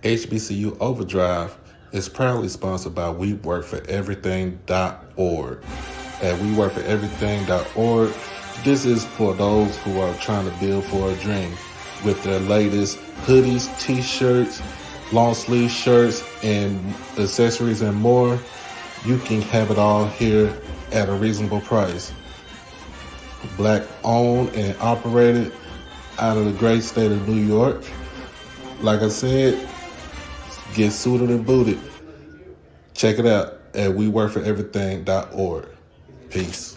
HBCU Overdrive is proudly sponsored by WeWorkForEverything.org. At WeWorkForEverything.org, this is for those who are trying to build for a dream with their latest hoodies, t-shirts, long sleeve shirts, and accessories and more. You can have it all here at a reasonable price. Black owned and operated out of the great state of New York. Like I said, get suited and booted. Check it out at WeWorkForEverything.org. Peace.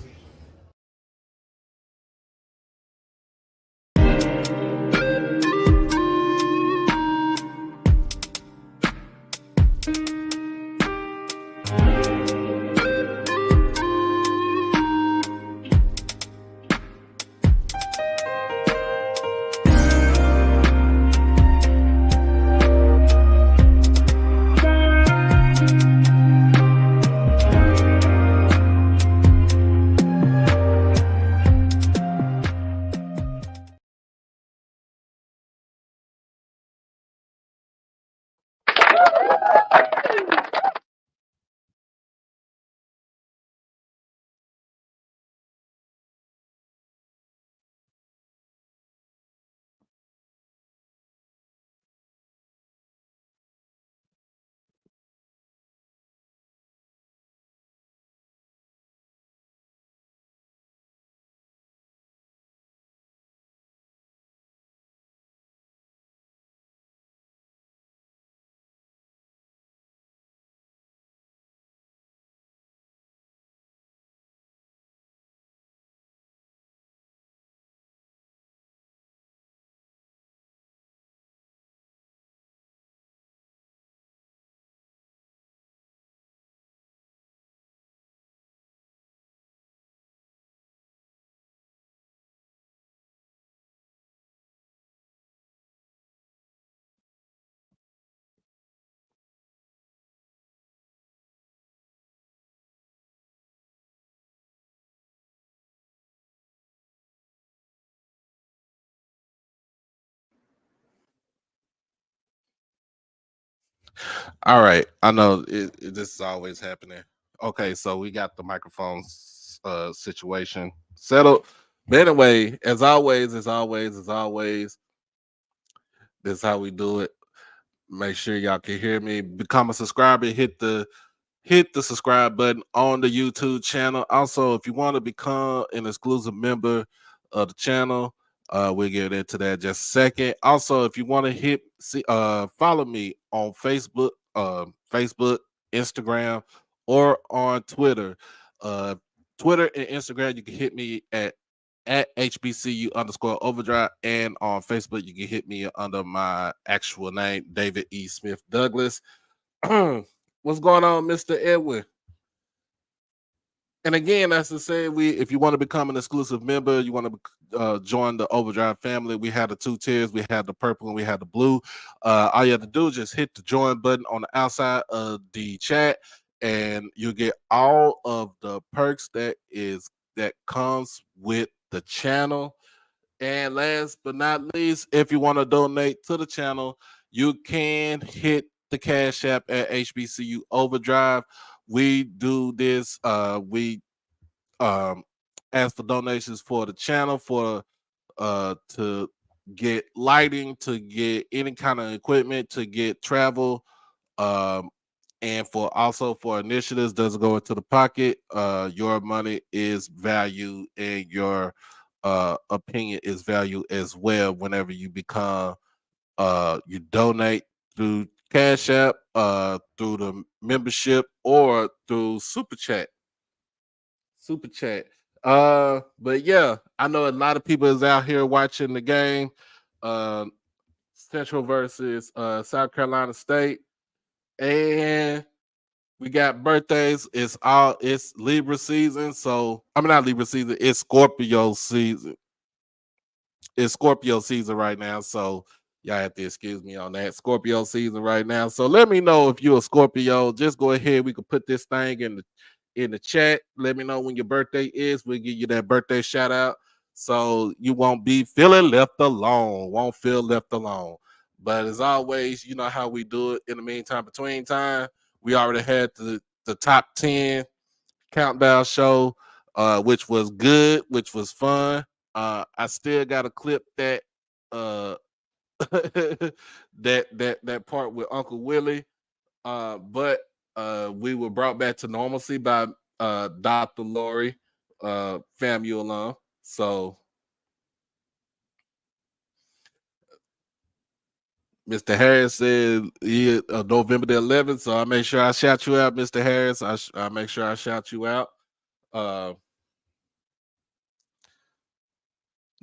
All right. I know this is always happening. Okay, so we got the microphone situation settled. But anyway, as always, this is how we do it. Make sure y'all can hear me. Become a subscriber. Hit the subscribe button on the YouTube channel. Also, if you want to become an exclusive member of the channel, we'll get into that in just a second. Also, if you want to follow me on Facebook, Instagram, or on Twitter. Twitter and Instagram, you can hit me at HBCU_overdrive, and on Facebook, you can hit me under my actual name, David E. Smith Douglas. What's going on, Mr. Edwin? And again, as I said, if you want to become an exclusive member, you want to join the Overdrive family, we have the two tiers. We have the purple and we have the blue. All you have to do is just hit the join button on the outside of the chat, and you'll get all of the perks that comes with the channel. And last but not least, if you want to donate to the channel, you can hit the Cash App at HBCU Overdrive. We do this. We ask for donations for the channel to get lighting, to get any kind of equipment, to get travel, and for initiatives doesn't go into the pocket. Your money is value, and your opinion is value as well. Whenever you you donate through Cash App, through the membership, or through Super Chat. But yeah, I know a lot of people is out here watching the game. Central versus South Carolina State, and we got birthdays. It's Libra season, so I mean not Libra season. It's Scorpio season. It's Scorpio season right now, so y'all have to excuse me on that. Scorpio season right now. So let me know if you're a Scorpio. Just go ahead. We can put this thing in the chat. Let me know when your birthday is. We'll give you that birthday shout out. so you won't be feeling left alone. Won't feel left alone. But as always, you know how we do it. In the meantime, between time, we already had the top 10 countdown show, which was good, which was fun. I still got to clip that uh that part with Uncle Willie. But we were brought back to normalcy by Dr. Lori, FAMU alum. So Mr. Harris said he November the 11th. So I make sure I shout you out, Mr. Harris. I make sure I shout you out. Uh,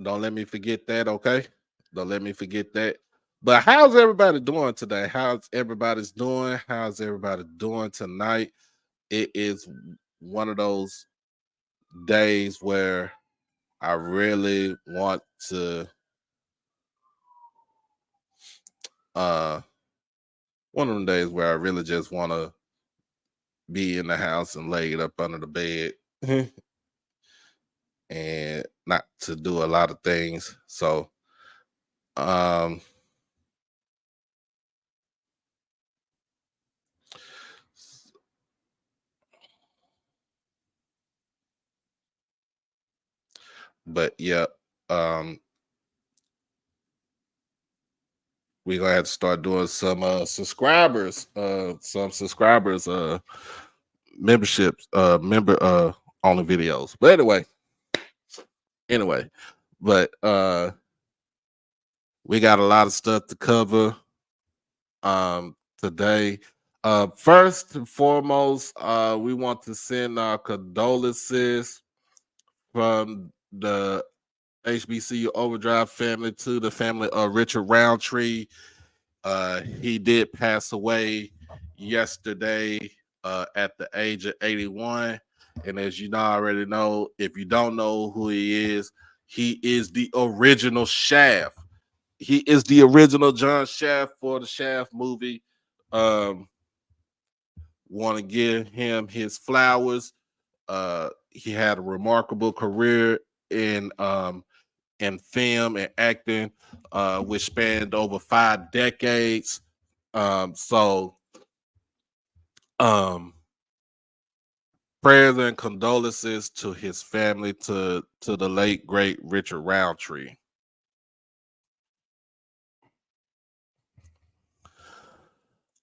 don't let me forget that, okay? Don't let me forget that. But how's everybody doing today? How's everybody's doing? How's everybody doing tonight? It is one of those days where I really want to uh one of them days where I really just want to be in the house and lay it up under the bed and not to do a lot of things. So um but yeah, um we're gonna have to start doing some subscribers memberships member only videos. But anyway, but we got a lot of stuff to cover today. First and foremost, we want to send our condolences from the HBCU Overdrive family to the family of Richard Roundtree. He did pass away yesterday at the age of 81. And as you know, already know, if you don't know who he is the original Shaft. He is the original John Shaft for the Shaft movie. Want to give him his flowers. He had a remarkable career in film and acting, which spanned over 5 decades. So prayers and condolences to his family, to the late great Richard Roundtree.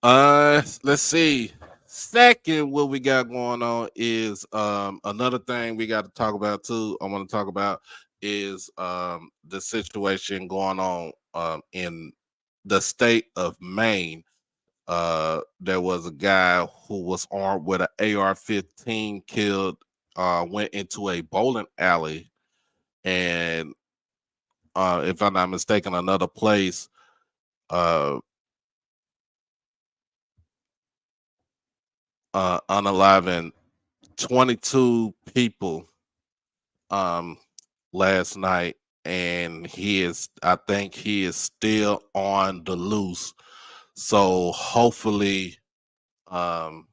Let's see. Second, what we got going on is another thing we got to talk about too. I want to talk about is the situation going on in the state of Maine. There was a guy who was armed with an AR-15 killed, went into a bowling alley, and if I'm not mistaken, another place uh unaliving 22 people um last night, and I think he is still on the loose. So um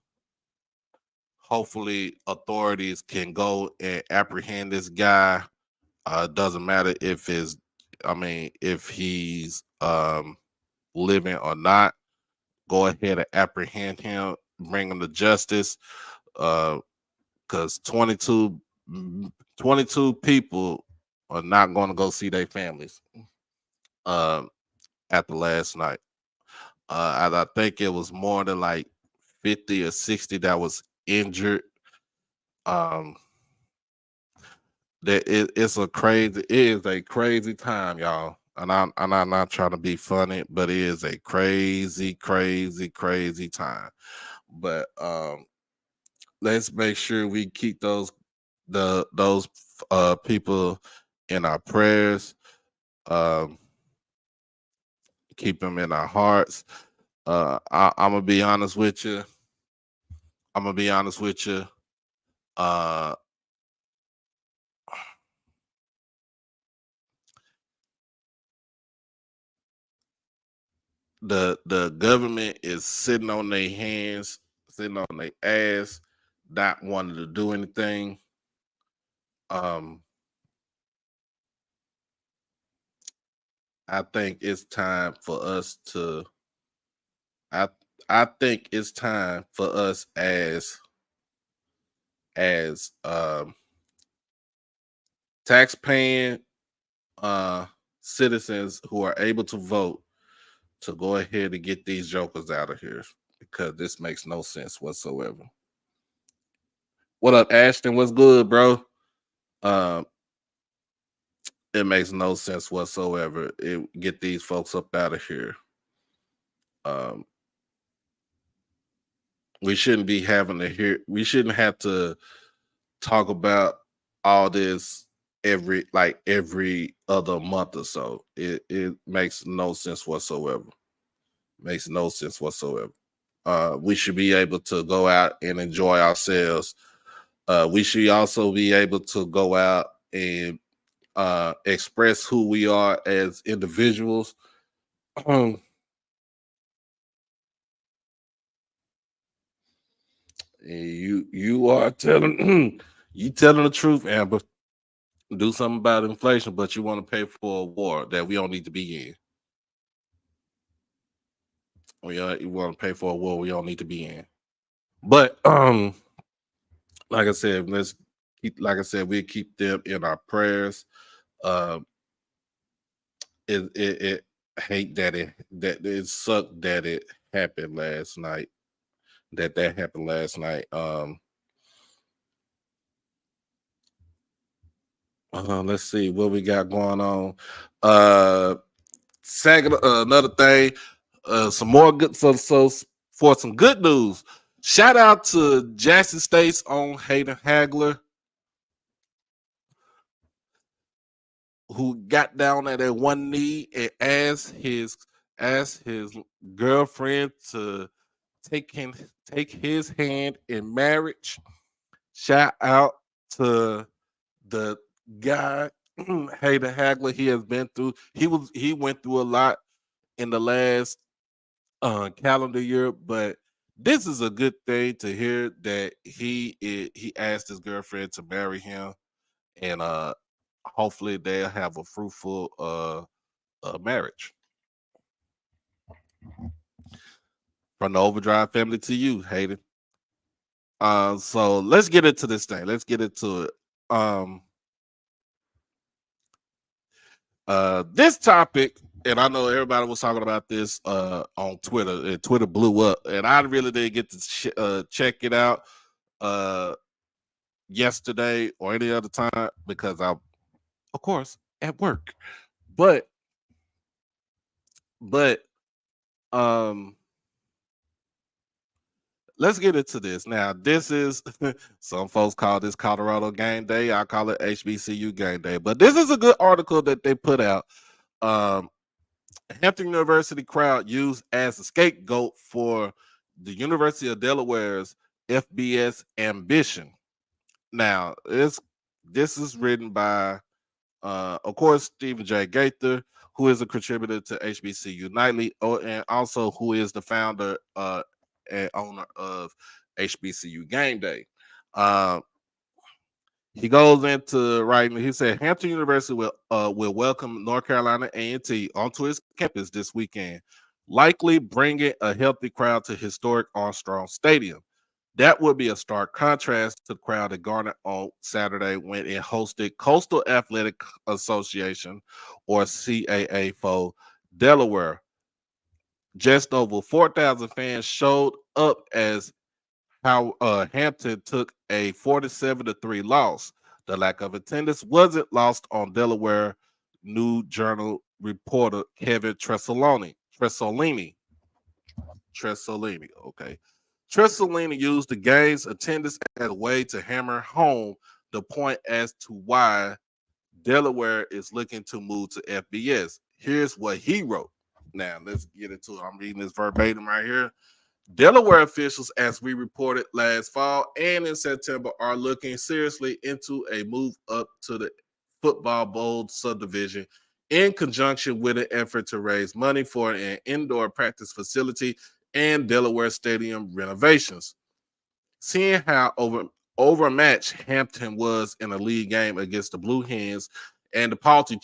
hopefully authorities can go and apprehend this guy. Doesn't matter if he's living or not. Go ahead and apprehend him, bring him to justice. Because 22 people are not going to go see their families uh, after last night. And I think it was more than like 50 or 60 that was injured. Um, it is a crazy time, y'all. And I'm not trying to be funny, but it is a crazy, crazy, crazy time. But let's make sure we keep those people in our prayers. Um, keep them in our hearts. I'm gonna be honest with you. I'm gonna be honest with you. Uh, the government is sitting on their hands, sitting on their ass, not wanting to do anything. Um, I think it's time for us to. I I think it's time for us as tax-paying uh citizens who are able to vote to go ahead and get these jokers out of here because this makes no sense whatsoever. What up, Ashton? What's good, bro? Um, it makes no sense whatsoever. Get these folks up out of here. Um, we shouldn't be having to hear. We shouldn't have to talk about all this every other month or so. It makes no sense whatsoever. Makes no sense whatsoever. We should be able to go out and enjoy ourselves. We should also be able to go out and express who we are as individuals. You are telling you telling the truth, Amber. Do something about inflation, but you want to pay for a war that we don't need to be in. You want to pay for a war we don't need to be in. But like I said, let's keep. Like I said, we keep them in our prayers. Um, it hate that it sucked that it happened last night. That happened last night. Let's see what we got going on. Second, another thing, some more good. So for some good news, shout out to Jackson State's own Hayden Hagler, who got down at that one knee and asked his girlfriend to take him take his hand in marriage. Shout out to the guy Hayden Hagler. He has been through. He went through a lot in the last calendar year, but this is a good thing to hear that he asked his girlfriend to marry him, and hopefully they'll have a fruitful marriage. From the Overdrive family to you, Hayden. So let's get into this thing. Let's get into it. This topic, and I know everybody was talking about this on Twitter, and Twitter blew up, and I really didn't get to check it out yesterday or any other time because I'm, of course, at work. But but um let's get into this. Now, this is some folks call this Colorado game day. I call it HBCU game day. But this is a good article that they put out. Um, Hampton University crowd used as a scapegoat for the University of Delaware's FBS ambition. Now, this is written by, of course, Stephen J. Gaither, who is a contributor to HBCU Nightly, and also who is the founder and owner of HBCU Game Day. Uh, he goes into writing. He said Hampton University will welcome North Carolina A&T onto its campus this weekend, likely bringing a healthy crowd to historic Armstrong Stadium. That would be a stark contrast to the crowd at Garnet on Saturday when it hosted Coastal Athletic Association, or CAA, for Delaware. Just over 4,000 fans showed up as how Hampton took a 47-3 loss. The lack of attendance wasn't lost on Delaware New Journal reporter Kevin Tresolini. Okay. Tresolini used the game's attendance as a way to hammer home the point as to why Delaware is looking to move to FBS. Here's what he wrote. Now, let's get into it. I'm reading this verbatim right here. Delaware officials, as we reported last fall and in September, are looking seriously into a move up to the Football Bowl subdivision in conjunction with an effort to raise money for an indoor practice facility and Delaware Stadium renovations. Seeing how overmatched Hampton was in a league game against the Blue Hens and the Paltry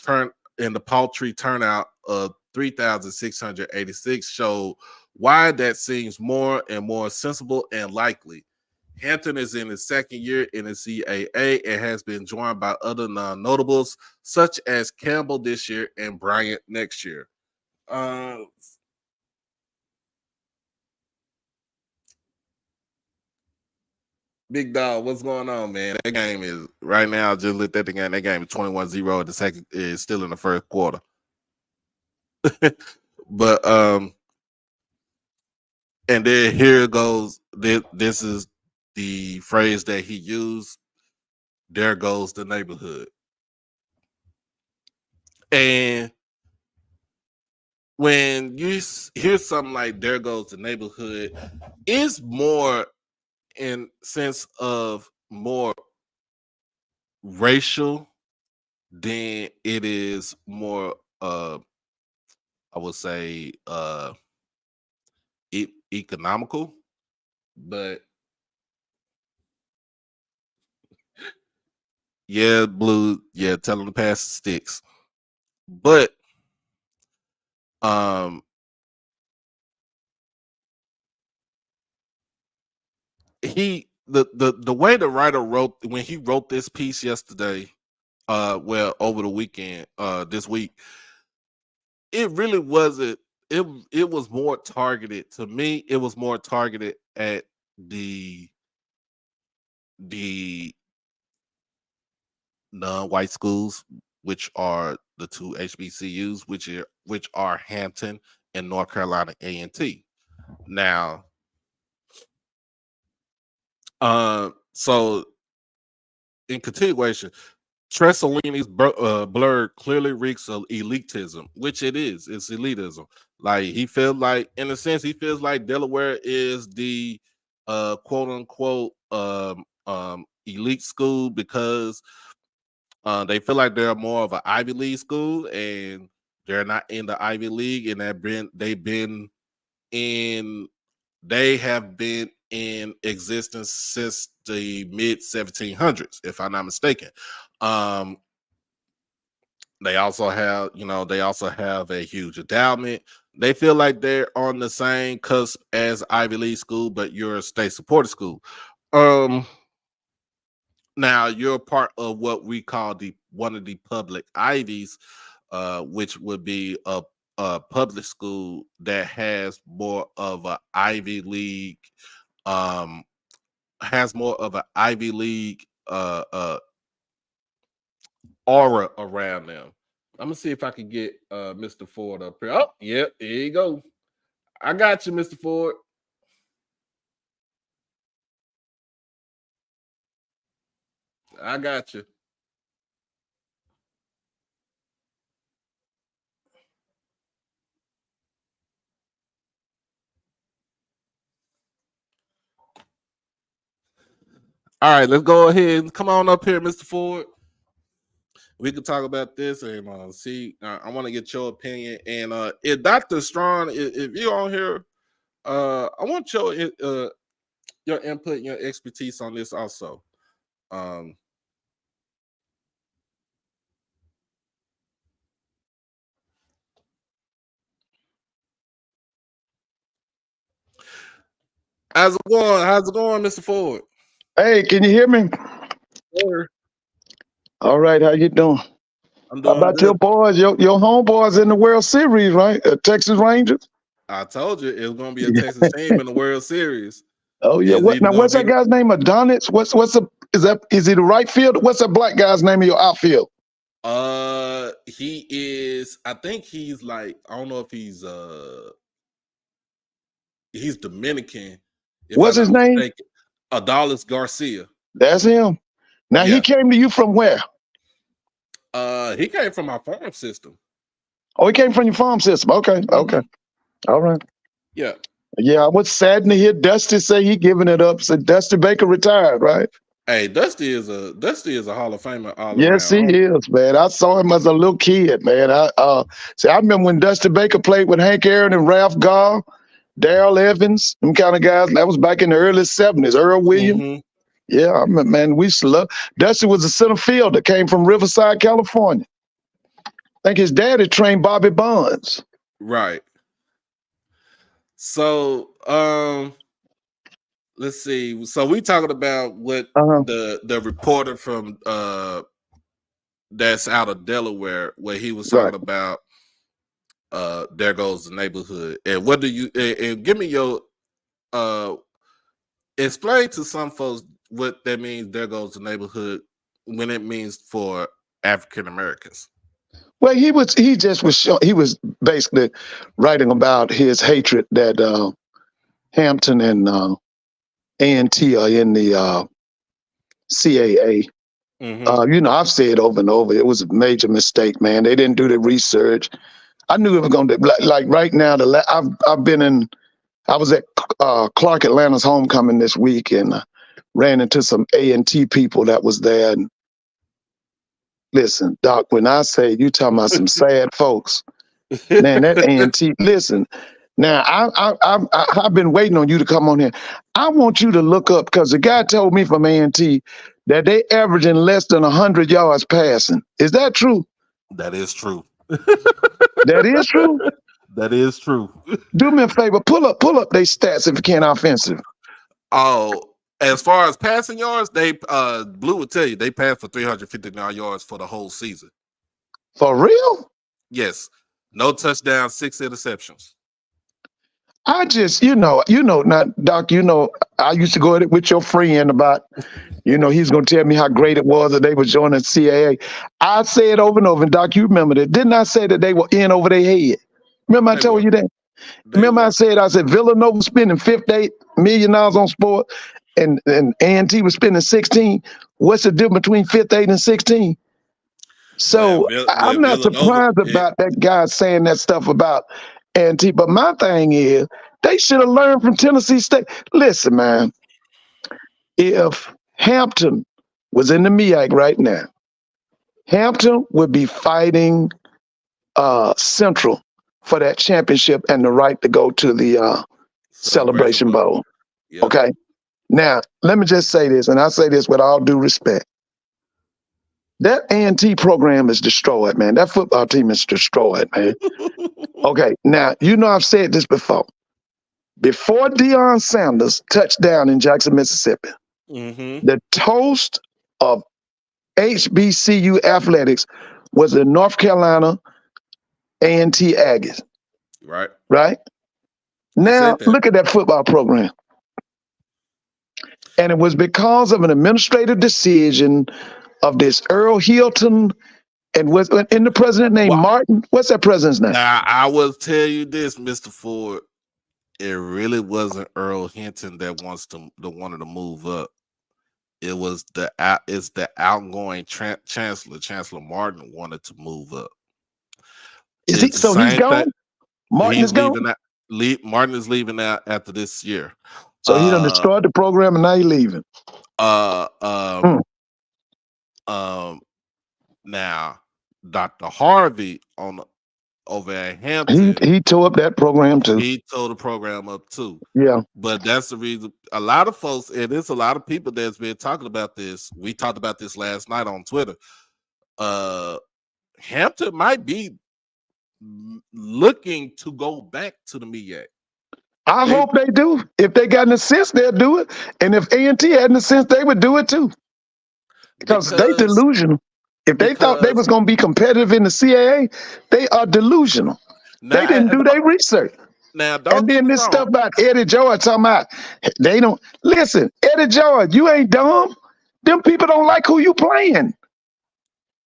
and the paltry turnout of 3,686 showed why that seems more and more sensible and likely. Hampton is in his second year in the CAA and has been joined by other non-notables such as Campbell this year and Bryant next year. Big dog, what's going on, man? That game is right now. I just looked at the game. That game is 21-0. The second is still in the first quarter. But and then here goes. This is the phrase that he used. There goes the neighborhood. And when you hear something like "there goes the neighborhood," it's more in sense of more racial than it is more I would say economical. But yeah, Blue, yeah, tell him to pass the sticks. But the way the writer wrote when he wrote this piece yesterday, well, over the weekend, this week, it really wasn't. It was more targeted to me. It was more targeted at the non-white schools, which are the two HBCUs, which are Hampton and North Carolina A&T. Now, so in continuation, Tressolini's blurb clearly reeks of elitism, which it is. It's elitism. Like he feels like, in a sense, he feels like Delaware is the quote unquote elite school because they feel like they're more of an Ivy League school, and they're not in the Ivy League, and they have been in existence since the mid 1700s, if I'm not mistaken. They also have a huge endowment. They feel like they're on the same cusp as Ivy League school, but you're a state supported school. Now you're part of what we call one of the public Ivies, which would be a public school that has more of an Ivy League, aura around them. I'm gonna see if I can get Mr. Ford up here. Oh, yep, here you go. I got you, Mr. Ford. I got you. All right, let's go ahead. Come on up here, Mr. Ford. We can talk about this and see. I want to get your opinion. And if Dr. Strong, if you're on here, I want your input and your expertise on this also. How's it going? How's it going, Mr. Ford? Hey, can you hear me? Sure. All right, how you doing? I'm doing How about good. your boys, your homeboys in the World Series, right? Texas Rangers. I told you it was going to be a Texas team in the World Series. Oh yeah. What's that guy's name? Adonis? Is he the right field? What's that black guy's name in your outfield? He is. I think he's like. I don't know if he's Dominican. What's his name? Adolis Garcia. That's him. Now he came to you from where? He came from our farm system. Oh, he came from your farm system. Okay, okay, all right. Yeah. Yeah, I was saddened to hear Dusty say he giving it up. So Dusty Baker retired, right? Hey, Dusty is a Hall of Famer all yes, around. He is, man. I saw him as a little kid, man. I remember when Dusty Baker played with Hank Aaron and Ralph Gall, Darrell Evans, them kind of guys. That was back in the early 70s. Earl Williams. Yeah, I remember, man. We used to love. Dusty was a center fielder, came from Riverside, California. I think his daddy trained Bobby Bonds. Right. So let's see. So we talking about what Uh-huh. the reporter from that's out of Delaware, where he was Right. talking about there goes the neighborhood. And what do you and give me your uh explain to some folks what that means, there goes the neighborhood, when it means for African Americans. Well, he was basically writing about his hatred that Hampton and A&T are in the CAA. Mm-hmm. I've said over and over, it was a major mistake, man. They didn't do the research. I knew it was going to like right now. I've been in. I was at Clark Atlanta's homecoming this week and ran into some A&T people that was there. And listen, Doc, when I say you talking about some sad folks, man, that A&T. Listen, now I've been waiting on you to come on here. I want you to look up because the guy told me from A&T that they averaging less than 100 yards passing. Is that true? That is true. That is true. That is true. Do me a favor, pull up their stats if you can offensive. Oh, as far as passing yards, they Blue would tell you they passed for 359 yards for the whole season. For real? Yes. No touchdowns, 6 interceptions. I just, now, Doc, I used to go at it with your friend about, he's going to tell me how great it was that they were joining CAA. I said over and over, and Doc, you remember that. Didn't I say that they were in over their head? Remember I told you that? Remember I said Villanova spending $58 million on sport and A&T was spending 16. What's the difference between 58 and 16? So I'm not surprised about that guy saying that stuff about A&T. But my thing is, they should have learned from Tennessee State. Listen, man, if Hampton was in the MEAC right now, Hampton would be fighting Central for that championship and the right to go to the Celebration Bowl. Yep. Okay. Now, let me just say this, and I say this with all due respect. That A&T program is destroyed, man. That football team is destroyed, man. Okay. Now, I've said this before. Before Deion Sanders touched down in Jackson, Mississippi, the toast of HBCU athletics was the North Carolina A&T Aggies. Right. Right? Now, look at that football program. And it was because of an administrative decision of this Earl Hilton and was in the president named Martin. What's that president's name? Now, I will tell you this, Mr. Ford. It really wasn't Earl Hinton that wanted to move up. It was the outgoing Chancellor Martin wanted to move up. Is he? So he's gone. Martin is gone. Martin is leaving out after this year. So he done destroyed the program and now he's leaving. Now Dr. Harvey over at Hampton, he tore up that program too. He tore the program up too. Yeah. But that's the reason a lot of folks, and there's a lot of people that's been talking about this. We talked about this last night on Twitter. Hampton might be looking to go back to the MEAC. I hope they do. If they got an assist, they'll do it. And if A&T had an assist, they would do it too. Because they delusional. If they thought they was going to be competitive in the CAA, they are delusional. They didn't do their research. Now, and then this stuff about Eddie George talking about they don't listen. Eddie George, you ain't dumb. Them people don't like who you playing.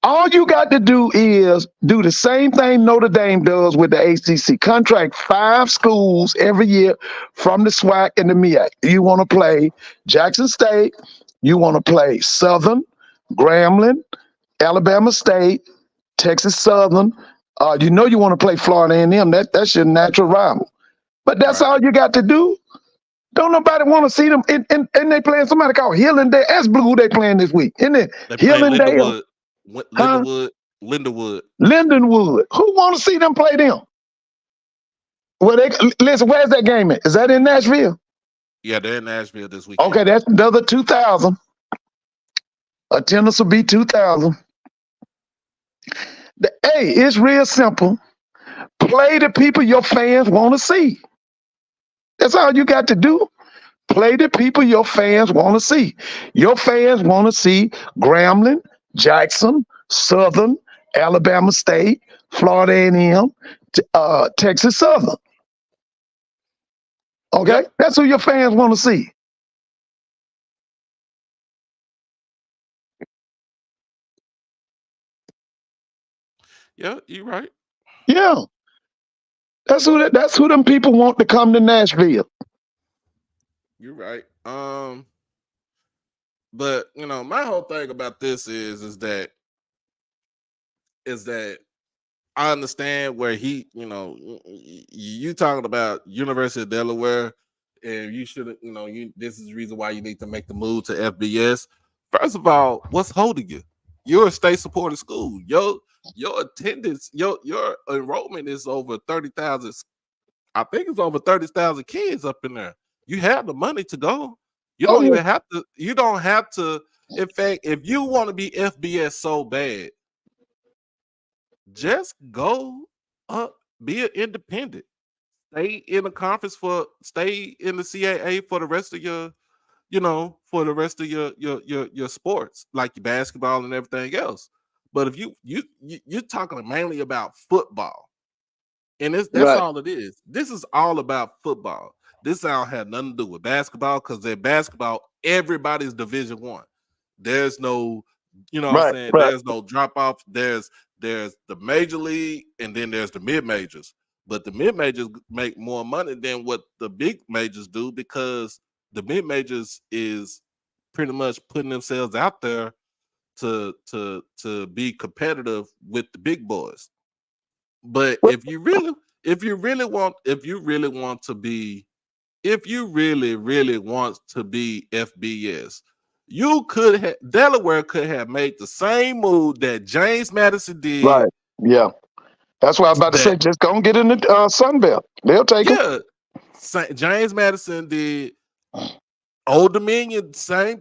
All you got to do is do the same thing Notre Dame does with the ACC. Contract 5 schools every year from the SWAC and the MEAC. You want to play Jackson State. You want to play Southern, Grambling, Alabama State, Texas Southern. You want to play Florida A&M. That's your natural rival. But that's all you got to do. Don't nobody want to see them. And they playing somebody called Hillendale. Ask Blue who they playing this week. Isn't it Hillendale? Lindenwood. Who want to see them play them? Well, listen, where's that game at? Is that in Nashville? Yeah, they're in Nashville this week. Okay, that's another 2,000. Attendance will be 2,000. The Hey, it's real simple. Play the people your fans want to see. That's all you got to do. Play the people your fans want to see. Your fans want to see Grambling, Jackson, Southern, Alabama State, Florida A&M, Texas Southern. Okay, Yep. that's who your fans want to see. Yeah, you're right. Yeah, that's who them people want to come to Nashville. You're right. But my whole thing about this is that I understand where you talking about University of Delaware, and you should, this is the reason why you need to make the move to FBS. First of all, what's holding you? You're a state supported school. Your attendance, your enrollment is over 30,000. I think it's over 30,000 kids up in there. You have the money to go. You Oh don't yeah, even have to. You don't have to. In fact, if you want to be FBS so bad, just go up, be an independent. Stay in the CAA for the rest of your sports, like your basketball and everything else. But if you're talking mainly about football, and that's right, all it is. This is all about football. This don't have nothing to do with basketball, because in basketball, everybody's Division 1. There's no, what I'm right, saying, right. there's no drop off. There's the major league, and then there's the mid majors. But the mid majors make more money than what the big majors do, because the mid majors is pretty much putting themselves out there to be competitive with the big boys. But Well, if you really want to be FBS, you could have Delaware could have made the same move that James Madison did. right, yeah. That's why I was about to That say, just go and get in the Sun Belt. They'll take them. Yeah, James Madison did. Old Dominion, same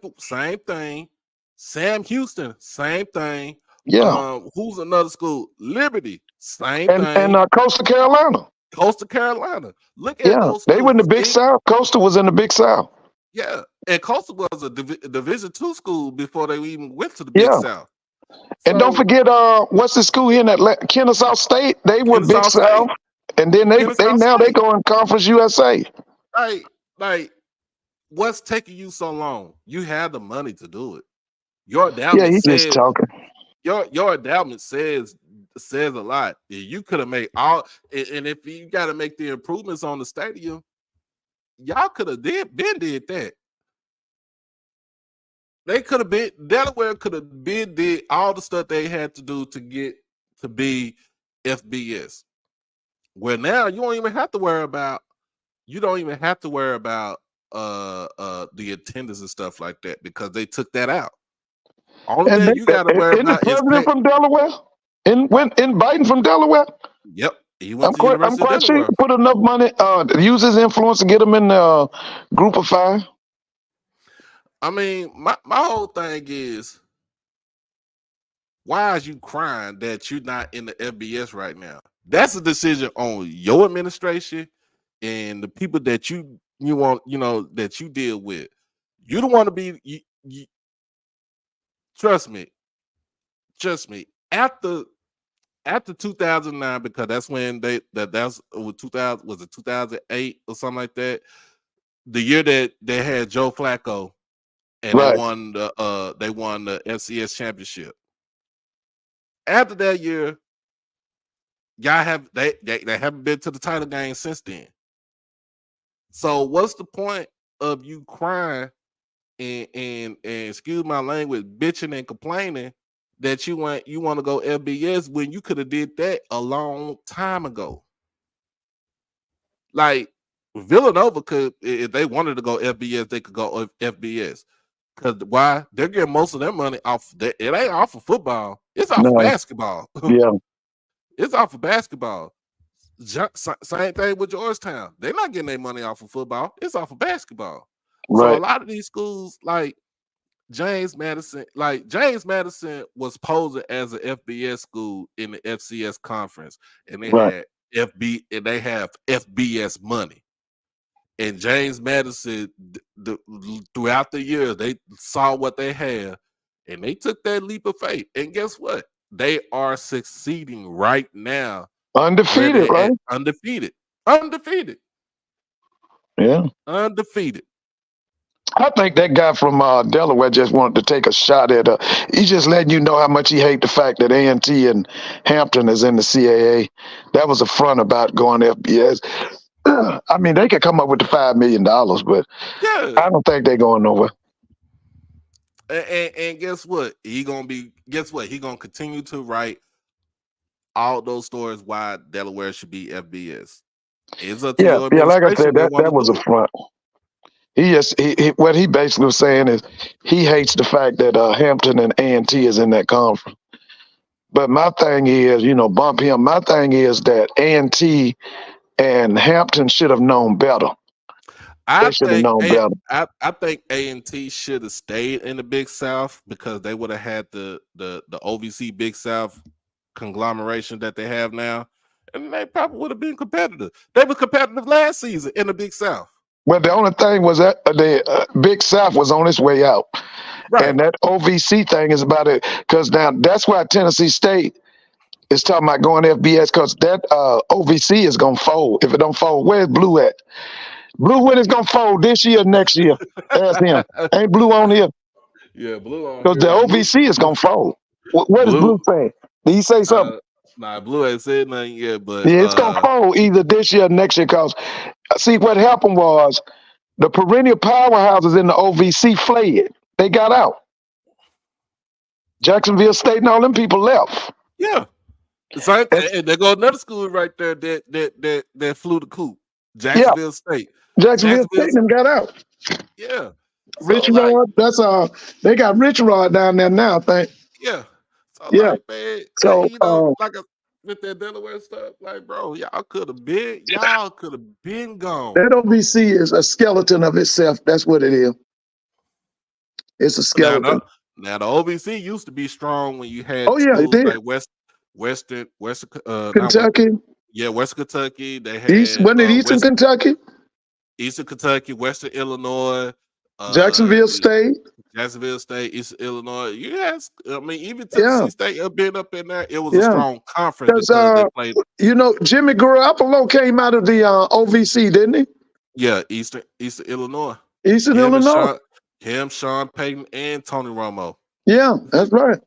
thing. Sam Houston, same thing. Yeah, Who's another school? Liberty, same and thing. Coastal Carolina. Coastal Carolina. Look at Yeah, those they were in the schools. Big South. Coastal was in the Big South. Yeah, and Coastal was a Division 2 school before they even went to the Big Yeah, South. and don't So forget, what's the school here in Atlanta? Kennesaw State. They were Big Kennesaw South, State, and then they Kennesaw now they State, go in Conference USA. like what's taking you so long? You have the money to do it. Your Yeah, endowment he just says talking. your endowment says a lot. You could have made all, and if you got to make the improvements on the stadium, y'all could have did that. They could have been Delaware could have been did all the stuff they had to do to get to be FBS. Where now you don't even have to worry about the attendance and stuff like that, because they took that out. Only And thing you got to worry in the about is president pay. from Delaware, in Biden from Delaware. Yep, he went to I'm University of quite sure he Delaware. can put enough money, use his influence to get them in the group of 5. I mean, my whole thing is, why is you crying that you're not in the FBS right now? That's a decision on your administration and the people that you want, that you deal with. You don't want to be. Trust me, trust me. After 2009, because that's when that's with 2000, was it 2008 or something like that. The year that they had Joe Flacco and Right. they won the FCS championship. After that year, y'all they haven't been to the title game since then. So what's the point of you crying and excuse my language, bitching and complaining that you want to go FBS when you could have did that a long time ago? Like Villanova could, if they wanted to go FBS, they could go FBS. Because why? They're getting most of their money off. It ain't off of football. It's off of No. basketball. Yeah. It's off of basketball. Same thing with Georgetown. They're not getting their money off of football. It's off of basketball. So a Right. lot of these schools, like, James Madison was posing as an FBS school in the FCS conference, and Right. they have FBS money. And James Madison, throughout the years, they saw what they had, and they took that leap of faith. And guess what? They are succeeding right now, where Undefeated, they right? at undefeated, undefeated, Yeah. undefeated. I think that guy from Delaware just wanted to take a shot at. He's just letting you know how much he hate the fact that A&T and Hampton is in the CAA. That was a front about going to FBS. I mean, they could come up with the $5 million, but Yeah. I don't think they're going nowhere. And guess what? He gonna continue to write all those stories why Delaware should be FBS. It's up to Yeah, your yeah. Like I administration said, if they want that to was a do it. front. What he basically was saying is he hates the fact that Hampton and A&T is in that conference. But my thing is, bump him. My thing is that A&T and Hampton should have known better. They should have known better. I think A&T should have stayed in the Big South because they would have had the OVC Big South conglomeration that they have now, and they probably would have been competitive. They were competitive last season in the Big South. Well, the only thing was that the Big South was on its way out. Right. And that OVC thing is about it. Because now that's why Tennessee State is talking about going FBS, because that OVC is going to fold. If it don't fold, where's Blue at? Blue, when it's going to fold this year, next year? Ask him. Ain't Blue on here? Yeah, Blue on Because the OVC is going to fold. What is Blue saying? Did he say something? Nah, Blue ain't said nothing yet, but yeah, it's going to fold either this year or next year. Because, see, what happened was the perennial powerhouses in the OVC fled. They got out. Jacksonville State and all them people left. Yeah. So they go another school right there that flew the coop. Jacksonville State. Jacksonville State them got out. Yeah. Rich Rod, that's they got Rich Rod down there now, I think. Yeah. So yeah. Like, man, so with that Delaware stuff, like, bro, y'all could have been gone. That OVC is a skeleton of itself. That's what it is. It's a skeleton. Now the OVC used to be strong when you had schools like Western Kentucky. Western Kentucky. They had Wasn't it Eastern Kentucky? Eastern Kentucky, Western Illinois, Jacksonville State, Eastern Illinois. Yes, I mean even Tennessee State have been up in there. It was a strong conference because they played. Jimmy Garoppolo came out of the OVC, didn't he? Yeah, Eastern Illinois. Eastern Illinois. Sean Payton, and Tony Romo. Yeah, that's right.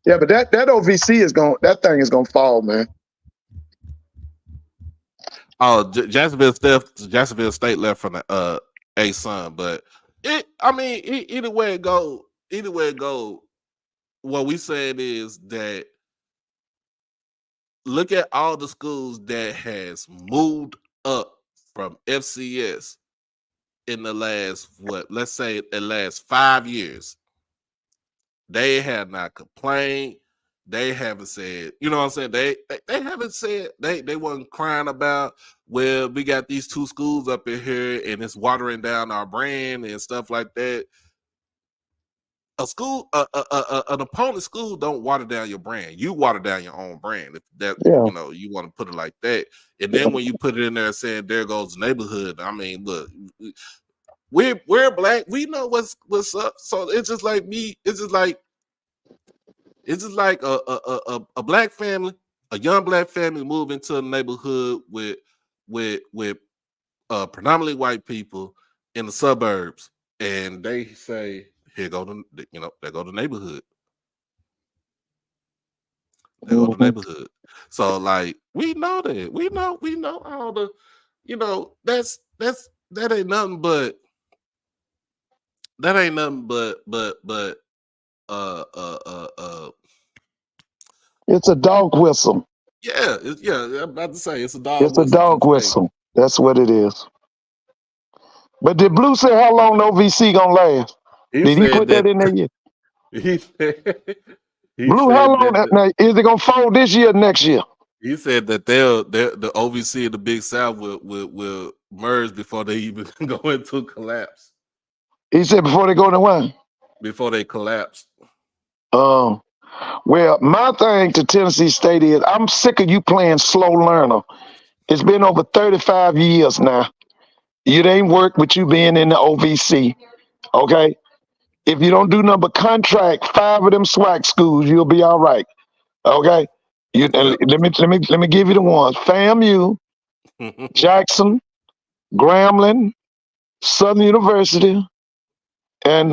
Yeah, but that OVC that thing is gonna fall, man. Oh, Jacksonville State left from the A-Sun, but either way it go, what we said is that look at all the schools that has moved up from FCS in the last let's say the last 5 years. They have not complained. They haven't said, you know what I'm saying? They haven't said they wasn't crying about, well, we got these two schools up in here and it's watering down our brand and stuff like that. An opponent school don't water down your brand. You water down your own brand. If that you want to put it like that. And then when you put it in there saying there goes the neighborhood, I mean, look, we're black. We know what's up. So it's just like me. It's just like a black family, a young black family move into a neighborhood with predominantly white people in the suburbs, and they say, "Here go there go the neighborhood." They go to the neighborhood. So like we know that. We know all the, that ain't nothing but it's a dog whistle. Yeah, I'm about to say it's a dog whistle. It's a dog whistle. That's what it is. But did Blue say how long the OVC gonna last? Did he put that in there yet? He said Blue, how long now, is it gonna fold this year or next year? He said that the OVC and the Big South will merge before they even go into collapse. He said before they go into what? before they collapsed. Um, well, my thing to Tennessee State is I'm sick of you playing slow learner. It's been over 35 years now. It ain't worked with you being in the OVC. Okay. If you don't do number contract 5 of them SWAC schools, you'll be all right. Okay. You Yep. let me give you the ones. FAMU, Jackson, Grambling, Southern University, and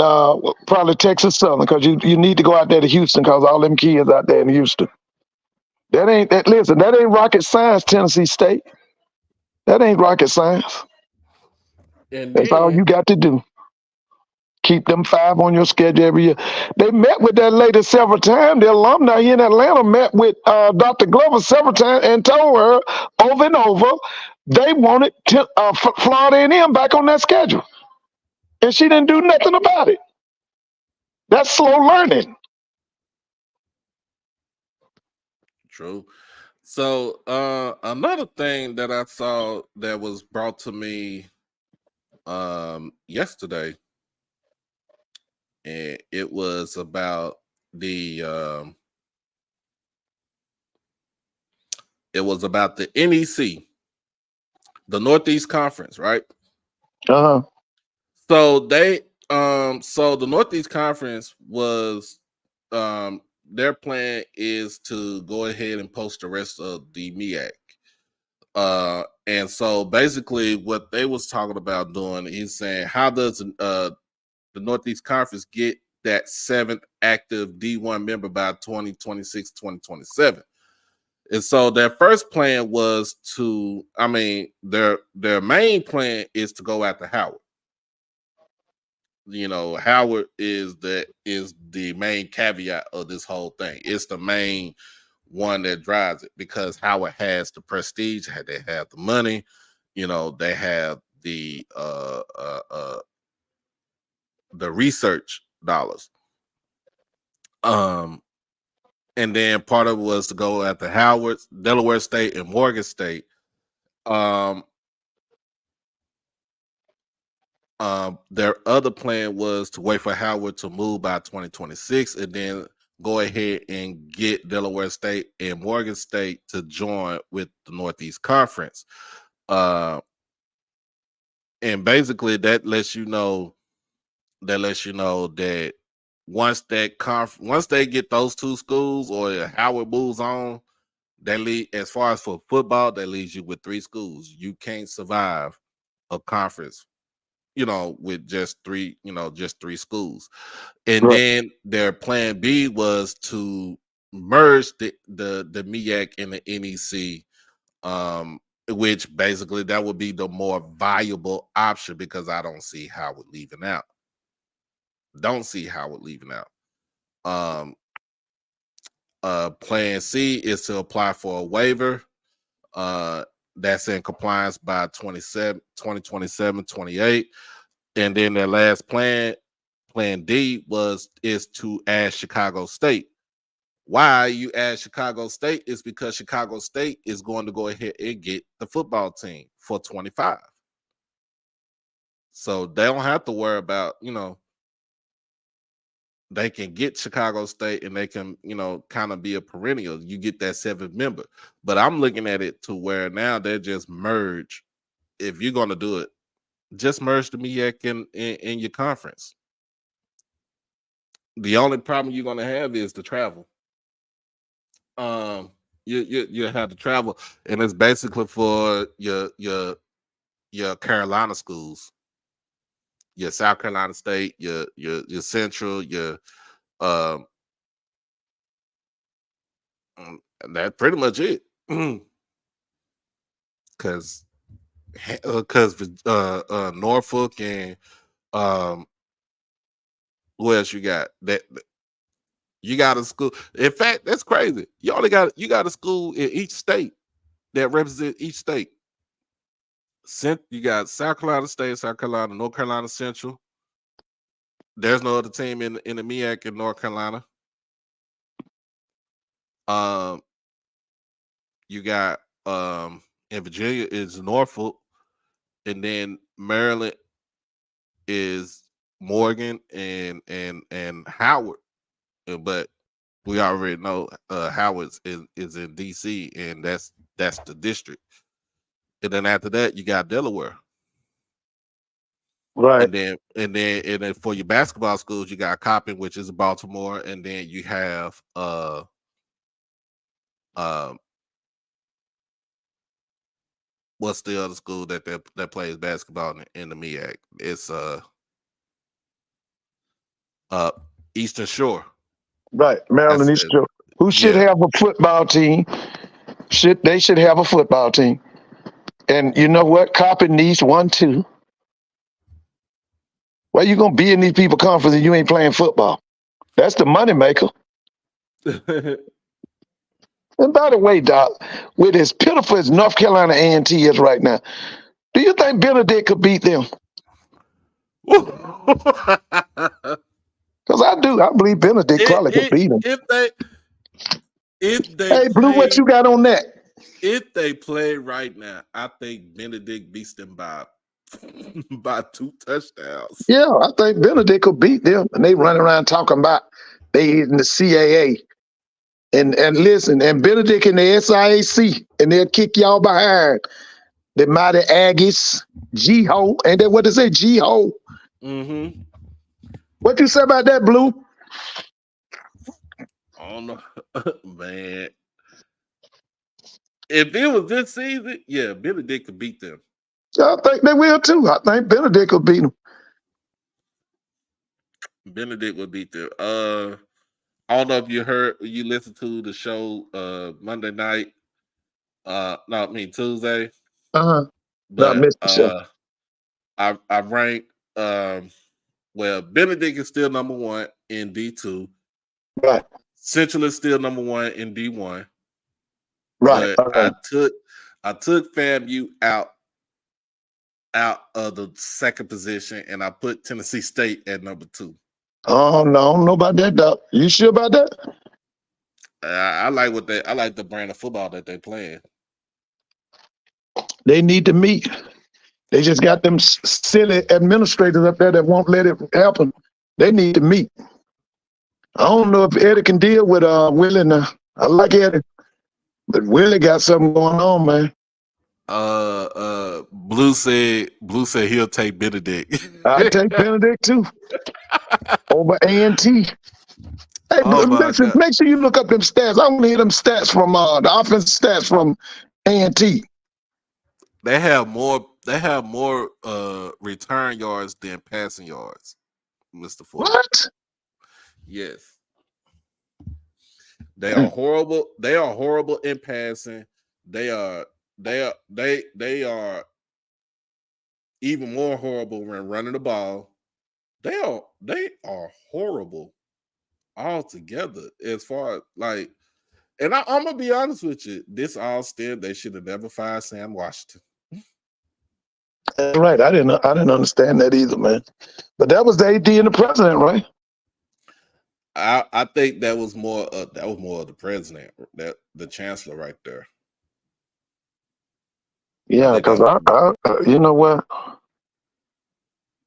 probably Texas Southern, because you need to go out there to Houston because all them kids out there in Houston. That ain't that. Listen, that ain't rocket science. Tennessee State. That ain't rocket science. And That's all then you got to do. Keep them 5 on your schedule every year. They met with that lady several times. The alumni here in Atlanta met with Dr. Glover several times and told her over and over they wanted Florida A&M back on that schedule, and she didn't do nothing about it. That's slow learning. true. So another thing that I saw that was brought to me yesterday, and it was about the NEC, the Northeast Conference, right? Uh huh. So so the Northeast Conference was their plan is to go ahead and post the rest of the MEAC. And so basically what they was talking about doing is saying, how does the Northeast Conference get that 7th active D1 member by 2026, 2027? And so their first plan was to, I mean, their main plan is to go after Howard. You know, Howard is the main caveat of this whole thing. It's the main one that drives it, because Howard has the prestige, they have the money, you know, they have the research dollars. Um, and then part of it was to go after Howard, Delaware State, and Morgan State. Um, their other plan was to wait for Howard to move by 2026 and then go ahead and get Delaware State and Morgan State to join with the Northeast Conference. Uh, and basically that once they get those 2 schools, or Howard moves on, that lead, as far as for football, that leaves you with 3 schools. You can't survive a conference, you know, with just 3, just 3 schools. And Right. then their plan B was to merge the MEAC and the NEC, which basically that would be the more valuable option, because I don't see Howard leaving out. Don't see Howard leaving out. Um, Plan C is to apply for a waiver. Uh, that's in compliance by 2027, 28. And then their last plan D is to add Chicago State. Why you add Chicago State is because Chicago State is going to go ahead and get the football team for 25. So they don't have to worry about, they can get Chicago State and they can, kind of be a perennial. You get that 7th member. But I'm looking at it to where now they just merge. If you're going to do it, just merge the MEAC in your conference. The only problem you're going to have is the travel. You have to travel, and it's basically for your Carolina schools, your South Carolina State, your Central, your um, that's pretty much it. Because Norfolk and um, who else you got? That you got a school. In fact, that's crazy. You got a school in each state that represent each state. You got South Carolina State, South Carolina, North Carolina Central. There's no other team in the MEAC in North Carolina. Um, you got in Virginia is Norfolk, and then Maryland is Morgan and Howard, but we already know Howard is in DC, and that's the district. And then after that, you got Delaware, Right. and then for your basketball schools, you got Coppin, which is Baltimore, and then you have um what's the other school that plays basketball in the MEAC? It's Eastern Shore. Right. Maryland That's Eastern, who should yeah. have a football team. They should have a football team. And you know what? Coppin needs one too. Why you gonna be in these people conference and you ain't playing football? That's the money maker. And by the way, Doc, with as pitiful as North Carolina A&T is right now, do you think Benedict could beat them? Because I do. I believe Benedict probably could beat them. If they Hey, Blue, what you got on that? If they play right now, I think Benedict beats them by 2 touchdowns. Yeah, I think Benedict could beat them. And they run around talking about they in the CAA. And listen, and Benedict in the SIAC, and they'll kick y'all behind. The mighty Aggies, G-Ho, ain't that what they say, G-Ho? Mm-hmm. What you say about that, Blue? I don't know, man. If it was this season, yeah, Benedict could beat them. I think they will too. I think Benedict will beat them. Benedict will beat them. I don't know if you listened to the show Monday night. Tuesday. Uh-huh. But missed the show. I ranked well, Benedict is still number 1 in D2. Right. Central is still number 1 in D1. Right. But I took FAMU out of the second position, and I put Tennessee State at number 2. Oh no, I don't know about that, Doc. You sure about that? I like the brand of football that they playing. They need to meet. They just got them silly administrators up there that won't let it happen. They need to meet. I don't know if Eddie can deal with Willie now. I like Eddie, but Willie got something going on, man. Blue said he'll take Benedict. I take Benedict too over A&T. Hey, listen, make sure you look up them stats. I want to hear them stats from the offensive stats from A&T. They have more return yards than passing yards, Mr. Ford. What? Yes. They are horrible. They are horrible in passing. They are even more horrible when running the ball. They are horrible altogether as far as like, and I'm gonna be honest with you. This all still they should have never fired Sam Washington. That's right. I didn't understand that either, man. But that was the AD and the president, right? I think that was more of the president, that the chancellor right there. Yeah, because I you know what?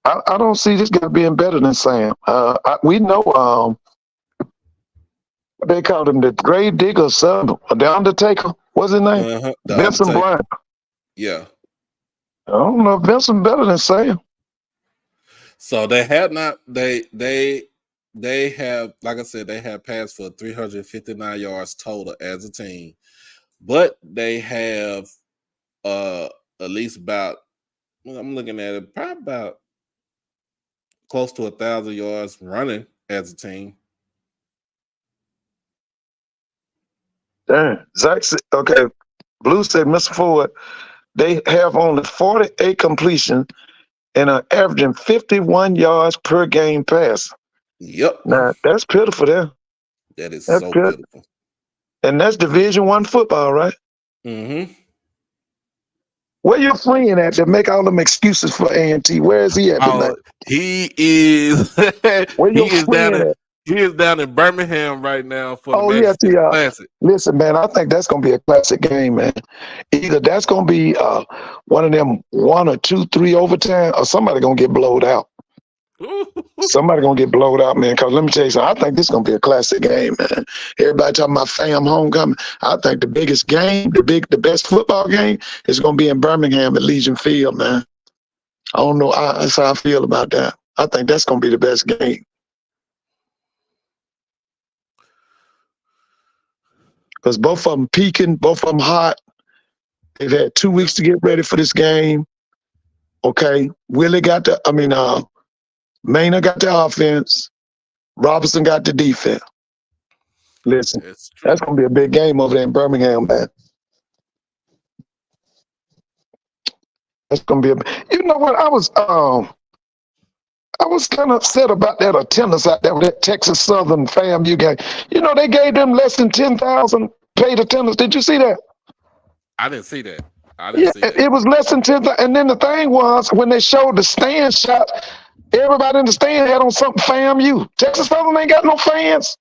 I don't see this guy being better than Sam. We know they called him the grave digger, son, the Undertaker. What's his name? Vincent Bryant. Yeah. I don't know if Vincent better than Sam. So they have not. They have, like I said, they have passed for 359 yards total as a team, but they have at least about, I'm looking at it, probably about close to 1,000 yards running as a team. Damn. Zach said, okay, Blue said, Mr. Ford, they have only 48 completions and are averaging 51 yards per game pass. Yep. Now, that's pitiful there. That's so pitiful. And that's Division I football, right? Mm-hmm. Where your friend at to make all them excuses for A&T? Where is he at tonight? He is he is down in Birmingham right now for the Manchester Classic. Listen, man, I think that's gonna be a classic game, man. Either that's gonna be one of them 1 or 2, 3 overtime, or somebody gonna get blowed out. Somebody gonna get blowed out, man. Cause let me tell you something. I think this gonna be a classic game, man. Everybody talking about fam homecoming. I think the biggest game, the best football game is gonna be in Birmingham at Legion Field, man. I don't know. That's how I feel about that. I think that's gonna be the best game. Because both of them peaking, both of them hot. They've had 2 weeks to get ready for this game. Okay, Willie got Maynard got the offense. Robinson got the defense. Listen, that's gonna be a big game over there in Birmingham, man. That's gonna be You know what? I was kind of upset about that attendance out there with that Texas Southern FAMU game. You know, they gave them less than 10,000 paid attendance. Did you see that? I didn't see that. It was less than 10,000. And then the thing was, when they showed the stand shot, everybody in the stand had on something FAMU. Texas Southern ain't got no fans.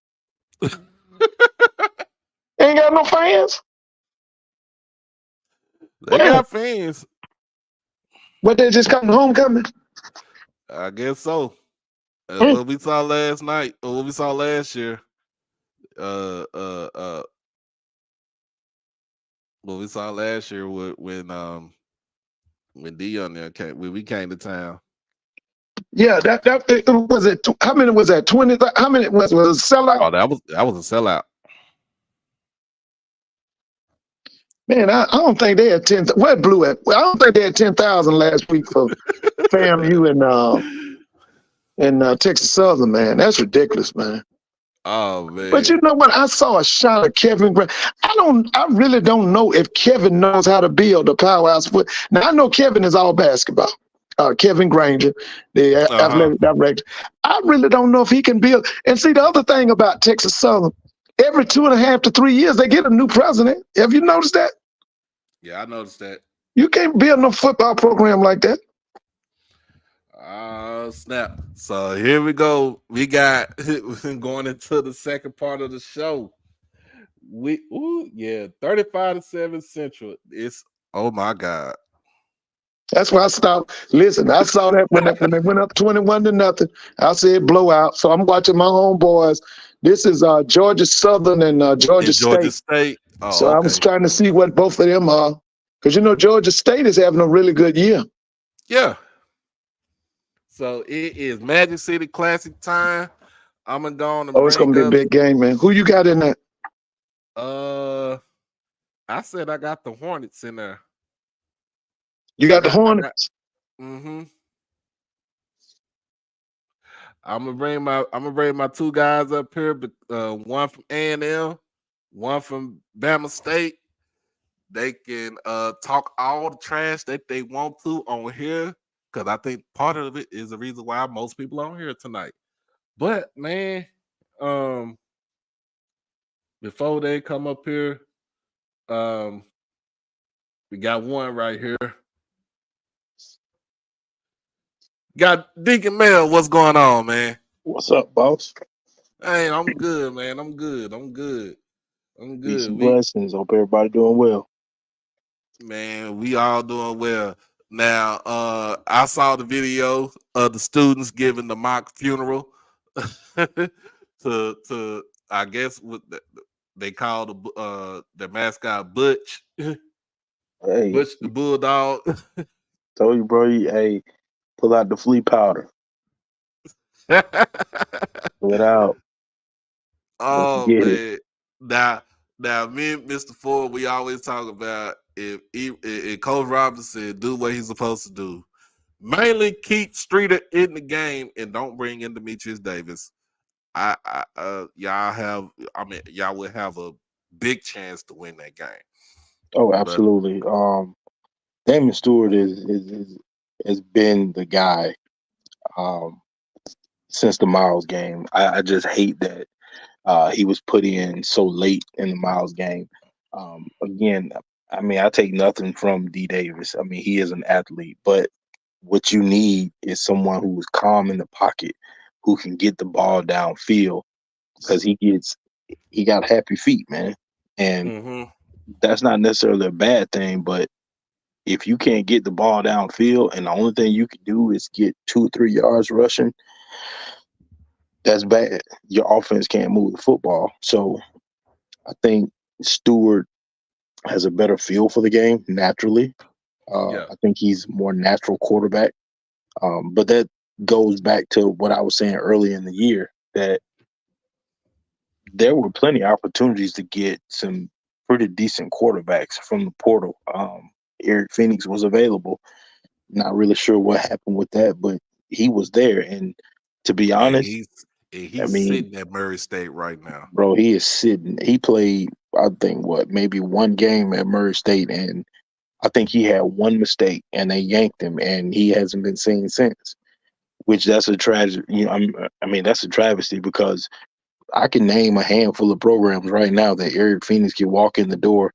Ain't got no fans. They got fans. But they just coming homecoming? I guess so. What we saw last night, or what we saw last year. What we saw last year when Dion there came, when we came to town. Yeah, that was it. How many was that? 20? How many was a sellout? Oh, that was a sellout. Man, I don't think they had 10. Where Blue at? I don't think they had 10,000 last week for FAMU and Texas Southern. Man, that's ridiculous, man. Oh man! But you know what? I saw a shot of Kevin. I really don't know if Kevin knows how to build a powerhouse foot. Now I know Kevin is all basketball. Kevin Granger, the athletic director. I really don't know if he can build. And see, the other thing about Texas Southern, every 2.5 to 3 years they get a new president. Have you noticed that? Yeah, I noticed that. You can't build no football program like that. Snap. So here we go. We got going into the second part of the show. 35-7 Central. It's oh my God. That's why I stopped. Listen, I saw that when they went up 21-0. I said blowout. So I'm watching my homeboys. This is Georgia Southern and Georgia State. Oh, so I was trying to see what both of them are. Because, you know, Georgia State is having a really good year. Yeah. So it is Magic City Classic time. I'm going to go on and it's going to be a big game, man. Who you got in that? I said I got the Hornets in there. You got the Hornets? Mm-hmm. I'm gonna bring my two guys up here, but one from A&M, one from Bama State. They can talk all the trash that they want to on here, because I think part of it is the reason why most people are on here tonight. But man, before they come up here, we got one right here. Got Deacon Mel. What's going on, man? What's up, boss? Hey, I'm good, man. I'm good. Peace and blessings. Hope everybody doing well. Man, we all doing well. Now, I saw the video of the students giving the mock funeral to I guess what they call the mascot Butch. Hey, Butch the Bulldog. Told you, bro. Hey, pull out the flea powder. Pull it out. Oh man. Now me and Mr. Ford, we always talk about if Coach Robinson do what he's supposed to do. Mainly keep Streeter in the game and don't bring in Demetrius Davis. Y'all will have a big chance to win that game. Oh, absolutely. Damon Stewart has been the guy since the Miles game. I just hate that he was put in so late in the Miles game. Again, I mean, I take nothing from D. Davis. I mean, he is an athlete, but what you need is someone who is calm in the pocket, who can get the ball downfield, because he got happy feet, man. And that's not necessarily a bad thing, but if you can't get the ball downfield and the only thing you can do is get 2 or 3 yards rushing, that's bad. Your offense can't move the football. So I think Stewart has a better feel for the game naturally. Yeah. I think he's more natural quarterback. But that goes back to what I was saying early in the year, that there were plenty of opportunities to get some pretty decent quarterbacks from the portal. Eric Phoenix was available. Not really sure what happened with that, but he was there. And to be And honest, I he's mean, sitting at Murray State right now. bro, he is sitting. He played, I think, maybe one game at Murray State, and I think he had one mistake, and they yanked him, and he hasn't been seen since. Which that's a tragedy. I mean, that's a travesty because I can name a handful of programs right now that Eric Phoenix can walk in the door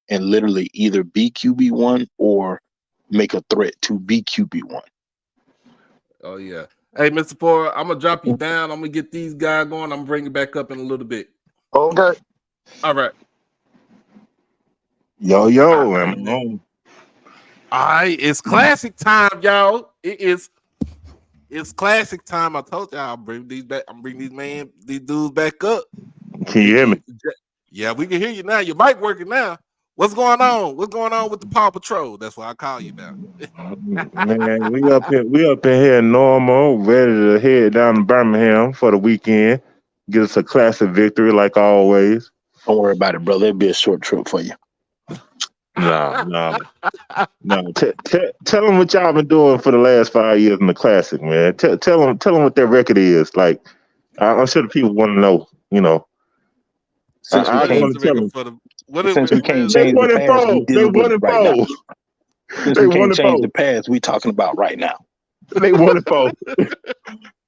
and literally either be QB1 or make a threat to be QB1. Oh yeah. Hey, Mr. Ford, I'm gonna drop you down. I'm gonna get these guys going. I'm gonna bring you back up in a little bit. Okay. All right. Yo, All I'm right. on. All right. It's classic time, y'all. It's classic time. I told y'all I'm bringing these back. I'm bringing these dudes back up. Can you hear me? Yeah, we can hear you now. Your mic working now. What's going on? What's going on with the Paw Patrol? That's what I call you now. Man, we up in here normal, ready to head down to Birmingham for the weekend. Get us a classic victory like always. Don't worry about it, brother. It'll be a short trip for you. No. Tell them what y'all been doing for the last 5 years in the classic, man. Tell them what their record is. Like, I'm sure the people want to know. You know, Since we I What go is can't, and the tell record them. for the what is since we can't They change the won in past, we four. They dealing with won it in right now. four. Since They we won can't in change four. the past, we talking about right now. They won in four.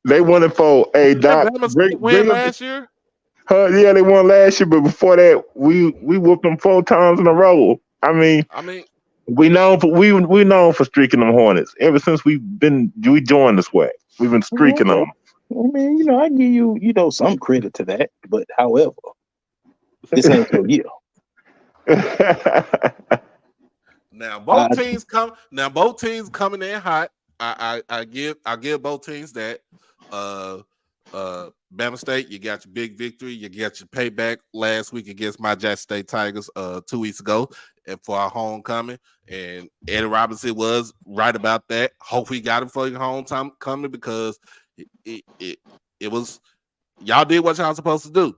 They won in four. Hey Didn't Doc, Bama State win bring up. last year? Yeah, they won last year, but before that, we whooped them 4 times in a row. I mean, I mean, we known for streaking them Hornets ever since we joined the SWAC. We've been streaking Okay. them. I mean, I give you, some credit to that. But however, this ain't your year. now I, both teams coming in hot. I give both teams that. Bama State, you got your big victory. You got your payback last week against my Jackson State Tigers 2 weeks ago and for our homecoming. And Eddie Robinson was right about that. Hope we got him for your homecoming because it was y'all did what y'all supposed to do.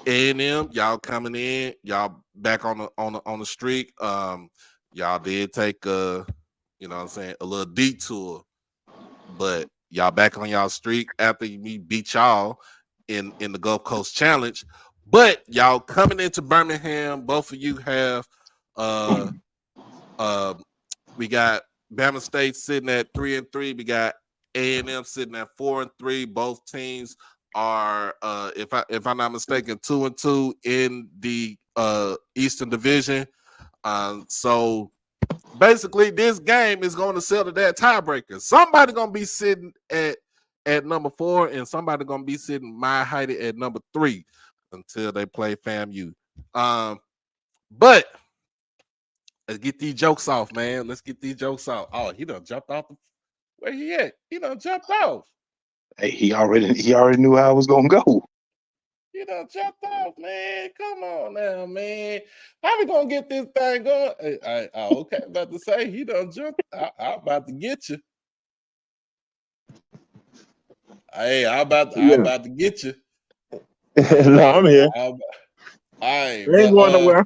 A&M, y'all coming in, y'all back on the streak. Y'all did take a little detour, but y'all back on y'all streak after we beat y'all in the Gulf Coast Challenge. But y'all coming into Birmingham, both of you have we got Bama State sitting at 3-3. We got A&M sitting at 4-3. Both teams are if I'm not mistaken 2-2 in the Eastern Division. So basically, this game is going to settle that tiebreaker. Somebody going to be sitting at number 4, and somebody going to be sitting my height at number 3 until they play FAMU. But let's get these jokes off, man. Let's get these jokes off. Oh, he done jumped off. Where he at? He done jumped off. hey, he already knew how I was gonna go. He done jumped off, man. Come on now, man. How we gonna get this thing going? I okay, about to say he done jumped. I'm about to get you. Hey, I'm about to get you. No, I'm here. All right, They ain't going nowhere.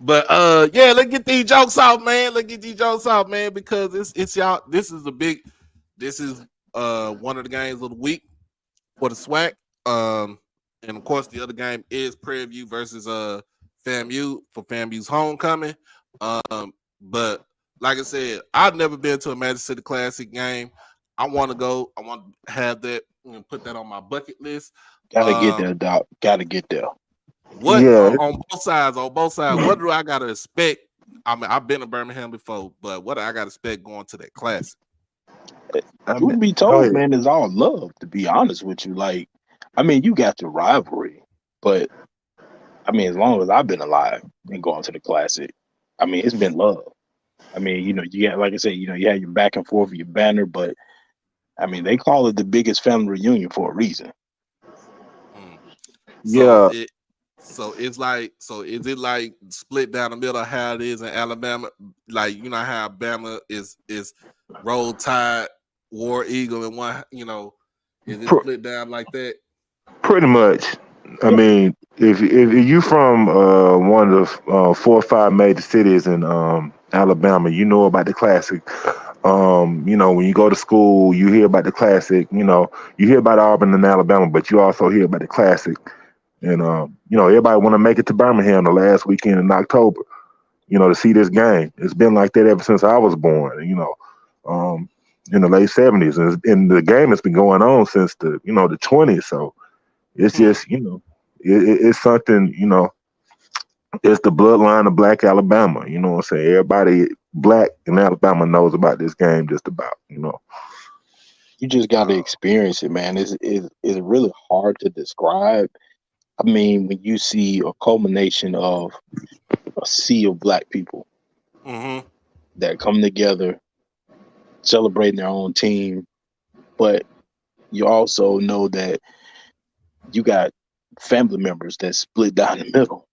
but yeah, let's get these jokes off, man. Let's get these jokes off, man, because it's y'all. This is one of the games of the week for the SWAC. And of course the other game is Prairie View versus FAMU for FAMU's homecoming. But like I said, I've never been to a Magic City Classic game. I want to go. I want to have that and put that on my bucket list. Gotta get there, Doc. Gotta get there. What Yeah. on both sides? On both sides, what do I gotta expect? I mean, I've been to Birmingham before, but what do I gotta expect going to that classic? You would be told, man, it's all love, to be honest with you. Like, I mean, you got your rivalry, but I mean, as long as I've been alive and going to the classic, I mean, it's been love. I mean, you got, like I said, you had your back and forth, your banner, but I mean, they call it the biggest family reunion for a reason. Mm. So Yeah, so is it like split down the middle how it is in Alabama? Like how Bama is roll tide, war eagle, and one is it pr- split down like that? pretty much. I Yeah, mean, if you from one of the 4 or 5 major cities in Alabama, you know about the classic. When you go to school, you hear about the classic. You hear about Auburn and Alabama, but you also hear about the classic. And everybody want to make it to Birmingham the last weekend in October. To see this game. It's been like that ever since I was born. Um, in the late '70s, and the game has been going on since the '20s. So it's Hmm. just it's something. It's the bloodline of Black Alabama. You know what I'm saying? Everybody Black in Alabama knows about this game. Just about. you just got to Uh, experience it, man. It's really hard to describe. I mean, when you see a culmination of a sea of black people mm-hmm. that come together, celebrating their own team, but you also know that you got family members that split down the middle.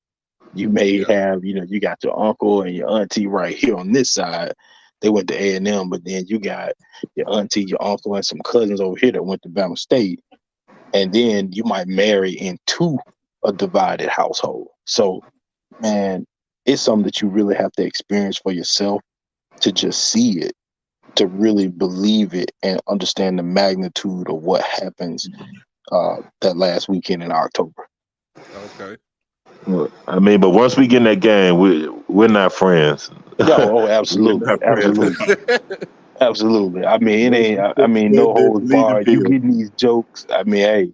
You may Yeah. have, you got your uncle and your auntie right here on this side. They went to A&M, but then you got your auntie, your uncle, and some cousins over here that went to Bama State. And then you might marry into a divided household. So, man, it's something that you really have to experience for yourself to just see it, to really believe it and understand the magnitude of what happens that last weekend in October. Okay. I mean, but once we get in that game, we're not friends. Yeah, oh, We're absolutely, not friends. absolutely, absolutely. I mean, it Once ain't. we I mean, no holds leave the barred. You field. getting these jokes? I mean, hey,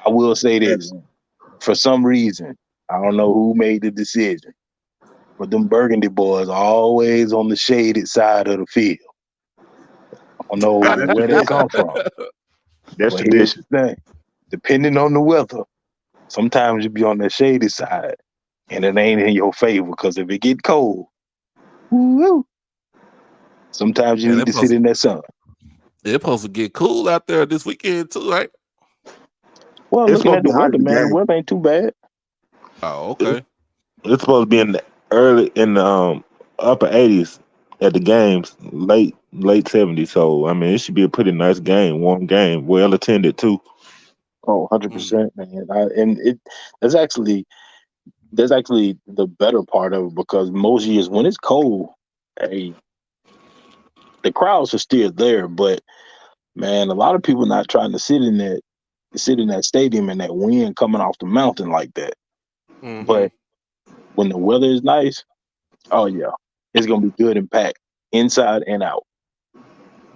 I will say this. For some reason, I don't know who made the decision, but them Burgundy boys are always on the shaded side of the field. I don't know Ah, that's where that tradition. come from, That's but here's tradition. the thing: depending on the weather, sometimes you be on the shady side, and it ain't in your favor because if it get cold, woo, sometimes you And need to sit in that sun. it's supposed to get cool out there this weekend too, right? Well, It's looking supposed at to the be hot weather, at the man, the game. weather ain't too bad. Oh, It- okay. It's supposed to be in the early in the upper 80s at the games, late '70s. So I mean, it should be a pretty nice game, warm game, well attended too. Oh, Mm. 100%, man. And that's actually that's actually the better part of it because most years when it's cold, hey, the crowds are still there, but man, a lot of people not trying to sit in that stadium and that wind coming off the mountain like that. Hmm. But when the weather is nice, oh yeah, it's gonna be good and packed inside and out.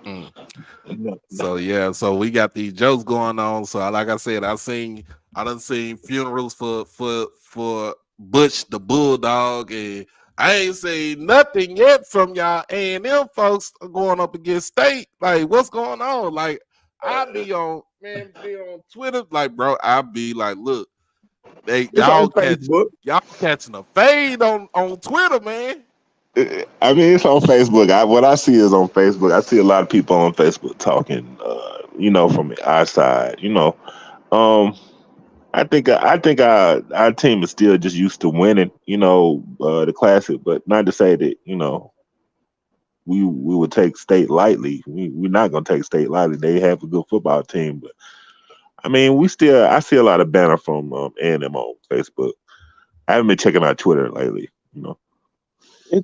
Mm. Yeah. So we got these jokes going on. So like I said, I done seen funerals for Butch the Bulldog, and I ain't seen nothing yet from y'all A&M folks going up against State. Like, what's going on? Like, I be on Twitter, like, bro, I be like, look, It's on Facebook. y'all catching a fade on Twitter, man. I mean, it's on Facebook. What I see is on Facebook. I see a lot of people on Facebook talking, from our side. Um, I think our team is still just used to winning. The classic, but not to say that we would take state lightly. We're not gonna take state lightly. They have a good football team, but I mean, I see a lot of banner from A&M on Facebook. I haven't been checking out Twitter lately.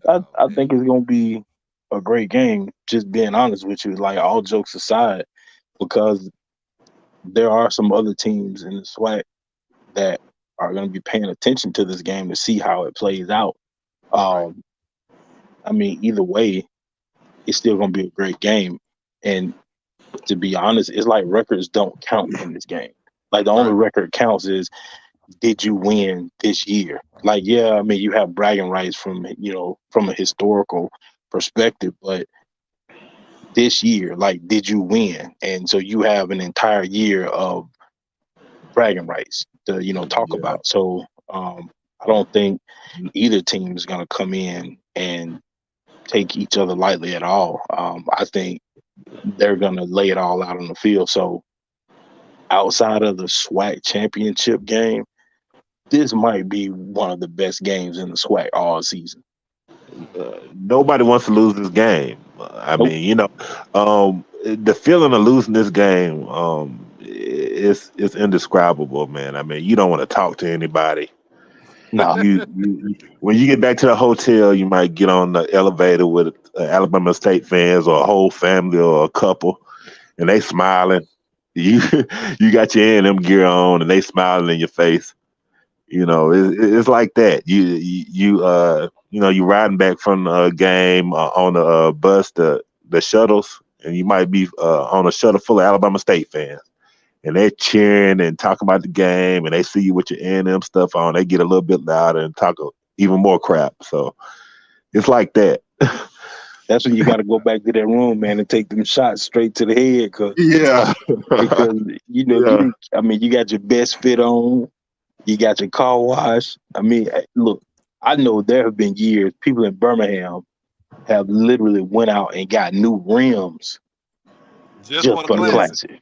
I Man. think it's gonna be a great game. Just being honest with you, like all jokes aside, because there are some other teams in the SWAC that are going to be paying attention to this game to see how it plays out. Right. Um, I mean, either way, it's still going to be a great game. And to be honest, it's like records don't count in this game. Like the only Right. record counts is did you win this year? Like, yeah, I mean, you have bragging rights from a historical perspective, but this year, like, did you win? And so you have an entire year of bragging rights to talk Yeah. about. So I don't think either team is going to come in and take each other lightly at all. I think they're gonna lay it all out on the field. So outside of the SWAC championship game, this might be one of the best games in the SWAC all season. Nobody wants to lose this game. I Nope. mean, the feeling of losing this game, it's indescribable, man. I mean, you don't want to talk to anybody. Nah. When you get back to the hotel, you might get on the elevator with Alabama State fans or a whole family or a couple, and they smiling. You you got your A&M gear on, and they smiling in your face. It's like that. You riding back from the game on the bus, the shuttles, and you might be on a shuttle full of Alabama State fans, and they're cheering and talking about the game, and they see you with your A&M stuff on. They get a little bit louder and talk even more crap. So it's like that. That's when you got to go back to that room, man, and take them shots straight to the head, Yeah. because Yeah. you got your best fit on, you got your car wash. I mean, look, I know there have been years people in Birmingham have literally went out and got new rims Just just for the for the classic. classic.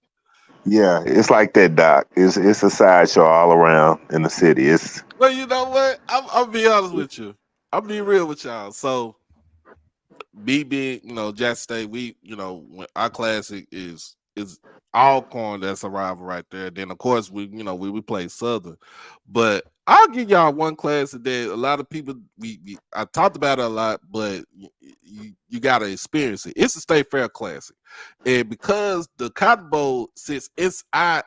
Yeah, it's like that, Doc. It's a sideshow all around in the city. It's Well, you know what? I'll be honest with you. I'll be real with y'all. So, me being, Jackson State, when our classic is Alcorn, that's a rival right there. Then of course we play Southern, but I'll give y'all one classic that a lot of people I talked about it a lot, but you gotta experience it. It's the State Fair Classic, and because the Cotton Bowl sits inside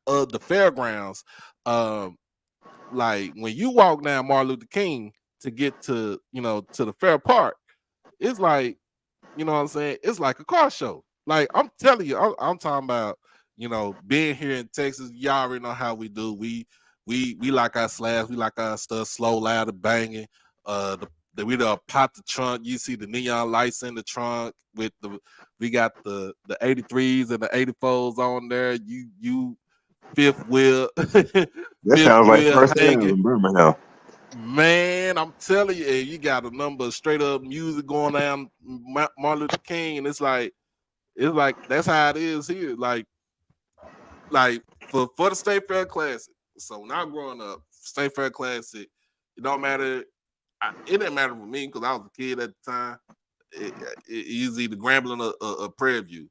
of the fairgrounds, like when you walk down Martin Luther King to get to to the Fair Park, it's like, what I'm saying? It's like a car show. Like I'm telling you, I'm talking about, being here in Texas. Y'all already know how we do. We like our slabs, we like our stuff slow, loud, and banging. We pop the trunk. You see the neon lights in the trunk with we got the 83s and the 84s on there. You fifth wheel, that fifth sounds like wheel first time hanging. in Birmingham. Man, I'm telling you, you got a number of straight up music going down Martin Luther King, and it's like that's how it is here. Like for the State Fair Classic. So when I was growing up, State Fair Classic, it don't matter. It didn't matter for me because I was a kid at the time. It was either Grambling or Prairie View.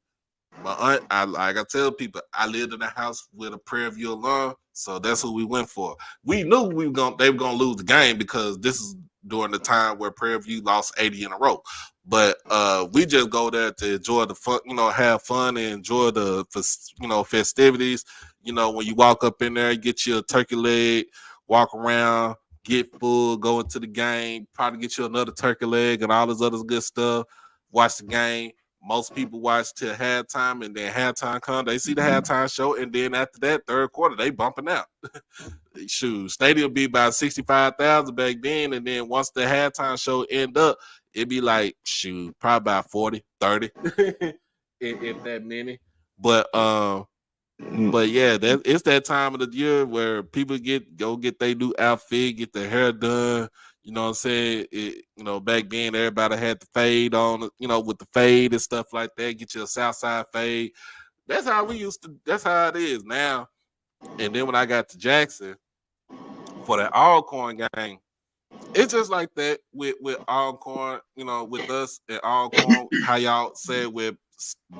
My aunt, I tell people, I lived in a house with a Prairie View alum, so that's what we went for. We knew they were gonna lose the game because this is during the time where Prairie View lost 80 in a row. But we just go there to enjoy the fun, have fun and enjoy the festivities. When you walk up in there, get you a turkey leg, walk around, get full, go into the game, probably get you another turkey leg and all this other good stuff. Watch the game. Most people watch till halftime, and then halftime come. They see the halftime show, and then after that, third quarter, they bumping out. Shoot, stadium be about 65,000 back then, and then once the halftime show end up, it'd be like, shoot, probably about 40, 30, if that many. But yeah, it's that time of the year where people go get their new outfit, get their hair done. You know what I'm saying? Back then everybody had the fade on, with the fade and stuff like that. Get you a Southside fade. That's how that's how it is now. And then when I got to Jackson for that Alcorn game, it's just like that with Alcorn, with us at Alcorn, how y'all said with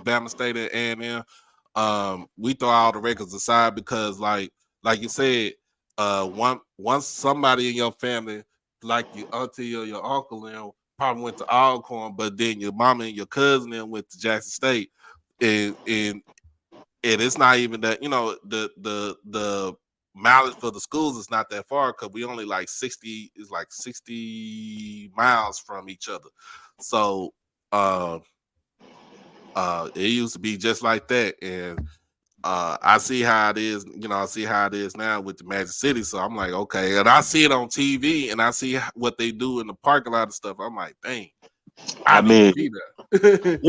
Bama State and A&M. We throw all the records aside because like you said, once somebody in your family, like your auntie or your uncle, probably went to Alcorn, but then your mama and your cousin went to Jackson State, and it's not even that, the mileage for the schools is not that far because we only like 60 miles from each other. So it used to be just like that, and I see how it is. I see how it is now with the Magic City. So I'm like, okay, and I see it on TV, and I see what they do in the parking lot and stuff. I'm like, dang, I mean, be there.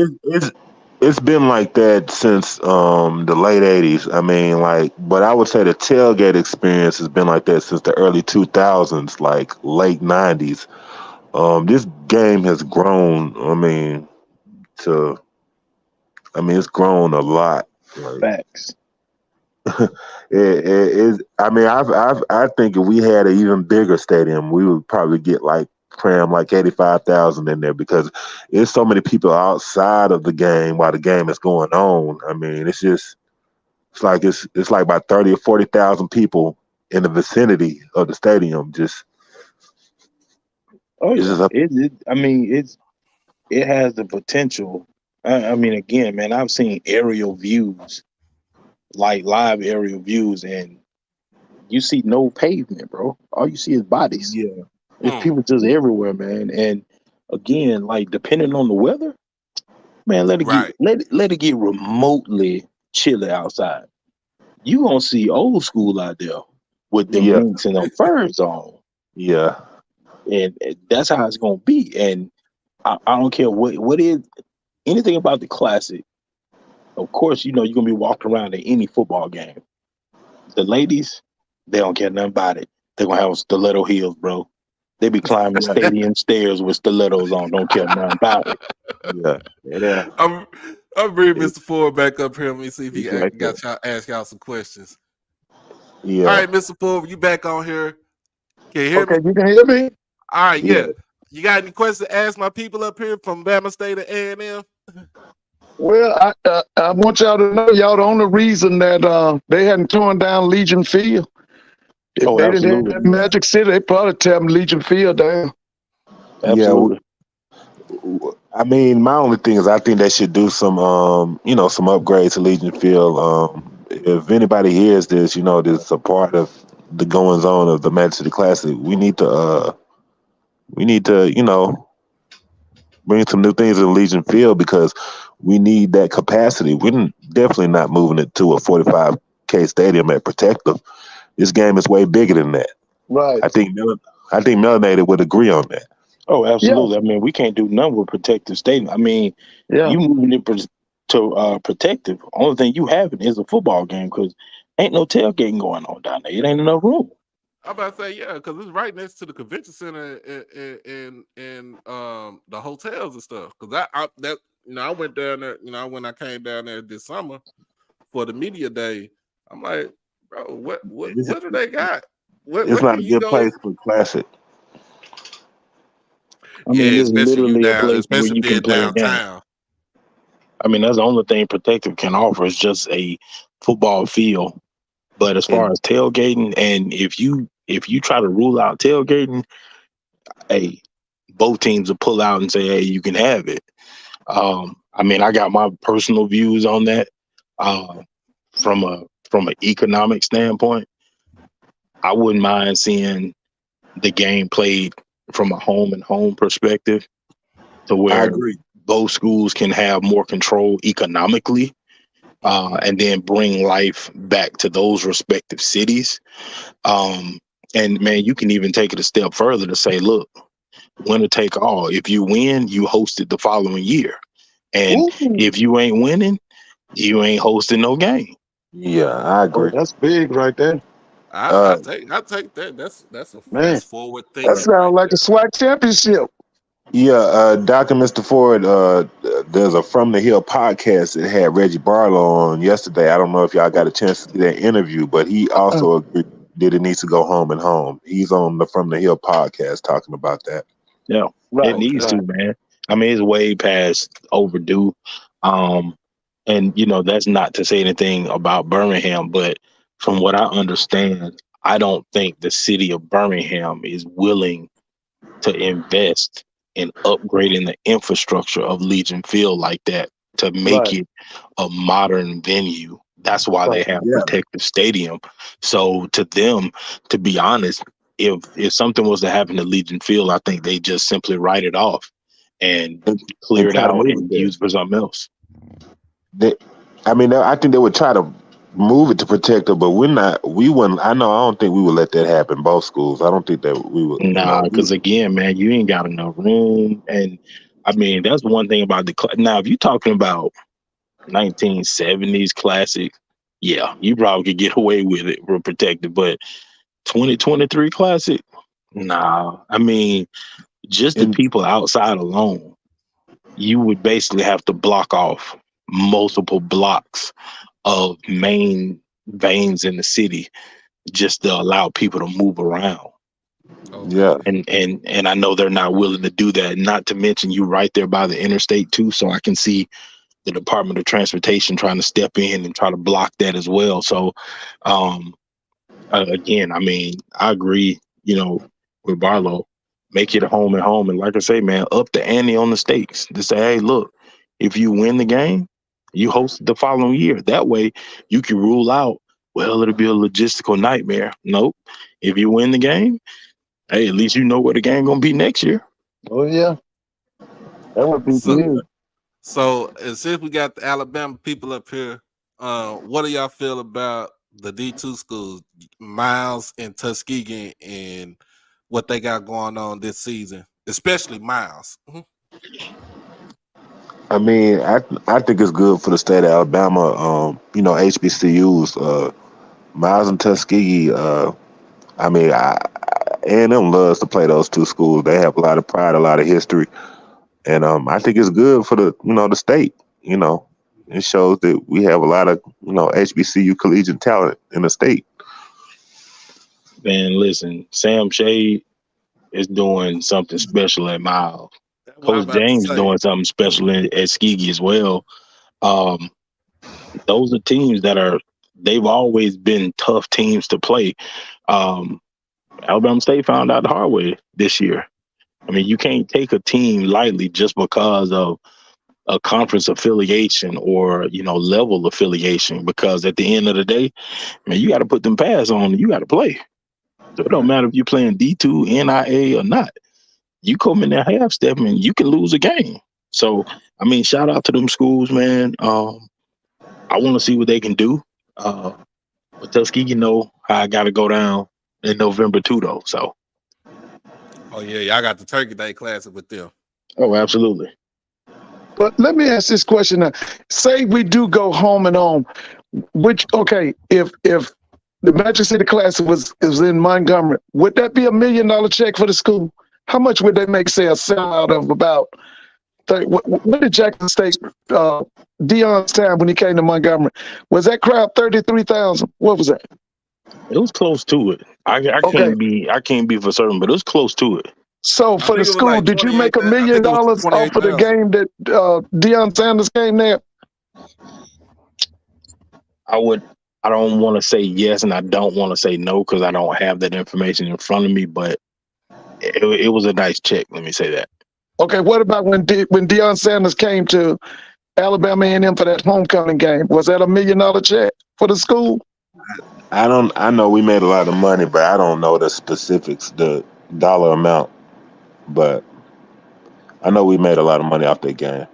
It's been like that since the late 80s. I mean, but I would say the tailgate experience has been like that since the early 2000s, like late 90s. This game has grown. It's grown a lot. Like, Facts. I think if we had an even bigger stadium, we would probably get like cram like 85,000 in there because there's so many people outside of the game while the game is going on. I mean, it's like about 30 or 40,000 people in the vicinity of the stadium. Oh It's yeah, just a, it has the potential. I mean, again, man, I've seen aerial views, like live aerial views, and you see no pavement, bro. All you see is bodies. yeah, There's people just everywhere, man. And again, like depending on the weather, man, Right. let it get remotely chilly outside. You gonna see old school out there with them yeah, minks and them furs on, yeah, and that's how it's gonna be. And I don't care what is anything about the classic. Of course, you know you're gonna be walking around at any football game. The ladies, they don't care nothing about it. They're gonna have stiletto heels, bro. They be climbing right, stadium stairs with stilettos on. Don't care nothing about it. yeah, yeah. I'm I'm bringing It's, Mr. Ford back up here. Let me see if he it's right there. got y'all ask y'all some questions. All Yeah, right, Mr. Ford, you back on here. Can you hear Okay, me? you can hear me? All right, yeah. yeah. You got any questions to ask my people up here from Bama State and A&M? Well, I want y'all to know y'all the only reason that they hadn't torn down Legion Field. If Oh, they didn't have absolutely, that Magic City, they probably tear Legion Field down. Yeah, absolutely. my only thing is I think they should do some upgrades to Legion Field. If anybody hears this, this is a part of the goings on of the Magic City Classic. We need to bring some new things to Legion Field because we need that capacity. We're definitely not moving it to a 45K stadium at Protective. This game is way bigger than that. Right. I think Melanated would agree on that. Oh, Yeah. absolutely. I mean, we can't do nothing with protective statement. I mean, Yeah. you moving it to protective. Only thing you having is a football game because ain't no tailgating going on down there. It ain't enough room. I'm about to say yeah, because it's right next to the convention center and the hotels and stuff. Because I went down there. When I came down there this summer for the media day, I'm like, bro, It's, what do they got? it's What not can a you good go? place for Classic. I mean, Yeah, it's literally a place where especially you can being play a game. downtown. I mean, that's the only thing protective can offer is just a football field. But as far And as tailgating, and if you try to rule out tailgating, hey, both teams will pull out and say, hey, you can have it. I mean, I got my personal views on that. Uh, from an economic standpoint, I wouldn't mind seeing the game played from a home and home perspective to I where agree. both schools can have more control economically, and then bring life back to those respective cities. Um, and man, you can even take it a step further to say, look, winner take all. If you win, you host it the following year. And Ooh. if you ain't winning, you ain't hosting no game. Yeah, I Oh, agree. that's big right there. I Uh, take that. Man, That's forward that thinking sounds right like the there. SWAC championship. yeah, Dr. Mr. Ford, there's a From the Hill podcast that had Reggie Barlow on yesterday. I don't know if y'all got a chance to see that interview, but he Uh, also agreed that it needs to go home and home. He's on the From the Hill podcast talking about that. Yeah, it right, needs Okay. to, right. man. I mean, it's way past overdue. Um, and that's not to say anything about Birmingham, but from what I understand, I don't think the city of Birmingham is willing to invest in upgrading the infrastructure of Legion Field like that to make Right, it a modern venue. That's why they right. have Yeah, protective stadium. So to them, to be honest, if something was to happen to Legion Field, I think they just simply write it off and and clear it try to out move it and there. use it for something else. They, I think they would try to move it to protect her, but we're not. We wouldn't. I know. I don't think we would let that happen. Both schools. I don't think that we would. Nah, because again, man, you ain't got enough room. And I mean, that's one thing about now, if you're talking about 1970s classic, yeah, you probably could get away with it. We're protected, but 2023 classic, nah. I mean, Just the And people outside alone, you would basically have to block off multiple blocks of main veins in the city just to allow people to move around. yeah, Okay. And I know they're not willing to do that. Not to mention you right there by the interstate too, so I can see the Department of Transportation trying to step in and try to block that as well. So, um, again, I mean, I agree. With Barlow, make it home and home, and like I say, man, up the ante on the stakes. To say, hey, look, if you win the game, you host it the following year. That way, you can rule out. Well, it'll be a logistical nightmare. Nope. If you win the game, hey, at least you know where the game gonna be next year. Oh yeah, that would be So, good. and since we got the Alabama people up here, what do y'all feel about the D2 schools, Miles and Tuskegee, and what they got going on this season, especially Miles? I mean, I think it's good for the state of Alabama. HBCUs, Miles and Tuskegee. I mean, A&M loves to play those two schools. They have a lot of pride, a lot of history, and I think it's good for the state. It shows that we have a lot of HBCU collegiate talent in the state. Man, listen, Sam Shade is doing something special at Miles. That's what I'm Coach about to James say. doing something special at Skeggy as well. Um, those are teams they've always been tough teams to play. Um, Alabama State found out the hard way this year. I mean, you can't take a team lightly just because of a conference affiliation or level affiliation. Because at the end of the day, man, you got to put them pads on. You got to play. So it don't matter if you're playing D2, NIA or not. You come in there half stepping, you can lose a game. So I mean, shout out to them schools, man. I want to see what they can do. But Tuskegee know how I got to go down in November too, though. So, Oh yeah, y'all got the Turkey Day Classic with them. oh, absolutely. But let me ask this question now. Say we do go home and home, if the Magic City Classic was in Montgomery, would that be $1 million check for the school? How much would they make, say, a sellout of about 30? What did Jackson State, Deion's time when he came to Montgomery, was that crowd 33,000? What was that? It was close to it. I Okay. can't be for certain, but it was close to it. So I for the think it was school, like did you make 28. $1 I million think it was off of the 28,000. game that Deion Sanders came there? I don't want to say yes, and I don't want to say no because I don't have that information in front of me. But it was a nice check. Let me say that. Okay, what about when Deion Sanders came to Alabama A&M for that homecoming game? Was that $1 million check for the school? I know we made a lot of money, but I don't know the specifics, the dollar amount. But I know we made a lot of money off that game.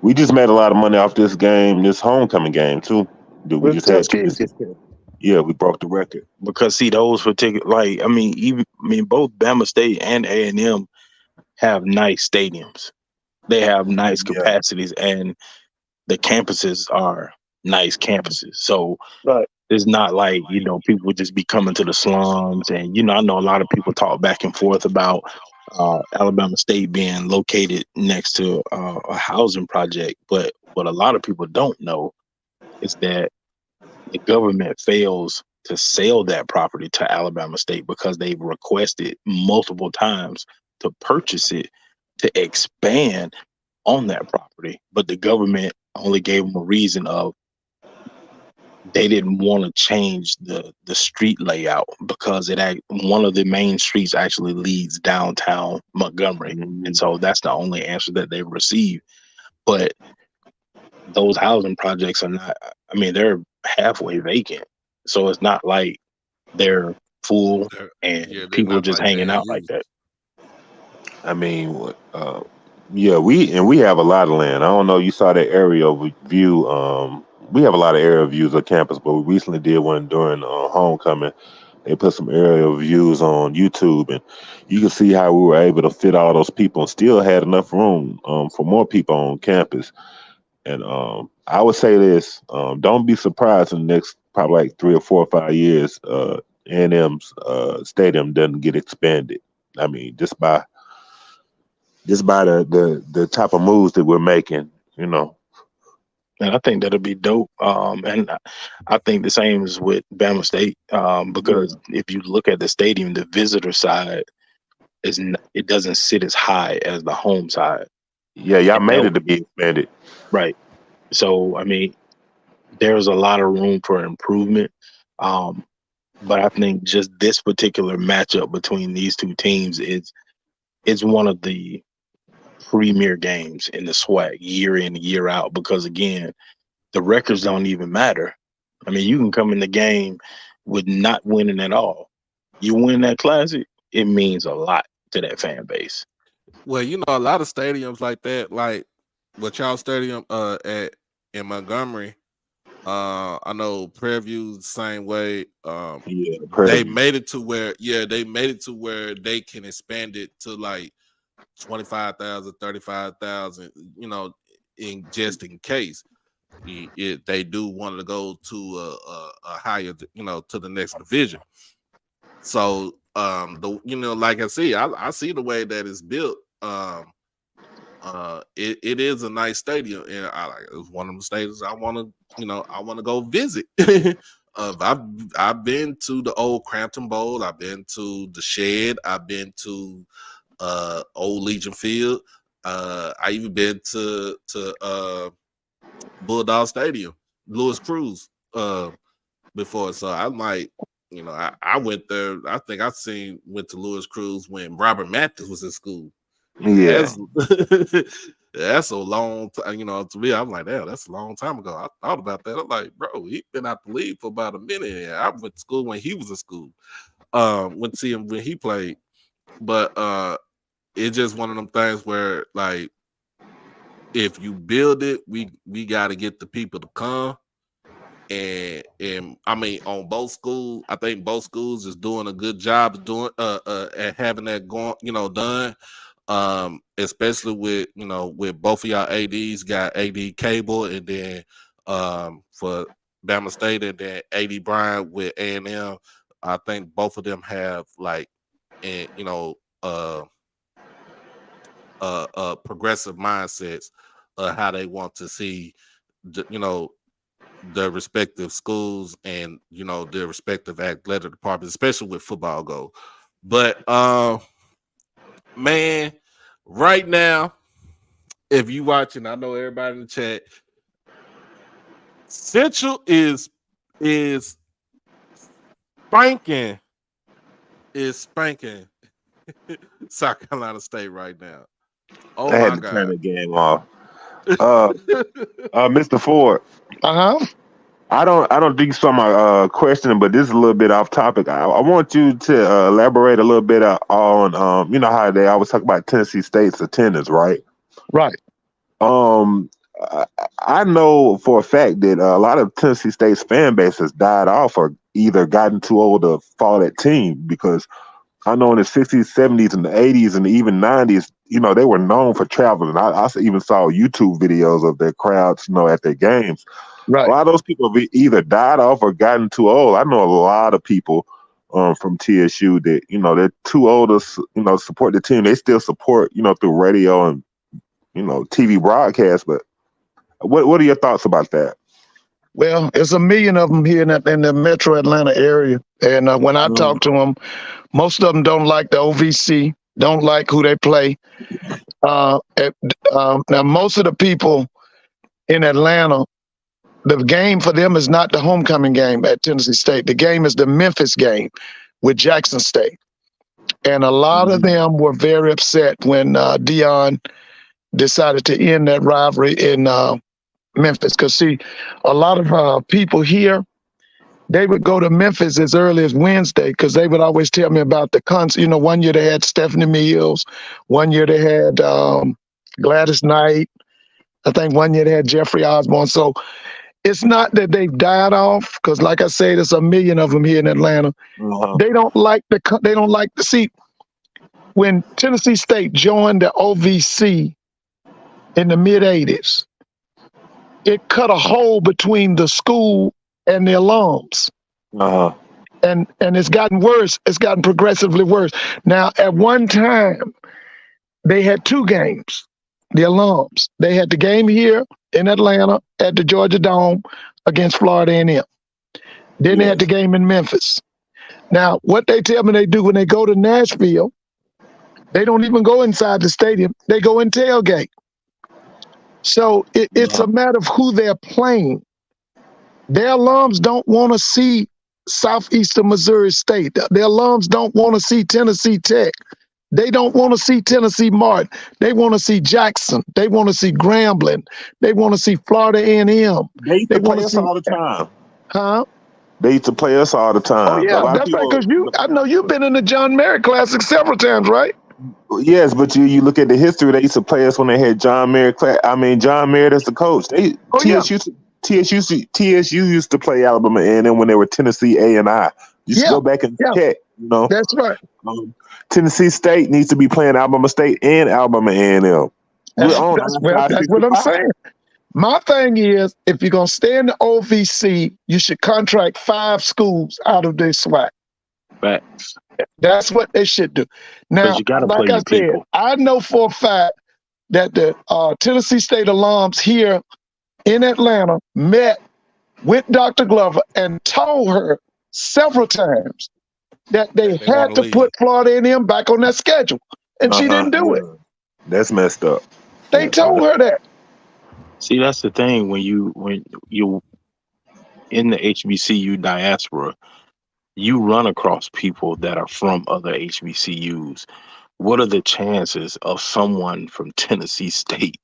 We just made a lot of money off this game, this homecoming game too. Dude, we With just had two. Tuskegee. Yeah, we broke the record. Because see, those particular, both Bama State and A&M have nice stadiums. They have nice Yeah, capacities, and the campuses are nice campuses. So Right. it's not like people would just be coming to the slums. And I know a lot of people talk back and forth about Alabama State being located next to a housing project, but what a lot of people don't know is that the government fails to sell that property to Alabama State because they've requested multiple times to purchase it to expand on that property, but the government only gave them a reason of they didn't want to change the street layout because one of the main streets actually leads downtown Montgomery, and so that's the only answer that they've received. But those housing projects are not. I mean, they're halfway vacant, so it's not like they're full and They're people are not just like they're hanging in out like use. that. I mean, yeah, we have a lot of land. I don't know. You saw that aerial view. We have a lot of aerial views of campus, but we recently did one during homecoming. They put some aerial views on YouTube, and you can see how we were able to fit all those people and still had enough room for more people on campus. And I would say this: don't be surprised in the next probably like 3 or 4 or 5 years, A&M's stadium doesn't get expanded. I mean, just by just by the type of moves that we're making. You know. And I think that'll be dope. And I think the same is with Bama State, because if you look at the stadium, the visitor side it doesn't sit as high as the home side. Yeah, y'all And made it to be expanded. right. So I mean, there's a lot of room for improvement. But I think just this particular matchup between these two teams is one of the premier games in the SWAC year in, year out, because again, the records don't even matter. I mean, you can come in the game with not winning at all. You win that classic, it means a lot to that fan base. Well, a lot of stadiums like that, like what y'all stadium at in Montgomery. I know Prairie View the same way. Yeah, They made it to where, they can expand it to like 25,000, 35,000. In just in case they do want to go to a higher, to the next division. So like I see, I see the way that it's built. It is a nice stadium, and it's one of the stadiums I want to go visit. I've been to the old Crampton Bowl. I've been to the Shed. I've been to old Legion Field. I even been to Bulldog Stadium, Louis Cruz, before. So I might, I went there. I think went to Louis Cruz when Robert Mathis was in school. Yeah. That's a long time, to me. I'm like, damn, that's a long time ago. I thought about that. I'm like, bro, he been out the league for about a minute. I went to school when he was in school. Went to see him when he played. But it's just one of them things where, like, if you build it, we got to get the people to come. And I mean, on both schools, I think both schools is doing a good job of doing at having that going, done. Especially with both of y'all ADs got AD Cable, and then for Bama State, and then AD Bryant with A&M. I think both of them have progressive mindsets of how they want to see the respective schools and their respective athletic departments, especially with football go. But man, right now, if you watching, I know everybody in the chat, Central is spanking South Carolina State right now. Oh I had my to God. turn the game off. Mr. Ford. I don't think you saw my question, but this is a little bit off topic. I want you to elaborate a little bit on how they always talk about Tennessee State's attendance, right? Right. I know for a fact that a lot of Tennessee State's fan base has died off or either gotten too old to follow that team, because I know in the 60s, 70s, and the 80s, and even 90s, they were known for traveling. I even saw YouTube videos of their crowds, at their games. Right. A lot of those people have either died off or gotten too old. I know a lot of people from TSU that, they're too old to, support the team. They still support, through radio and, TV broadcasts. But what are your thoughts about that? Well, it's a million of them here in the Metro Atlanta area. And when I talk to them, most of them don't like the OVC, don't like who they play. Now, most of the people in Atlanta, the game for them is not the homecoming game at Tennessee State. The game is the Memphis game with Jackson State. And a lot of them were very upset when Dion decided to end that rivalry in Memphis. Because, see, a lot of people here, they would go to Memphis as early as Wednesday because they would always tell me about the concert. One year they had Stephanie Mills. One year they had Gladys Knight. I think one year they had Jeffrey Osborne. So it's not that they've died off, because like I said, there's a million of them here in Atlanta. They don't like the see. When Tennessee State joined the OVC in the mid 80s, it cut a hole between the school and the alums. And it's gotten worse. It's gotten progressively worse. Now, at one time, they had two games. The alums. They had the game here in Atlanta at the Georgia Dome against Florida A&M. Then they had the game in Memphis. Now, what they tell me they do when they go to Nashville, they don't even go inside the stadium. They go in tailgate. So it's a matter of who they're playing. Their alums don't want to see Southeastern Missouri State. Their alums don't want to see Tennessee Tech. They don't want to see Tennessee Martin. They want to see Jackson. They want to see Grambling. They want to see Florida A&M. They used to play us all the time. Huh? They used to play us all the time. Oh yeah, that's right. Because I know you've been in the John Merritt Classic several times, right? Yes, but you look at the history. They used to play us when they had John Merritt. John Merritt as the coach. TSU used to play Alabama A&M when they were Tennessee A&I. You should go back and check. You know, that's right. Tennessee State needs to be playing Alabama State and Alabama A&M. That's what I'm saying. My thing is, if you're gonna stay in the OVC, you should contract 5 schools out of this SWAC. Facts. That's what they should do. Now, you gotta like play I said, people. I know for a fact that the Tennessee State alums here in Atlanta met with Dr. Glover and told her several times that they had to put Florida A&M back on that schedule, and she didn't do it. That's messed up. They told her that. See, that's the thing when you in the HBCU diaspora, you run across people that are from other HBCUs. What are the chances of someone from Tennessee State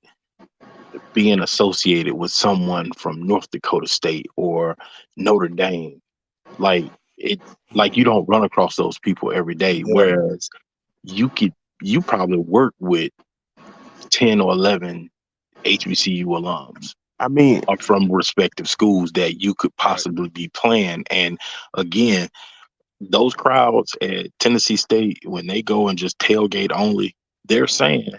being associated with someone from North Dakota State or Notre Dame? Like you don't run across those people every day. Yeah. Whereas you probably work with 10 or 11 HBCU alums. I mean, from respective schools that you could possibly be playing. And again, those crowds at Tennessee State, when they go and just tailgate only, they're saying,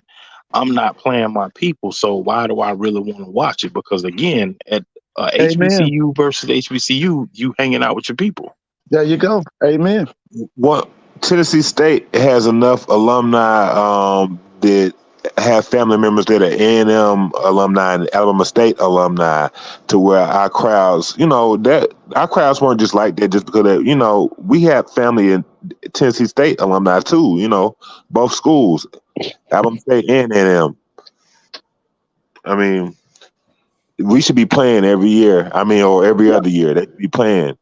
I'm not playing my people, so why do I really want to watch it? Because again, at HBCU versus HBCU, you hanging out with your people. There you go. Amen. What Tennessee State has enough alumni that have family members that are A&M alumni and Alabama State alumni to where our crowds, our crowds weren't just like that just because we have family in Tennessee State alumni too, both schools, Alabama State and A&M. I mean, we should be playing every year. Or every other year. They should be playing.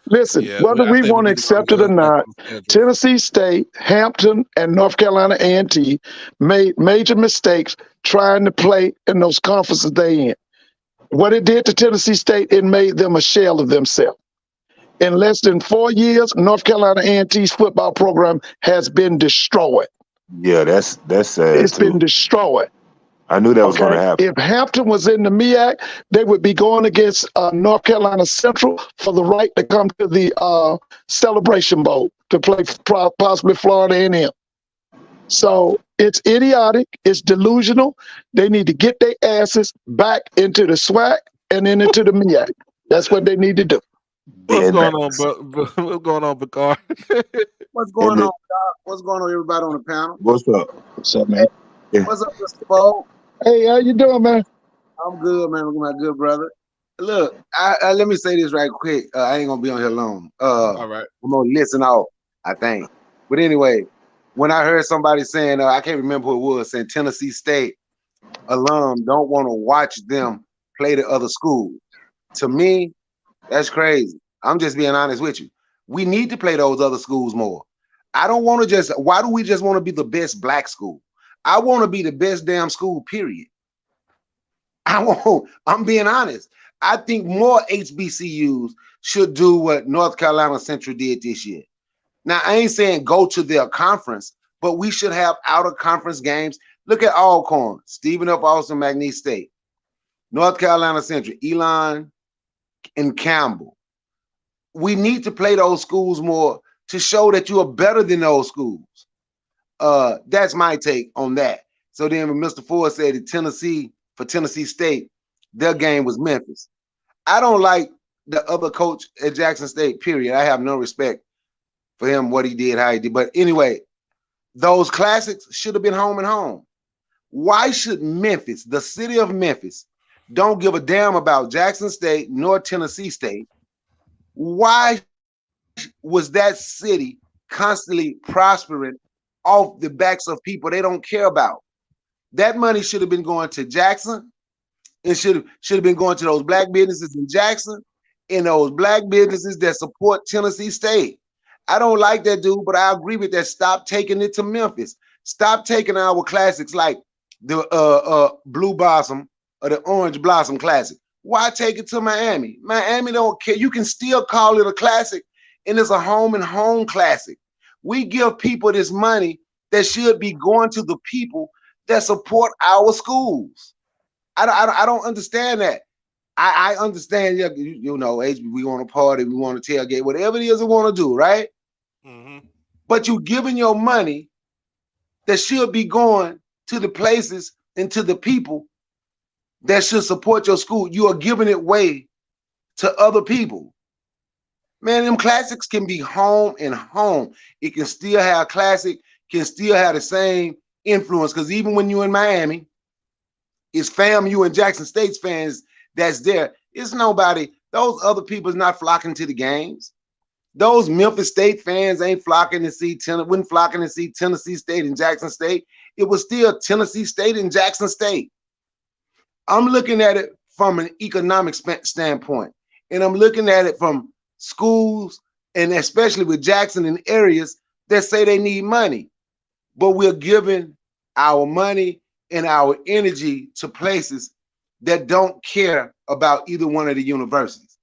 Listen, whether we want to accept it or not, Tennessee State, Hampton, and North Carolina A&T made major mistakes trying to play in those conferences they in. What it did to Tennessee State, it made them a shell of themselves. In less than 4 years, North Carolina A&T's football program has been destroyed. Yeah, that's sad. It's been destroyed. I knew that was going to happen. If Hampton was in the MEAC, they would be going against North Carolina Central for the right to come to the Celebration Bowl to play possibly Florida A&M. So it's idiotic. It's delusional. They need to get their asses back into the SWAC and then into the MEAC. That's what they need to do. What's going on, What's going on, Bakar? What's going on, Doc? What's going on, everybody on the panel? What's up? What's up, man? What's up, Mr. Bo? Hey, how you doing, man? I'm good, man. My good brother. Look, I let me say this right quick. I ain't gonna be on here long. All right. I'm gonna listen out, I think. But anyway, when I heard somebody saying, I can't remember who it was, saying Tennessee State alum don't want to watch them play the other schools. To me, that's crazy. I'm just being honest with you. We need to play those other schools more. I don't want to why do we just want to be the best black school? I want to be the best damn school, period. I'm being honest. I think more HBCUs should do what North Carolina Central did this year. Now, I ain't saying go to their conference, but we should have out-of-conference games. Look at Alcorn, Stephen F. Austin, McNeese State, North Carolina Central, Elon, and Campbell. We need to play those schools more to show that you are better than those schools. That's my take on that. So then when Mr. Ford said that Tennessee State, their game was Memphis. I don't like the other coach at Jackson State, period. I have no respect for him, what he did, how he did. But anyway, Those classics should have been home and home. Why should Memphis, the city of Memphis, don't give a damn about Jackson State nor Tennessee State? Why was that city constantly prospering off the backs of people they don't care about? That money should have been going to Jackson. It should have been going to those black businesses in Jackson and those black businesses that support Tennessee State. I don't like that dude, but I agree with that. Stop taking it to Memphis. Stop taking our classics like the Blue Blossom or the Orange Blossom Classic. Why take it to Miami? Miami don't care. You can still call it a classic, and it's a home and home classic. We give people this money that should be going to the people that support our schools. I don't understand that. I understand, you know, we want to party, we want to tailgate, whatever it is we want to do, right? Mm-hmm. But you giving your money that should be going to the places and to the people that should support your school. You are giving it away to other people. Man, them classics can be home and home. It can still have classic, can still have the same influence. Because even when you're in Miami, it's FAMU and Jackson State's fans that's there. It's nobody. Those other people's not flocking to the games. Those Memphis State fans ain't flocking to see wouldn't flocking to see Tennessee State and Jackson State. It was still Tennessee State and Jackson State. I'm looking at it from an economic standpoint, and I'm looking at it from schools, and especially with Jackson in areas that say they need money, but we're giving our money and our energy to places that don't care about either one of the universities.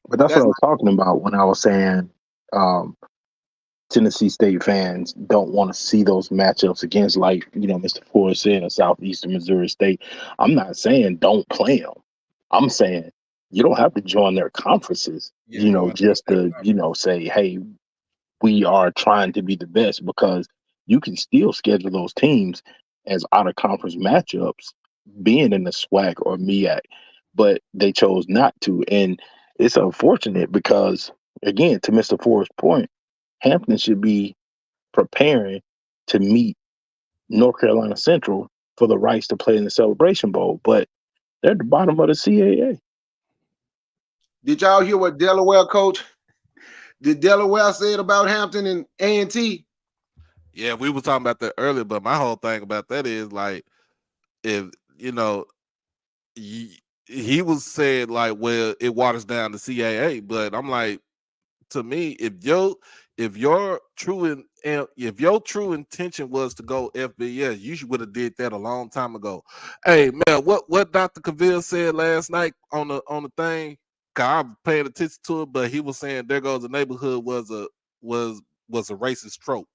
But that's what I was talking about when I was saying Tennessee State fans don't want to see those matchups against, like, you know, Mr. Forrest said, a Southeastern Missouri State. I'm not saying don't play them. I'm saying you don't have to join their conferences, you know, just to, you know, say, hey, we are trying to be the best, because you can still schedule those teams as out of conference matchups being in the SWAC or MEAC, but they chose not to. And it's unfortunate because, again, to Mr. Forrest's point, Hampton should be preparing to meet North Carolina Central for the rights to play in the Celebration Bowl, but they're at the bottom of the CAA. Did y'all hear what Delaware coach did Delaware said about Hampton and A&T? Yeah, we were talking about that earlier, but my whole thing about that is, like, if you know, he was saying, like, well, it waters down the CAA, but I'm like, to me, if your true intention was to go FBS, you would have did that a long time ago. Hey man, what Dr. Cavill said last night on the thing, I'm paying attention to it, but he was saying there goes the neighborhood was a racist trope.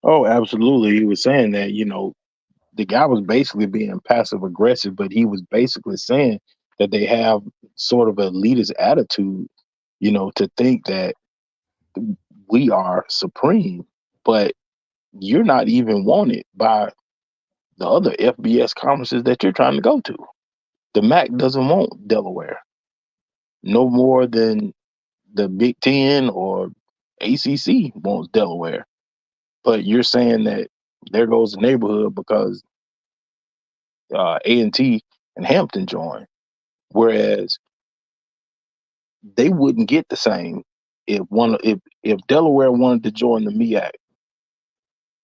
Oh, absolutely. He was saying that, you know, the guy was basically being passive aggressive, but he was basically saying that they have sort of an elitist attitude, you know, to think that we are supreme, but you're not even wanted by the other FBS conferences that you're trying to go to. The MAC doesn't want Delaware no more than the Big Ten or ACC wants Delaware. But you're saying that there goes the neighborhood because A&T and Hampton joined, whereas they wouldn't get the same if Delaware wanted to join the MEAC.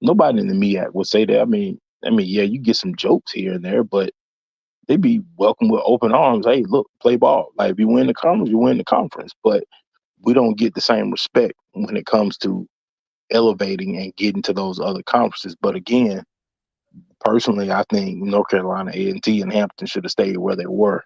Nobody in the MEAC would say that. I mean, yeah, you get some jokes here and there, but they'd be welcome with open arms. Hey, look, play ball. Like, if you win the conference, you win the conference. But we don't get the same respect when it comes to elevating and getting to those other conferences. But again, personally, I think North Carolina A&T and Hampton should have stayed where they were.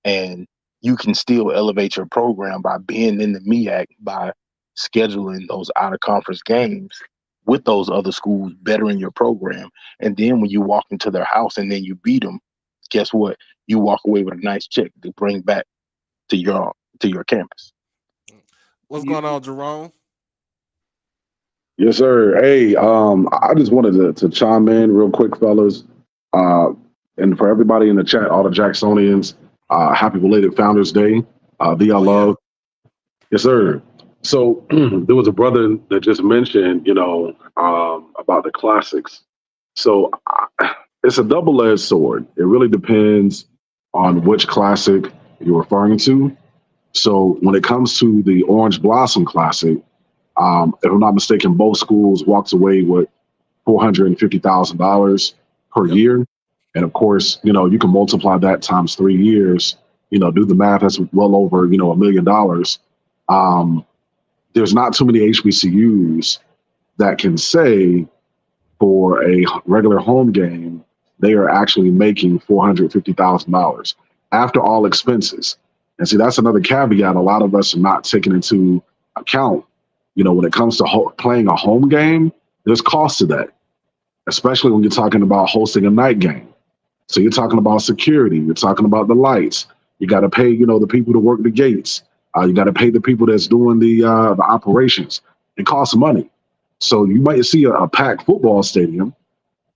And you can still elevate your program by being in the MEAC, by scheduling those out-of-conference games with those other schools, bettering your program. And then when you walk into their house and then you beat them, guess what? You walk away with a nice check to bring back to your campus. What's going on, Jerome? Yes, sir. Hey, I just wanted to chime in real quick, fellas. And for everybody in the chat, all the Jacksonians, happy belated Founders Day. Love. Yes, sir. So there was a brother that just mentioned, about the classics. So it's a double-edged sword. It really depends on which classic you're referring to. So when it comes to the Orange Blossom Classic, if I'm not mistaken, both schools walked away with $450,000 per year. And of course, you can multiply that times 3 years, do the math, that's well over, $1 million. There's not too many HBCUs that can say for a regular home game, they are actually making $450,000 after all expenses. And see, that's another caveat a lot of us are not taking into account. When it comes to playing a home game, there's cost to that, especially when you're talking about hosting a night game. So you're talking about security, you're talking about the lights. You got to pay, the people to work the gates. You got to pay the people that's doing the operations. It costs money. So you might see a packed football stadium,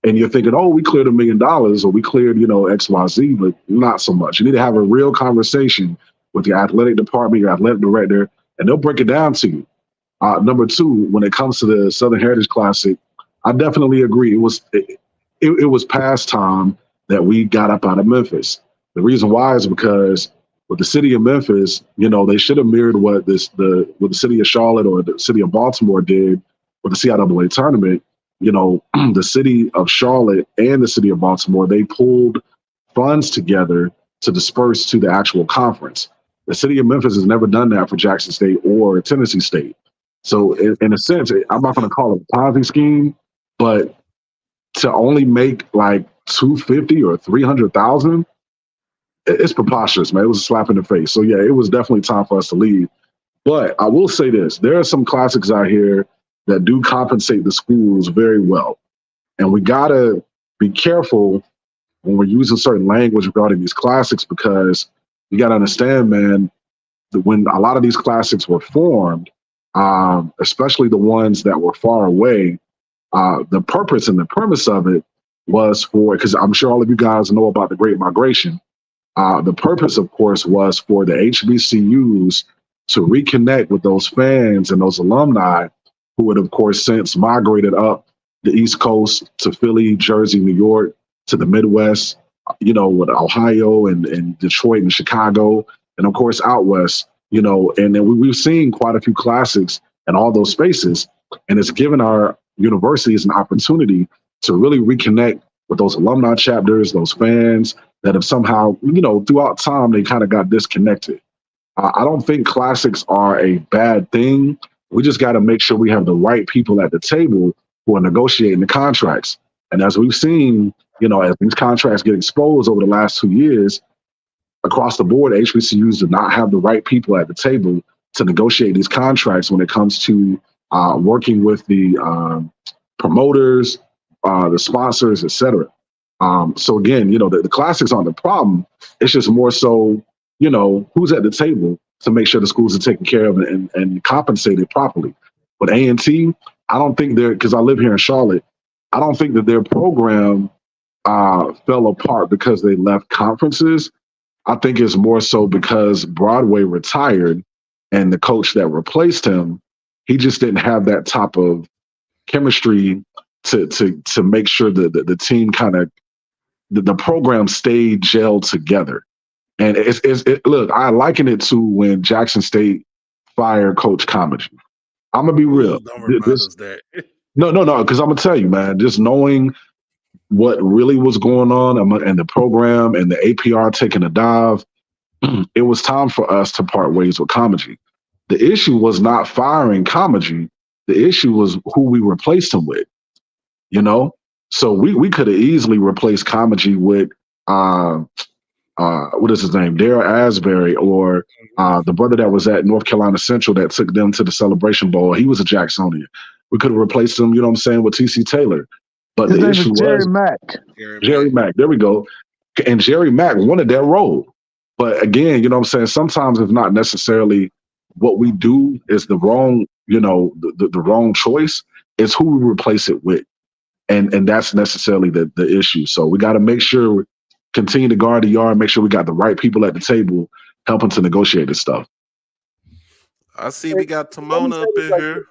and you're thinking, oh, we cleared $1 million, or we cleared, XYZ, but not so much. You need to have a real conversation with your athletic department, your athletic director, and they'll break it down to you. Number two, when it comes to the Southern Heritage Classic, I definitely agree. It was past time that we got up out of Memphis. The reason why is because with the city of Memphis, they should have mirrored what the city of Charlotte or the city of Baltimore did with the CIAA tournament. The city of Charlotte and the city of Baltimore, they pulled funds together to disperse to the actual conference. The city of Memphis has never done that for Jackson State or Tennessee State. So in a sense, I'm not going to call it a Ponzi scheme, but to only make like 250 or 300,000, it's preposterous, man. It was a slap in the face. So yeah, it was definitely time for us to leave. But I will say this: there are some classics out here that do compensate the schools very well, and we gotta be careful when we're using certain language regarding these classics, because you gotta understand, man, that when a lot of these classics were formed, especially the ones that were far away, the purpose and the premise of it was for, because I'm sure all of you guys know about the Great Migration. The purpose, of course, was for the HBCUs to reconnect with those fans and those alumni who had, of course, since migrated up the East Coast to Philly, Jersey, New York, to the Midwest, with Ohio and Detroit and Chicago, and of course out west, and then we've seen quite a few classics in all those spaces, and it's given our universities an opportunity to really reconnect with those alumni chapters, those fans that have somehow, throughout time, they kind of got disconnected. I don't think classics are a bad thing. We just got to make sure we have the right people at the table who are negotiating the contracts. And as we've seen, as these contracts get exposed over the last 2 years, across the board, HBCUs do not have the right people at the table to negotiate these contracts when it comes to working with the promoters, the sponsors, et cetera. So again, the classics aren't the problem. It's just more so, who's at the table to make sure the schools are taken care of and compensated properly. But A&T, I don't think because I live here in Charlotte, I don't think that their program fell apart because they left conferences. I think it's more so because Broadway retired and the coach that replaced him, he just didn't have that type of chemistry to make sure that the team kind of, the program stayed gelled together. And look, I liken it to when Jackson State fired Coach Comedy. I'm gonna be real. Don't remind us that. No, because I'm gonna tell you, man, just knowing what really was going on and the program and the APR taking a dive, it was time for us to part ways with Comedy. The issue was not firing Comedy. The issue was who we replaced him with, So we could have easily replaced Comedy with what is his name? Darryl Asbury, or the brother that was at North Carolina Central that took them to the Celebration Bowl. He was a Jacksonian. We could have replaced him, with TC Taylor. But the issue was Jerry Mack. Jerry Mack. There we go. And Jerry Mack wanted that role. But again, sometimes it's not necessarily what we do is the wrong, the wrong choice. It's who we replace it with. And that's necessarily the issue. So we got to make sure, continue to guard the yard, make sure we got the right people at the table helping to negotiate this stuff. I see we got Let me Timona say up this in right here. quick.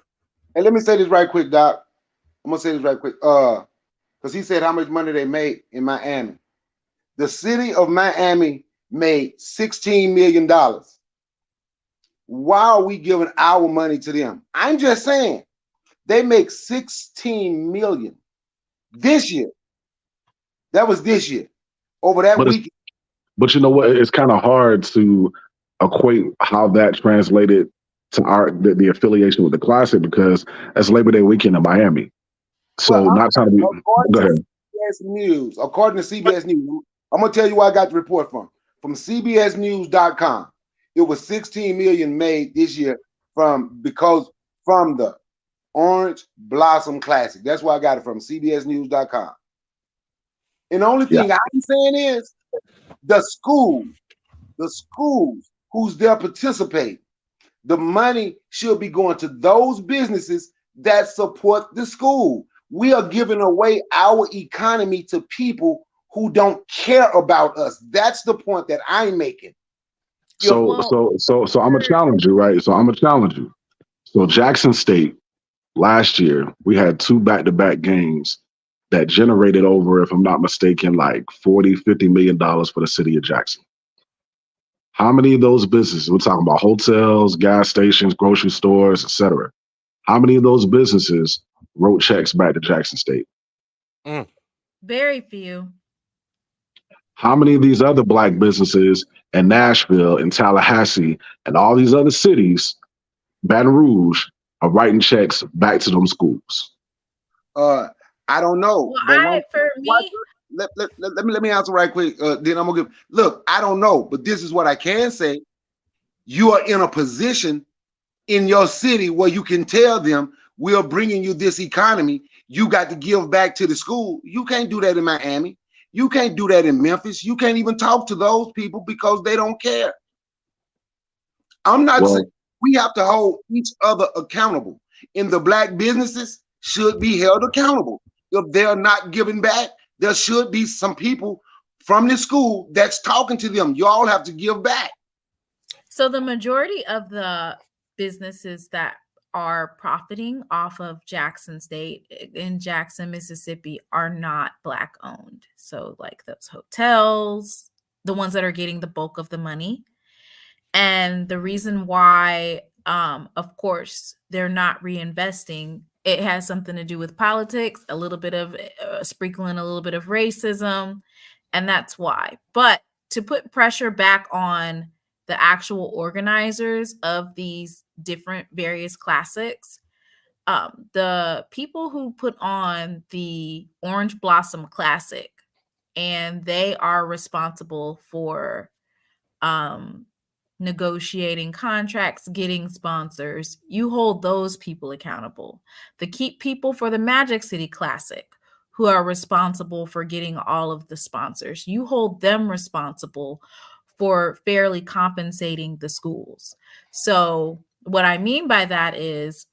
And let me say this right quick, Doc. I'm gonna say this right quick. Because he said how much money they made in Miami. The city of Miami made $16 million. Why are we giving our money to them? I'm just saying they make 16 million this year. That was this year. Over that But it's, weekend. but you know what? It's kind of hard to equate how that translated to the affiliation with the Classic because that's Labor Day weekend in Miami. Well, So not trying to be. according Go to ahead. CBS News, I'm gonna tell you where I got the report from CBSNews.com. It was 16 million made this year from the Orange Blossom Classic. That's where I got it from CBSNews.com. And the only Yeah. thing I'm saying is the schools who's there participating, the money should be going to those businesses that support the school. We are giving away our economy to people who don't care about us. That's the point that I'm making. So I'm gonna challenge you, right? So I'm gonna challenge you. So Jackson State last year we had two back-to-back games that generated over, if I'm not mistaken, like 40-50 million dollars for the city of Jackson. How many of those businesses, we're talking about hotels, gas stations, grocery stores, etc. How many of those businesses wrote checks back to Jackson State? Very few. How many of these other black businesses in Nashville and Tallahassee and all these other cities, Baton Rouge, are writing checks back to them schools? I don't know. Well, But let me answer right quick. Then I'm gonna look. I don't know, but this is what I can say. You are in a position in your city where you can tell them we are bringing you this economy. You got to give back to the school. You can't do that in Miami. You can't do that in Memphis. You can't even talk to those people because they don't care. I'm not saying we have to hold each other accountable. And the black businesses should be held accountable. If they're not giving back, there should be some people from the school that's talking to them. You all have to give back. So the majority of the businesses that are profiting off of Jackson State in Jackson, Mississippi are not black owned. So like those hotels, the ones that are getting the bulk of the money. And the reason why, of course, they're not reinvesting, it has something to do with politics, a little bit of sprinkling a little bit of racism, and that's why. But to put pressure back on the actual organizers of these different various classics, the people who put on the Orange Blossom Classic, and they are responsible for negotiating contracts, getting sponsors, you hold those people accountable. The keep people for the Magic City Classic, who are responsible for getting all of the sponsors, you hold them responsible for fairly compensating the schools. So what I mean by that is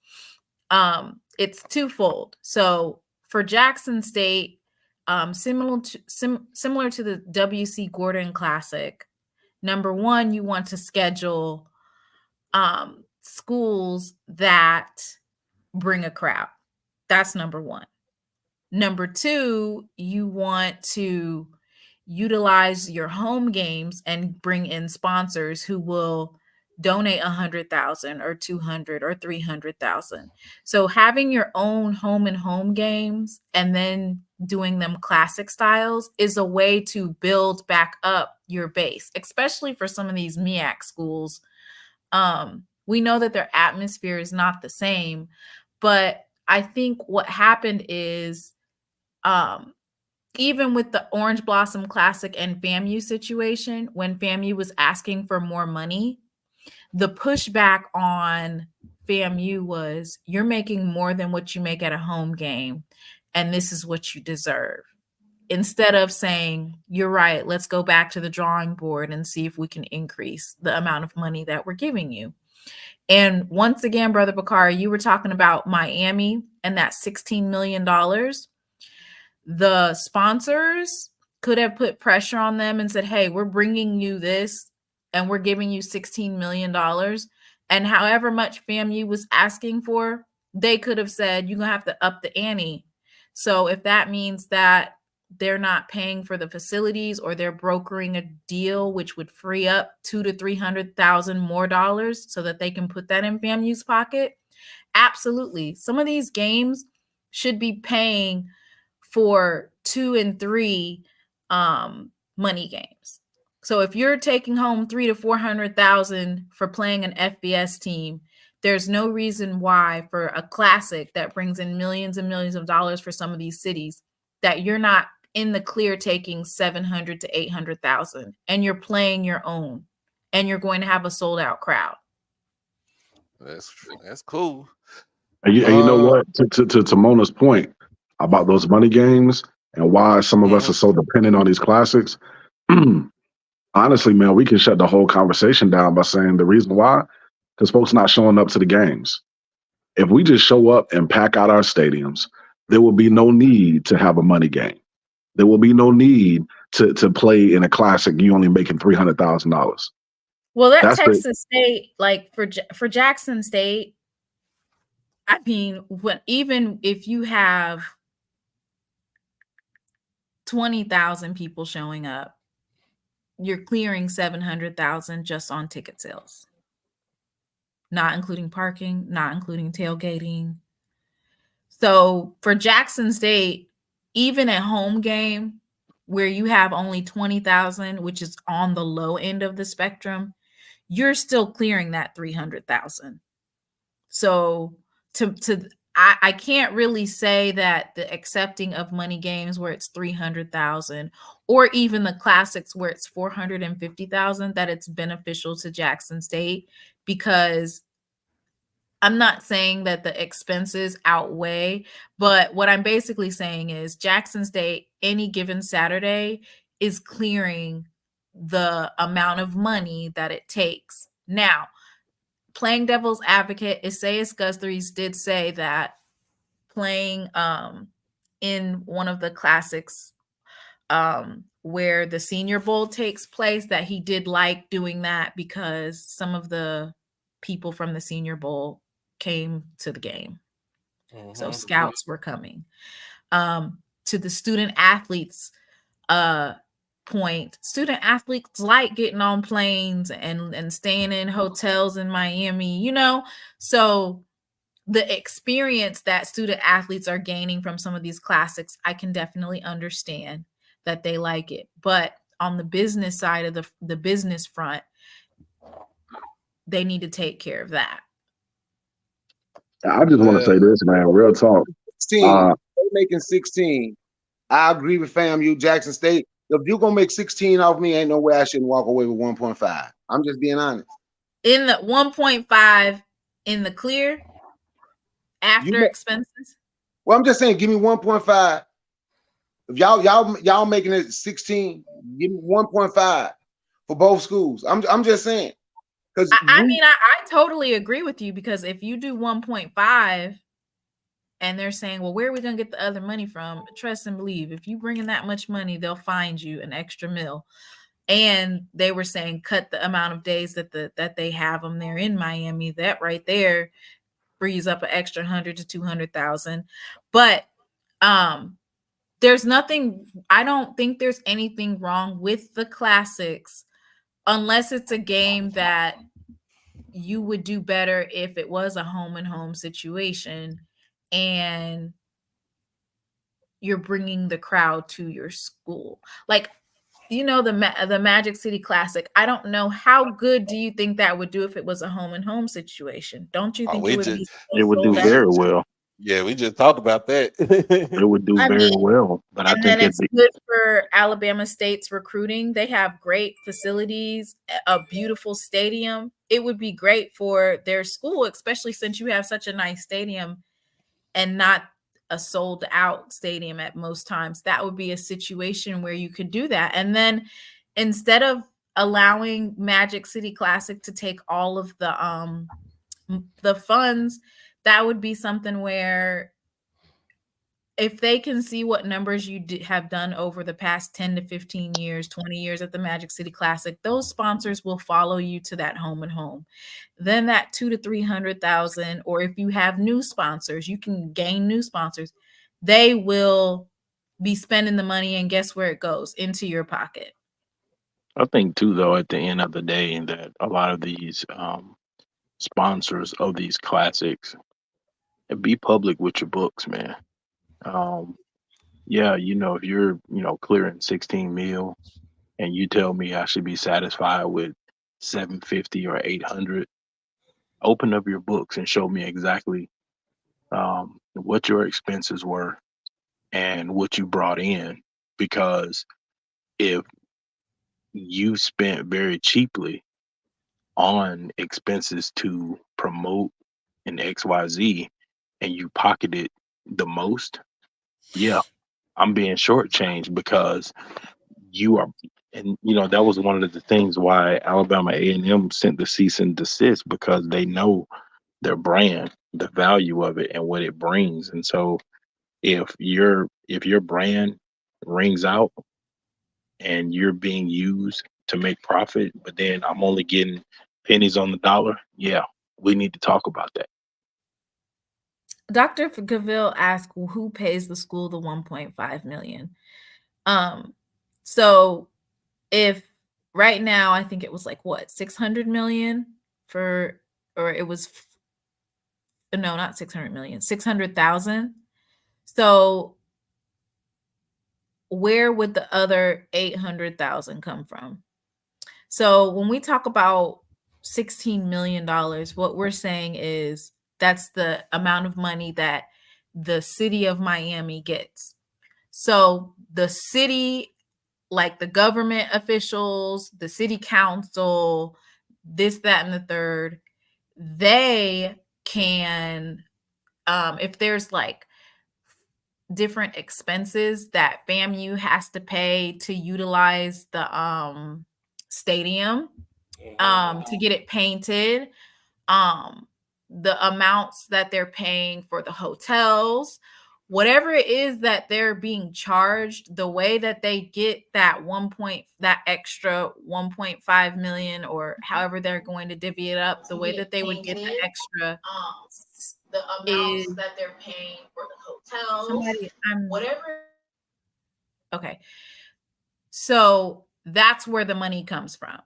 it's twofold. So for Jackson State, similar to the W.C. Gordon Classic, number one, you want to schedule schools that bring a crowd. That's number one. Number two, you want to utilize your home games and bring in sponsors who will donate 100,000 or 200 or 300,000. So having your own home and home games and then doing them classic styles is a way to build back up your base, especially for some of these MEAC schools. We know that their atmosphere is not the same, but I think what happened is even with the Orange Blossom Classic and FAMU situation, when FAMU was asking for more money, the pushback on FAMU was, you're making more than what you make at a home game, and this is what you deserve. Instead of saying, you're right, let's go back to the drawing board and see if we can increase the amount of money that we're giving you. And once again, Brother Bakari, you were talking about Miami and that $16 million. The sponsors could have put pressure on them and said, hey, we're bringing you this and we're giving you $16 million. And however much FAMU was asking for, they could have said, you're going to have to up the ante. So if that means that they're not paying for the facilities or they're brokering a deal which would free up $200,000 to $300,000 more dollars so that they can put that in FAMU's pocket, absolutely. Some of these games should be paying for 2 and 3 money games. So if you're taking home $300,000 to $400,000 for playing an FBS team, there's no reason why for a classic that brings in millions and millions of dollars for some of these cities that you're not in the clear taking $700,000 to $800,000 and you're playing your own and you're going to have a sold out crowd. That's cool. And you know what? To Mona's point about those money games and why some of us are so dependent on these classics. Honestly, man, we can shut the whole conversation down by saying the reason why, because folks not showing up to the games. If we just show up and pack out our stadiums, there will be no need to have a money game. There will be no need to play in a classic. You only making $300,000. Well, that's Texas State, like for Jackson State, I mean, even if you have 20,000 people showing up, you're clearing 700,000 just on ticket sales, not including parking, not including tailgating. So for Jackson State, even at home game where you have only 20,000, which is on the low end of the spectrum, you're still clearing that 300,000. So I can't really say that the accepting of money games where it's 300,000 or even the classics where it's 450,000 that it's beneficial to Jackson State, because I'm not saying that the expenses outweigh, but what I'm basically saying is Jackson State any given Saturday is clearing the amount of money that it takes. Now, playing devil's advocate, Isaias Guthrie's did say that playing in one of the classics where the Senior Bowl takes place, that he did like doing that because some of the people from the Senior Bowl came to the game. So scouts were coming. To the student athletes point, student athletes like getting on planes and staying in hotels in Miami, you know? So the experience that student athletes are gaining from some of these classics, I can definitely understand that they like it. But on the business side of the business front, they need to take care of that. I just want to say this, man, real talk. 16, they're making 16. I agree with FAMU, Jackson State. If you're going to make 16 off me, ain't no way I shouldn't walk away with 1.5. I'm just being honest. In the 1.5 in the clear after expenses? Well, I'm just saying, give me 1.5. If y'all making it 16, give me 1.5 for both schools. I'm just saying. I mean, I totally agree with you, because if you do 1.5 and they're saying, well, where are we going to get the other money from? Trust and believe. If you bring in that much money, they'll find you an extra mil. And they were saying cut the amount of days that they have them there in Miami. That right there frees up an extra 100 to 200,000. But there's nothing. I don't think there's anything wrong with the classics, unless it's a game that you would do better if it was a home and home situation and you're bringing the crowd to your school. Like, you know, the Magic City Classic, I don't know, how good do you think that would do if it was a home and home situation? Don't you think it would do very well? Yeah, we just talked about that. It would do very well, but I think it's good for Alabama State's recruiting. They have great facilities, a beautiful stadium. It would be great for their school, especially since you have such a nice stadium and not a sold out stadium at most times. That would be a situation where you could do that. And then instead of allowing Magic City Classic to take all of the funds, that would be something where if they can see what numbers you have done over the past 10 to 15 years, 20 years at the Magic City Classic, those sponsors will follow you to that home and home. Then that 200 to 300,000, or if you have new sponsors, you can gain new sponsors. They will be spending the money, and guess where it goes? Into your pocket. I think too, though, at the end of the day, that a lot of these sponsors of these classics, be public with your books, man. Yeah, if you're clearing 16 mil, and you tell me I should be satisfied with 750 or 800, open up your books and show me exactly what your expenses were and what you brought in. Because if you spent very cheaply on expenses to promote an XYZ and you pocketed the most, yeah, I'm being shortchanged, because you are, and that was one of the things why Alabama A&M sent the cease and desist, because they know their brand, the value of it, and what it brings. And so if your brand rings out and you're being used to make profit, but then I'm only getting pennies on the dollar, yeah, we need to talk about that. Dr. Gaville asked, who pays the school the $1.5 million? So if right now, I think it was like what, 600 million for, or it was, no, not 600 million, 600,000. So where would the other 800,000 come from? So when we talk about $16 million, what we're saying is that's the amount of money that the city of Miami gets. So the city, like the government officials, the city council, this, that, and the third, they can, if there's like different expenses that FAMU has to pay to utilize the stadium, to get it painted, the amounts that they're paying for the hotels, whatever it is that they're being charged, the way that they get that that extra 1.5 million, or however they're going to divvy it up, the way that they would get the extra, the amounts that they're paying for the hotels, whatever. Okay. So that's where the money comes from.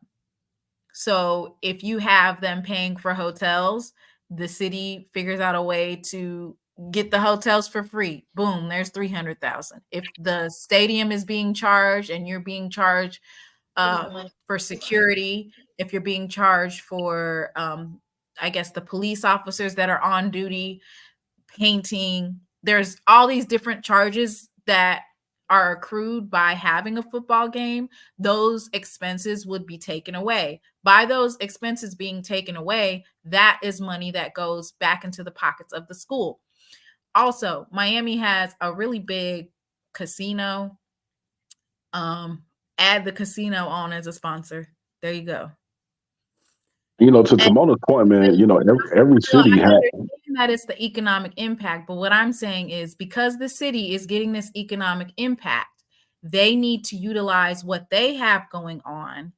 So if you have them paying for hotels, the city figures out a way to get the hotels for free. Boom, there's 300,000. If the stadium is being charged and you're being charged for security, if you're being charged for, I guess, the police officers that are on duty, painting, there's all these different charges that are accrued by having a football game. Those expenses would be taken away. By those expenses being taken away, that is money that goes back into the pockets of the school. Also, Miami has a really big casino. Add the casino on as a sponsor. There you go. To Timona's point, man, every city has. That is the economic impact. But what I'm saying is, because the city is getting this economic impact, they need to utilize what they have going on,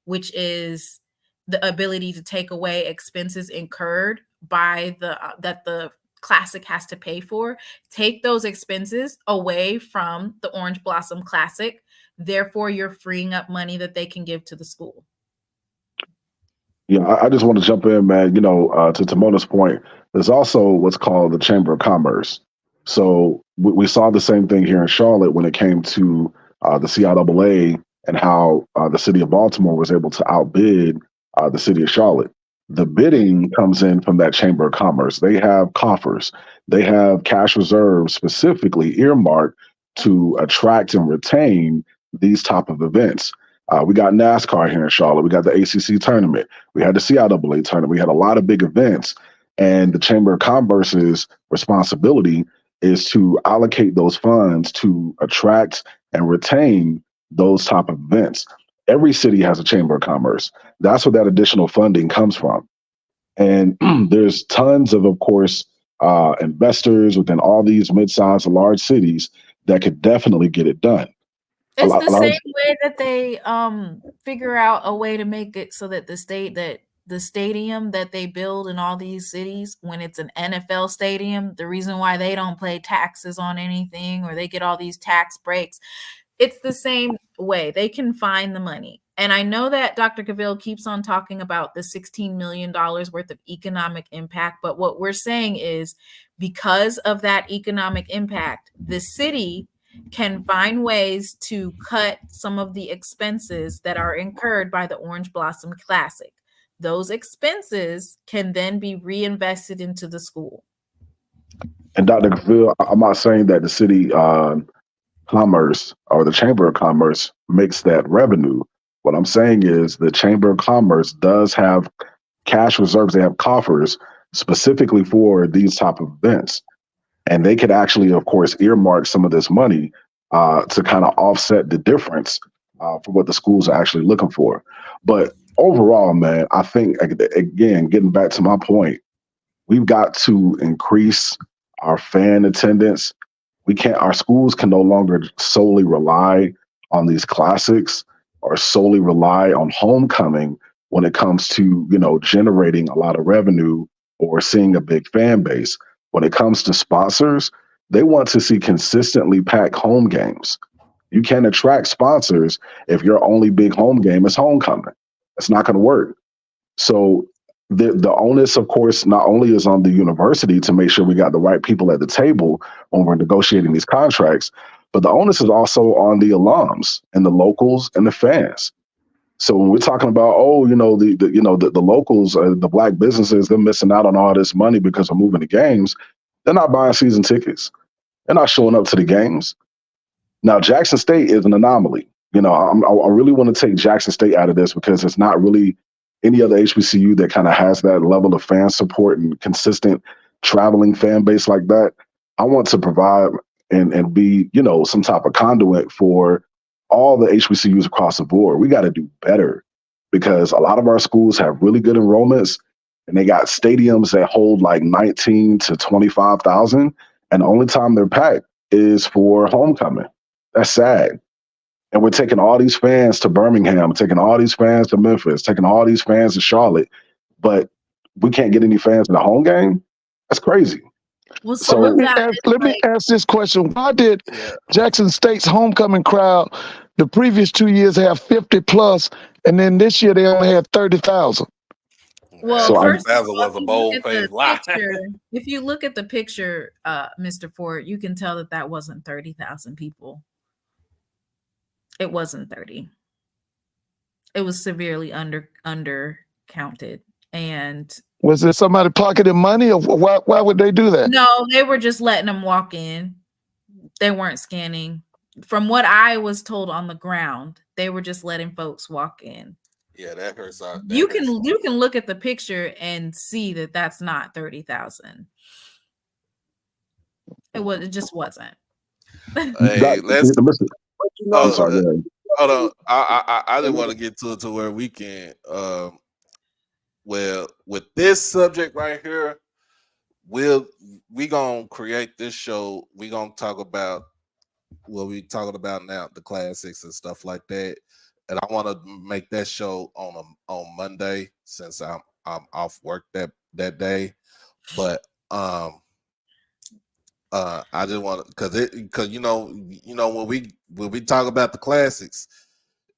which is the ability to take away expenses incurred by that the Classic has to pay for. Take those expenses away from the Orange Blossom Classic. Therefore, you're freeing up money that they can give to the school. Yeah, I just want to jump in, man. To Timona's point, there's also what's called the Chamber of Commerce. So we saw the same thing here in Charlotte when it came to the CIAA and how the city of Baltimore was able to outbid the city of Charlotte. The bidding comes in from that Chamber of Commerce. They have coffers. They have cash reserves specifically earmarked to attract and retain these type of events. We got NASCAR here in Charlotte. We got the ACC tournament. We had the CIAA tournament. We had a lot of big events. And the Chamber of Commerce's responsibility is to allocate those funds to attract and retain those type of events. Every city has a Chamber of Commerce. That's where that additional funding comes from. And there's tons of course, investors within all these mid-sized and large cities that could definitely get it done. It's the same way that they figure out a way to make it so that the stadium that they build in all these cities, when it's an NFL stadium, the reason why they don't pay taxes on anything or they get all these tax breaks, it's the same way. They can find the money. And I know that Dr. Cavill keeps on talking about the $16 million worth of economic impact. But what we're saying is, because of that economic impact, the city can find ways to cut some of the expenses that are incurred by the Orange Blossom Classic. Those expenses can then be reinvested into the school. And Dr. Cavill, I'm not saying that the city commerce or the Chamber of Commerce makes that revenue. What I'm saying is the Chamber of Commerce does have cash reserves. They have coffers specifically for these type of events. And they could actually, of course, earmark some of this money to kind of offset the difference for what the schools are actually looking for. But overall, man, I think, again, getting back to my point, we've got to increase our fan attendance. Our schools can no longer solely rely on these classics or solely rely on homecoming when it comes to, generating a lot of revenue or seeing a big fan base. When it comes to sponsors, they want to see consistently packed home games. You can't attract sponsors if your only big home game is homecoming. It's not going to work. So the onus, of course, not only is on the university to make sure we got the right people at the table when we're negotiating these contracts, but the onus is also on the alums and the locals and the fans. So when we're talking about, the locals, the black businesses, they're missing out on all this money because of moving the games. They're not buying season tickets. They're not showing up to the games. Now, Jackson State is an anomaly. I really want to take Jackson State out of this because it's not really any other HBCU that kind of has that level of fan support and consistent traveling fan base like that. I want to provide and be, some type of conduit for all the HBCUs across the board. We got to do better because a lot of our schools have really good enrollments and they got stadiums that hold like 19 to 25,000. And the only time they're packed is for homecoming. That's sad. And we're taking all these fans to Birmingham, taking all these fans to Memphis, taking all these fans to Charlotte, but we can't get any fans in the home game? That's crazy. Well, So let me ask this question. Why did Jackson State's homecoming crowd the previous 2 years have 50 plus, and then this year they only had 30,000? Well, so first that was a bold-faced lie. If you look at the picture, Mr. Ford, you can tell that wasn't 30,000 people. It wasn't 30. It was severely under counted. And was there somebody pocketing money, or why would they do that? No, they were just letting them walk in. They weren't scanning. From what I was told on the ground, they were just letting folks walk in. Yeah, that hurts. You can look at the picture and see that that's not 30,000. It just wasn't. Hey, I'm sorry. Hold on. I didn't want to get to where we can. Well, with this subject right here, we gonna create this show. We gonna talk about what we talking about now, the classics and stuff like that. And I want to make that show on Monday since I'm off work that day. But I just want to because when we talk about the classics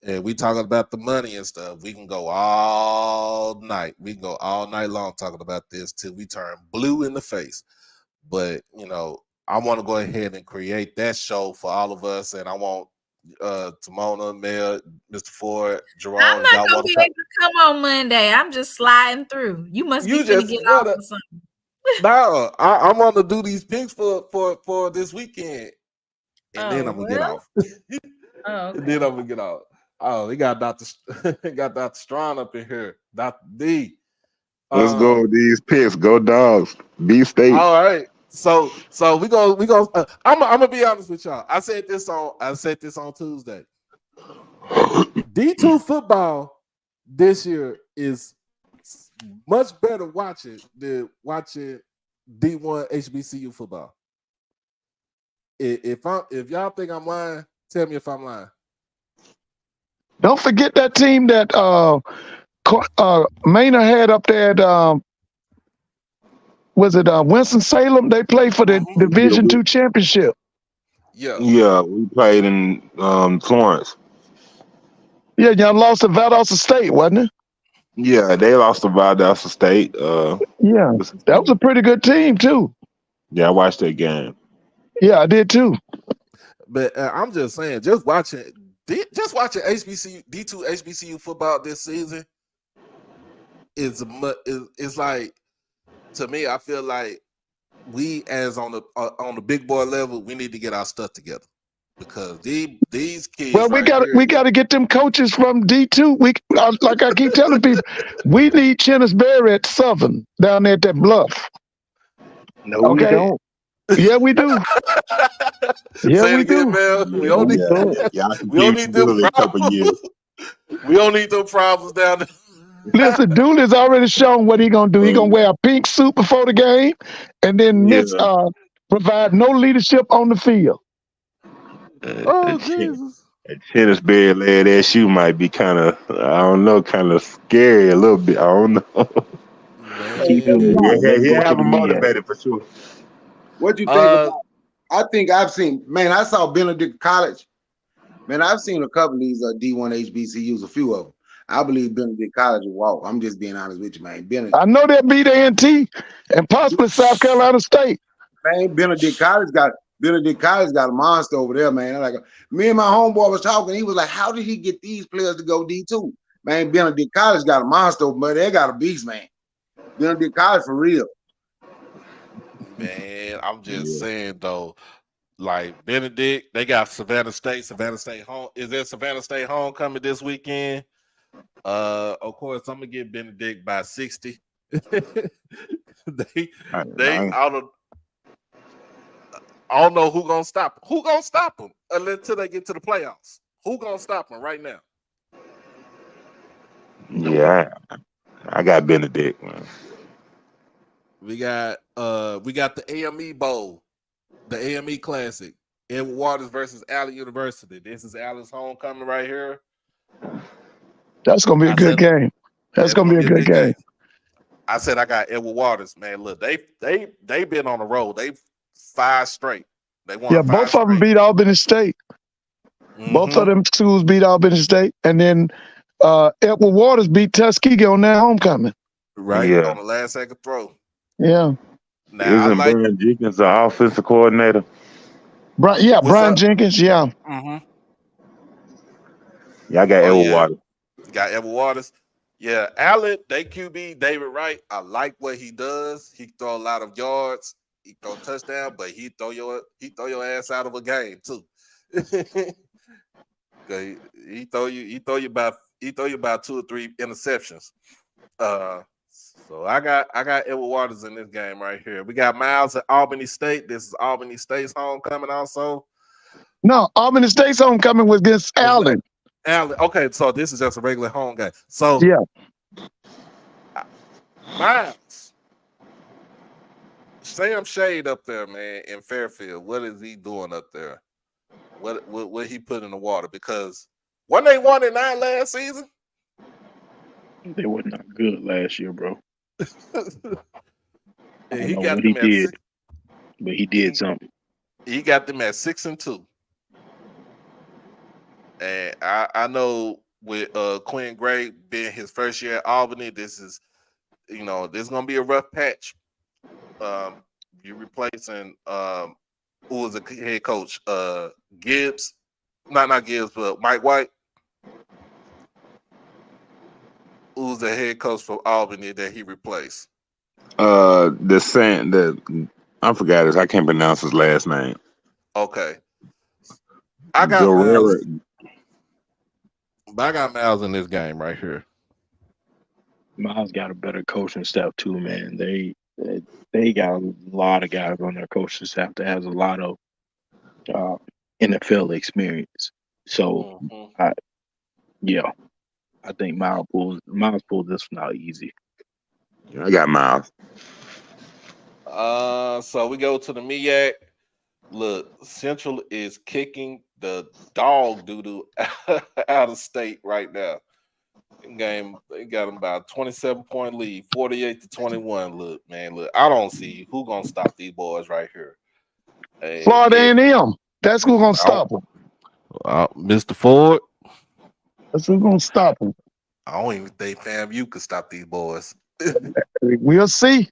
and we talking about the money and stuff, we can go all night. We can go all night long talking about this till we turn blue in the face. But I want to go ahead and create that show for all of us, and I want Timona, Mel, Mr. Ford, Jerome. I'm not gonna be able to come on Monday. I'm just sliding through. You must be finna get off or something. No, I want to do these picks for this weekend, and then I'm gonna get off. Okay. And then I'm gonna get off. Oh, we got Dr. Strawn up in here, Dr. D. Let's go with these picks. Go Dogs. B State. All right. So we go. I'm gonna be honest with y'all. I said this on Tuesday. D2 football this year is much better watching than watching D1 HBCU football. If y'all think I'm lying, tell me if I'm lying. Don't forget that team that Maynard had up there at was it Winston-Salem? They played for the Division II championship. Yeah. Yeah, we played in Florence. Yeah, y'all lost to Valdosta State, wasn't it? Yeah, they lost to Valdosta State. Yeah, that was a pretty good team too. Yeah, I watched that game. Yeah, I did too. But I'm just saying, just watching HBCU D2 HBCU football this season is like, to me, I feel like we as on the big boy level, we need to get our stuff together because these kids. Well, we got to get them coaches from D2. Like I keep telling people, we need Chennis Berry at Southern down there at that bluff. No, we don't. Yeah, we do. Yeah, Say it we again, do. man. We don't need them problems. We don't need those problems down there. Listen, Dooley's already shown what he gonna do. He gonna wear a pink suit before the game, and then provide no leadership on the field. Oh Jesus! Chennis Berry led that shoe might be kind of, I don't know, kind of scary a little bit. I don't know. Keep him he have him motivated for sure. What you think about? I think I've seen, man, I saw Benedict College. Man, I've seen a couple of these D1 HBCUs, a few of them. I believe Benedict College will walk. I'm just being honest with you, man. I know they'll beat A&T and possibly South Carolina State. Man, Benedict College got a monster over there, man. Like, me and my homeboy was talking. He was like, "How did he get these players to go D2?" Man, Benedict College got a monster, but they got a beast, man. Benedict College for real. Man, I'm just saying though, like Benedict, they got Savannah State home. Is there Savannah State homecoming this weekend? Of course, I'm gonna get Benedict by 60. they I don't know who gonna stop. Who gonna stop them until they get to the playoffs? Who gonna stop them right now? Yeah, I got Benedict, man. We got the AME Bowl, the AME Classic. Edward Waters versus Allen University. This is Allen's homecoming right here. That's gonna be a good game. That's gonna be a good game. I said I got Edward Waters, man. Look, they been on the road. They 5 straight. They won. Yeah, both of them beat Albany State. Both of them schools beat Albany State, and then Edward Waters beat Tuskegee on their homecoming. Right on the last second throw. Yeah. Now, isn't Brian Jenkins the offensive coordinator? Brian Jenkins. Yeah. Yeah, I got Edward Waters. Got Edward Waters. Yeah, Allen, they QB David Wright. I like what he does. He throw a lot of yards. He throw touchdown, but he throw your ass out of a game too. he throw you about 2 or 3 interceptions. So I got Edward Waters in this game right here. We got Miles at Albany State. This is Albany State's homecoming also. No, Albany State's homecoming was against Allen. Allen. Okay, so this is just a regular home game. So Miles, Sam Shade up there, man, in Fairfield. What is he doing up there? What he put in the water? Because wasn't they 1-9 last season? They were not good last year, bro. And he got them but he did something. He got them at 6-2. And I know with Quinn Gray being his first year at Albany, this is gonna be a rough patch. You're replacing who was the head coach? Gibbs, not Gibbs, but Mike White. Who's the head coach for Albany that he replaced? I forgot his. I can't pronounce his last name. Okay, I got Miles. But I got Miles in this game right here. Miles got a better coaching staff too, man. They got a lot of guys on their coaching staff that has a lot of NFL experience. So I think Miles pulled this one out easy. I got Miles. So we go to the MEAC. Look, Central is kicking the dog doo-doo out of state right now. In game, they got them about 27-point lead, 48-21. Look, man, look, I don't see who gonna stop these boys right here. Hey, Florida yeah, A&M. That's who's gonna stop them. Mr. Ford. That's who's gonna stop them. I don't even think FAMU could stop these boys. We'll see.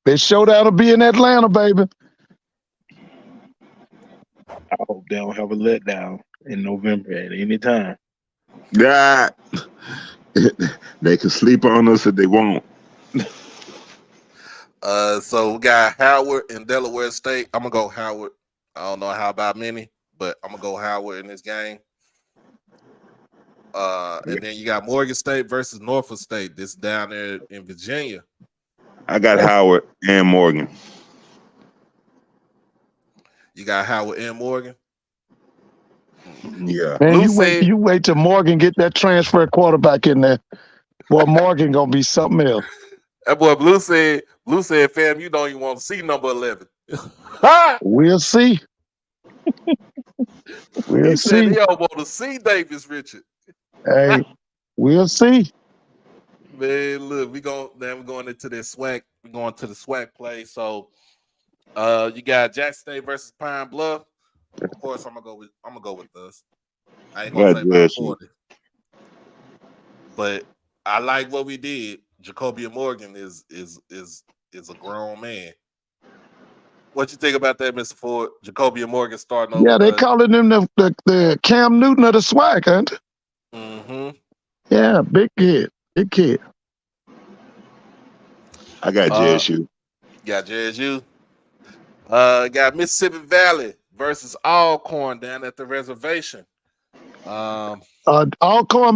Their showdown will be in Atlanta, baby. I hope they don't have a letdown in November at any time. Yeah. They can sleep on us if they want. So we got Howard and Delaware State. I'm gonna go Howard. I don't know how about many, but I'm gonna go Howard in this game. And then you got Morgan State versus Norfolk State. This down there in Virginia. I got Howard and Morgan. You got Howard and Morgan. Yeah. Man, you wait till Morgan get that transfer quarterback in there. Boy, Morgan gonna be something else. That boy Blue said, fam, you don't even want to see number 11. We'll see. He said he don't want to see Davis Richard. Hey, we'll see. Man, look, we're going into this SWAC. We're going to the SWAC play. So you got Jackson State versus Pine Bluff. Of course, I'm gonna go with us. I ain't gonna say about 40. But I like what we did. Jacoby Morgan is a grown man. What you think about that, Mr. Ford? Jacoby Morgan starting over. Yeah, they calling him the Cam Newton of the SWAC, ain't they? Mm-hmm. Yeah, big kid. Big kid. I got JSU. Got JSU. Got Mississippi Valley versus Alcorn down at the reservation. Alcorn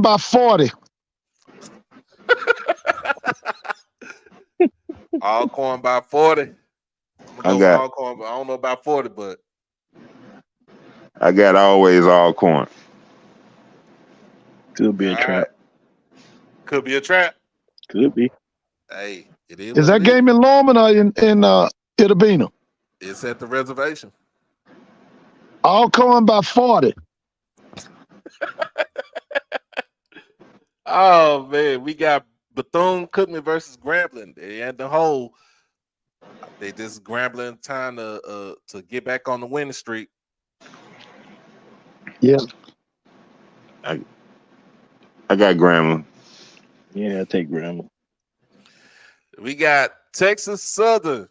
by 40. Alcorn by 40. Alcorn, but I don't know about 40, but I got always Alcorn. Could be a trap. Could be a trap. Could be. Hey, it is. Is that game in Lorman or in Itabena? It's at the reservation. Alcorn by 40. Oh man, we got Bethune-Cookman versus Grambling. They had the whole. They just Grambling time to get back on the winning streak. Yeah. I got Grambling. Yeah, I'll take Grambling. We got Texas Southern.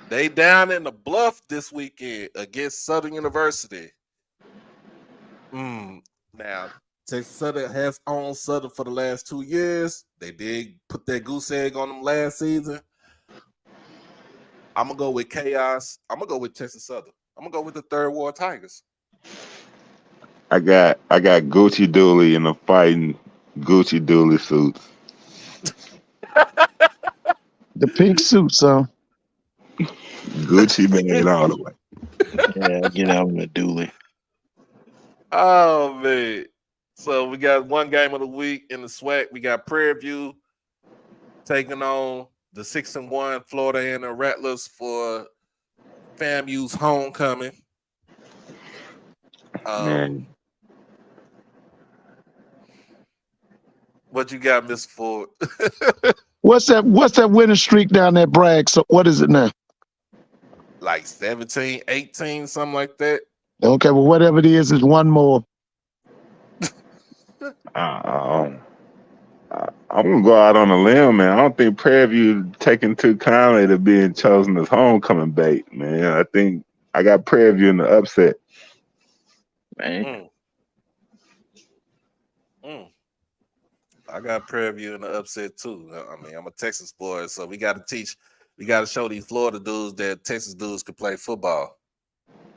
They down in the Bluff this weekend against Southern University. Now, Texas Southern has owned Southern for the last 2 years. They did put that goose egg on them last season. I'm going to go with Chaos. I'm going to go with Texas Southern. I'm going to go with the Third Ward Tigers. I got Gucci Dooley in the fighting Gucci Dooley suits. The pink suits, Gucci made all the way. Yeah, get out of the Dooley. Oh, man. So we got one game of the week in the SWAC. We got Prairie View taking on the 6-1 Florida and the Rattlers for FAMU's homecoming. What you got, Mr. Ford? What's that winning streak down there, Bragg? So what is it now? Like 17, 18, something like that. Okay, well, whatever it is one more. I'm gonna go out on a limb, man. I don't think Prairie View taking too kindly to being chosen as homecoming bait, man. I think I got Prairie View in the upset. Man. I got Prairie View in the upset too. I mean, I'm a Texas boy, so we got to show these Florida dudes that Texas dudes can play football.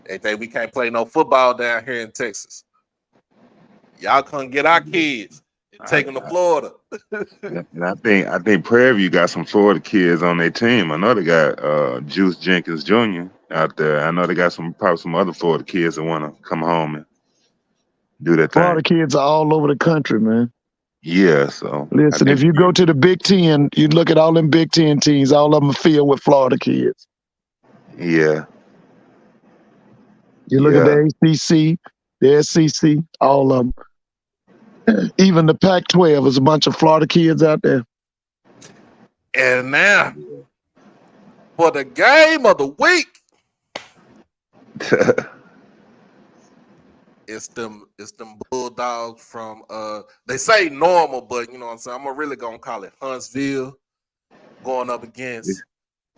They think we can't play no football down here in Texas. Y'all couldn't get our kids and take them to Florida. And I think Prairie View got some Florida kids on their team. I know they got Juice Jenkins Jr. out there. I know they got probably some other Florida kids that want to come home and do that thing. Florida kids are all over the country, man. Yeah, so listen, if you go to the Big Ten, you look at all them Big Ten teams, all of them are filled with Florida kids. Yeah. You look at the ACC, the SEC, all of them. Even the Pac-12 is a bunch of Florida kids out there. And now for the game of the week, it's them Bulldogs from they say Normal, but you know what I'm saying, I'm really gonna call it Huntsville, going up against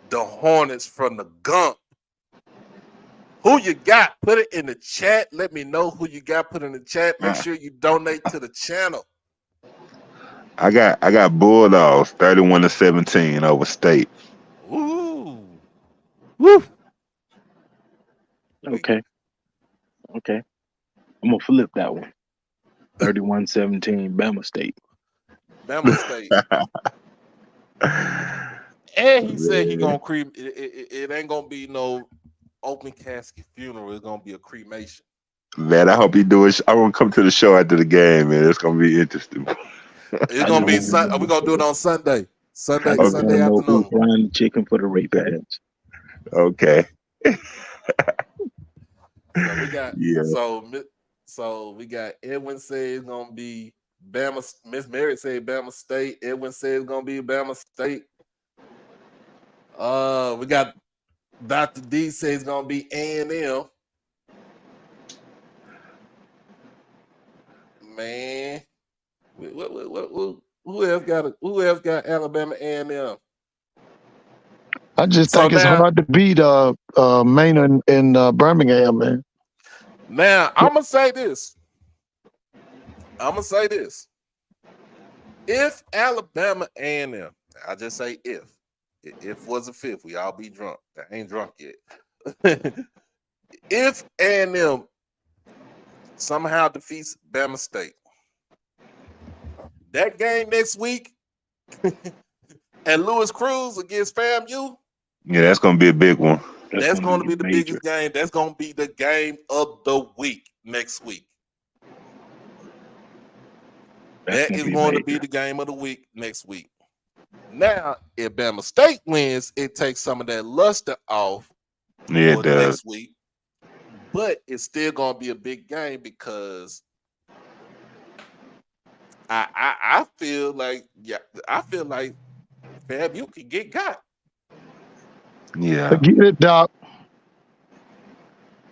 the Hornets from the Gump. Who you got? Put it in the chat. Let me know who you got. Put in the chat. Make sure you donate to the channel. I got Bulldogs 31-17 over State. Ooh. Woo. Okay. I'm gonna flip that one. 31-17, Bama State. Bama State. And he said he gonna creep. It ain't gonna be no open casket funeral. It's gonna be a cremation. Man, I hope you do it. I want to come to the show after the game, man. It's gonna be interesting. It's gonna be. We're gonna do it on Sunday. Sunday afternoon. Frying the chicken for the Ray-Bans. Okay. So we got. So we got Edwin says it's gonna be Bama. Miss Mary said Bama State. Edwin says it's gonna be Bama State. We got Dr. D says it's gonna be A&M. Man, who else got Alabama A&M? I just think it's hard to beat Maine in Birmingham, man. Now I'm gonna say this. If Alabama A&M, I just say if was a fifth, we all be drunk. I ain't drunk yet. If A&M somehow defeats Bama State, that game next week, and Louis Cruz against FAMU. Yeah, that's gonna be a big one. That's going to be the biggest game. That's going to be the game of the week next week. That is going to be the game of the week next week. Now, if Bama State wins, it takes some of that luster off for next week. But it's still going to be a big game because I feel like FAMU can get got. Yeah. Get it, Doc.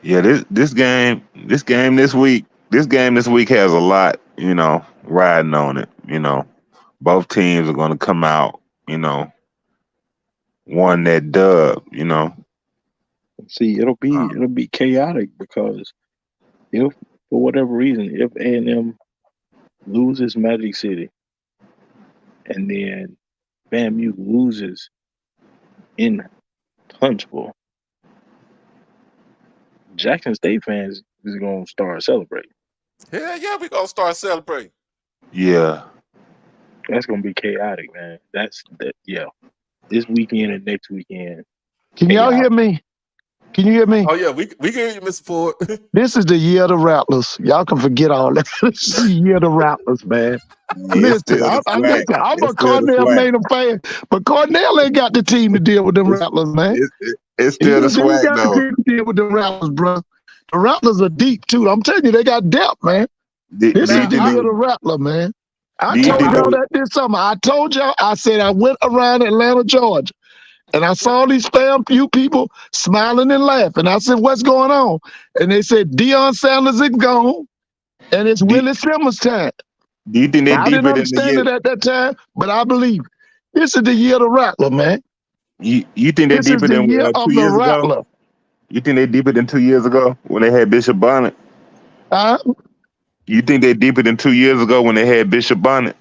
Yeah, this game this week has a lot, riding on it. Both teams are gonna come out, won that dub, See, it'll be chaotic because if for whatever reason, if A&M loses Magic City and then FAMU loses in Huntsville, Jackson State fans is gonna start celebrating. Hell yeah, we're gonna start celebrating. Yeah. That's gonna be chaotic, man. Yeah. This weekend and next weekend. Can y'all hear me? Can you hear me? Oh yeah, we can hear you, Mr. Ford. This is the year of the Rattlers. Y'all can forget all that. This is the year of the Rattlers, man. Listen, I'm a Cornell Maynard fan, but Cornell ain't got the team to deal with them Rattlers, man. It's still the swag, though. The team to deal with them Rattlers, bro. The Rattlers are deep too. I'm telling you, they got depth, man. This is the year of the Rattler, man. I told y'all that this summer. I told y'all. I said I went around Atlanta, Georgia, and I saw these few people smiling and laughing. I said, "What's going on?" And they said, "Deion Sanders is gone, and it's Willie Simmons' time." Do you think I didn't understand it at that time, but I believe it. This is the year of the Rattler, man. You think they're deeper than 2 years ago? You think they're deeper than 2 years ago when they had Bishop Bonnet? You think they're deeper than 2 years ago when they had Bishop Bonnet?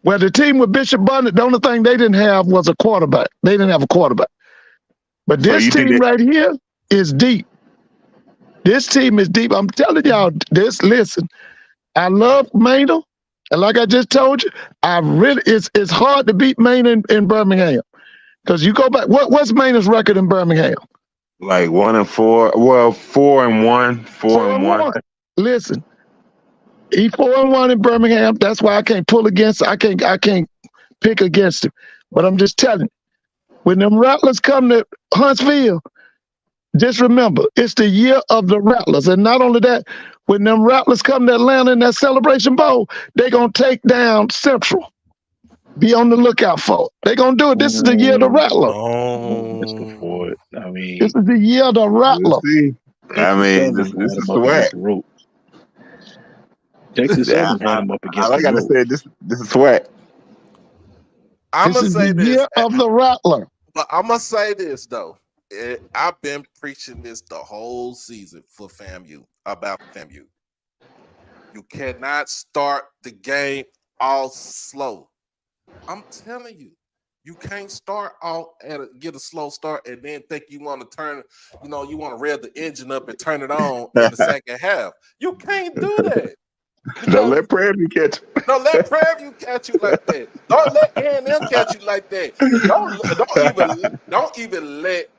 Well, the team with Bishop Bonnet, the only thing they didn't have was a quarterback. They didn't have a quarterback. But this team right here is deep. This team is deep. I'm telling y'all this. Listen, I love Maynard. And like I just told you, it's hard to beat Maynard in Birmingham. Because you go back, what's Maynard's record in Birmingham? Like 1-4. Well, 4-1. 4-1. Listen, he 4-1 in Birmingham. That's why I can't pull against. I can't pick against him. But I'm just telling you, when them Rattlers come to Huntsville, Just remember, it's the year of the Rattlers. And not only that, when them Rattlers come to Atlanta in that Celebration Bowl, they're going to take down Central. Be on the lookout for it. They're going to do it. This is the year of the Rattler. Mr. Ford. I mean, This is the year of the We'll Rattler. see. I Texas mean, Southern this had is him up against swag. the rope. Texas Yeah, Southern had him up against all I the gotta rope. say, this is swag. I'm This gonna is say the this, year of the Rattler. but I'm gonna say this though. I've been preaching this the whole season for FAMU about FAMU. You cannot start the game all slow. I'm telling you, you can't start out get a slow start and then think you want to turn, you want to rev the engine up and turn it on in the second half. You can't do that. Don't let Prairie View catch you. Don't let Prairie View catch you like that. Don't let A&M catch you like that. Don't even let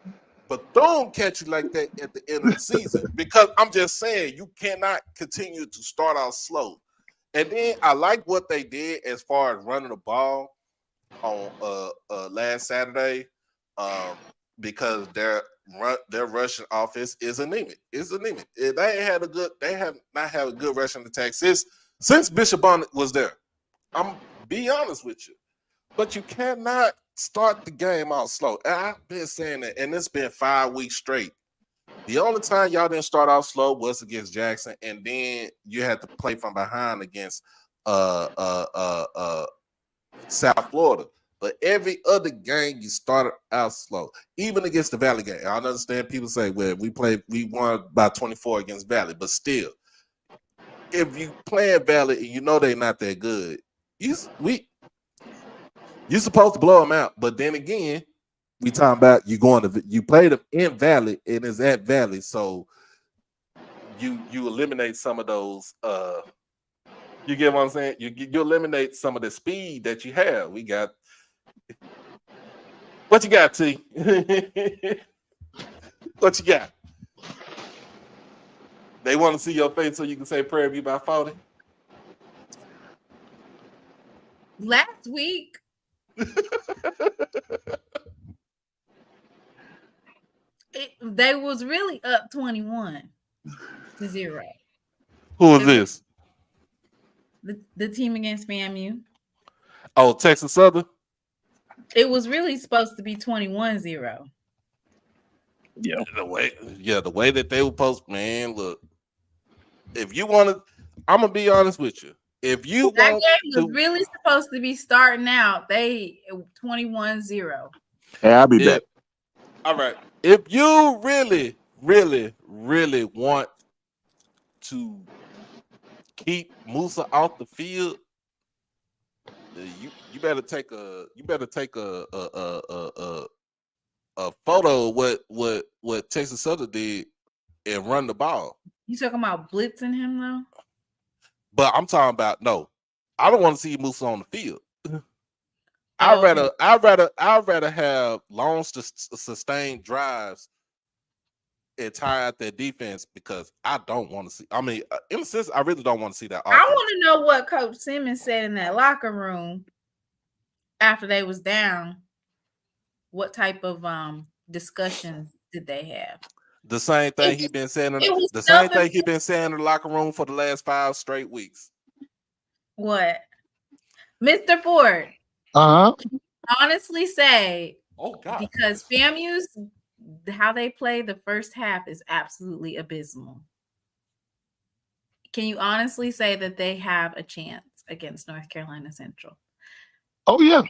Bethune catch you like that at the end of the season. Because I'm just saying you cannot continue to start out slow. And then I like what they did as far as running the ball on last Saturday, because their rushing offense is anemic. It's anemic. They have not had a good rushing attack since Bishop Bonnet was there. I'm be honest with you, but you cannot start the game out slow. And I've been saying that, and it's been 5 weeks straight. The only time y'all didn't start out slow was against Jackson, and then you had to play from behind against South Florida. But every other game you started out slow, even against the Valley game. I understand people say, "Well, we won by 24 against Valley," but still, if you playing Valley and you know they're not that good, you're supposed to blow them out. But then again, we talking about you play them in Valley and it's at Valley, so you eliminate some of those. You get what I'm saying? You eliminate some of the speed that you have. We got what you got, T? What you got? They want to see your face so you can say Prairie View by 40. Last week, they was really up 21-0. Who is this? The team against FAMU. Oh, Texas Southern. It was really supposed to be 21-0. Yeah. The way that they were supposed, man. Look, if you want to, I'm gonna be honest with you. If you that want game was really supposed to be starting out, they 21-0. Hey, I'll be back. All right. If you really, really, really want to keep Musa off the field, you better take a photo of what Texas Southern did and run the ball. You talking about blitzing him though? But I'm talking about no. I don't want to see Musa on the field. I'd rather have long sustained drives and tire out their defense, because I don't want to see. I mean, in a sense, I really don't want to see that. I want to know what Coach Simmons said in that locker room after they was down. What type of discussion did they have? The same thing he's been saying. The same thing he's been saying in the locker room for the last 5 straight weeks. What, Mr. Ford? Honestly say, oh God, because FAMU's how they play the first half is absolutely abysmal. Can you honestly say that they have a chance against North Carolina Central? Oh yeah.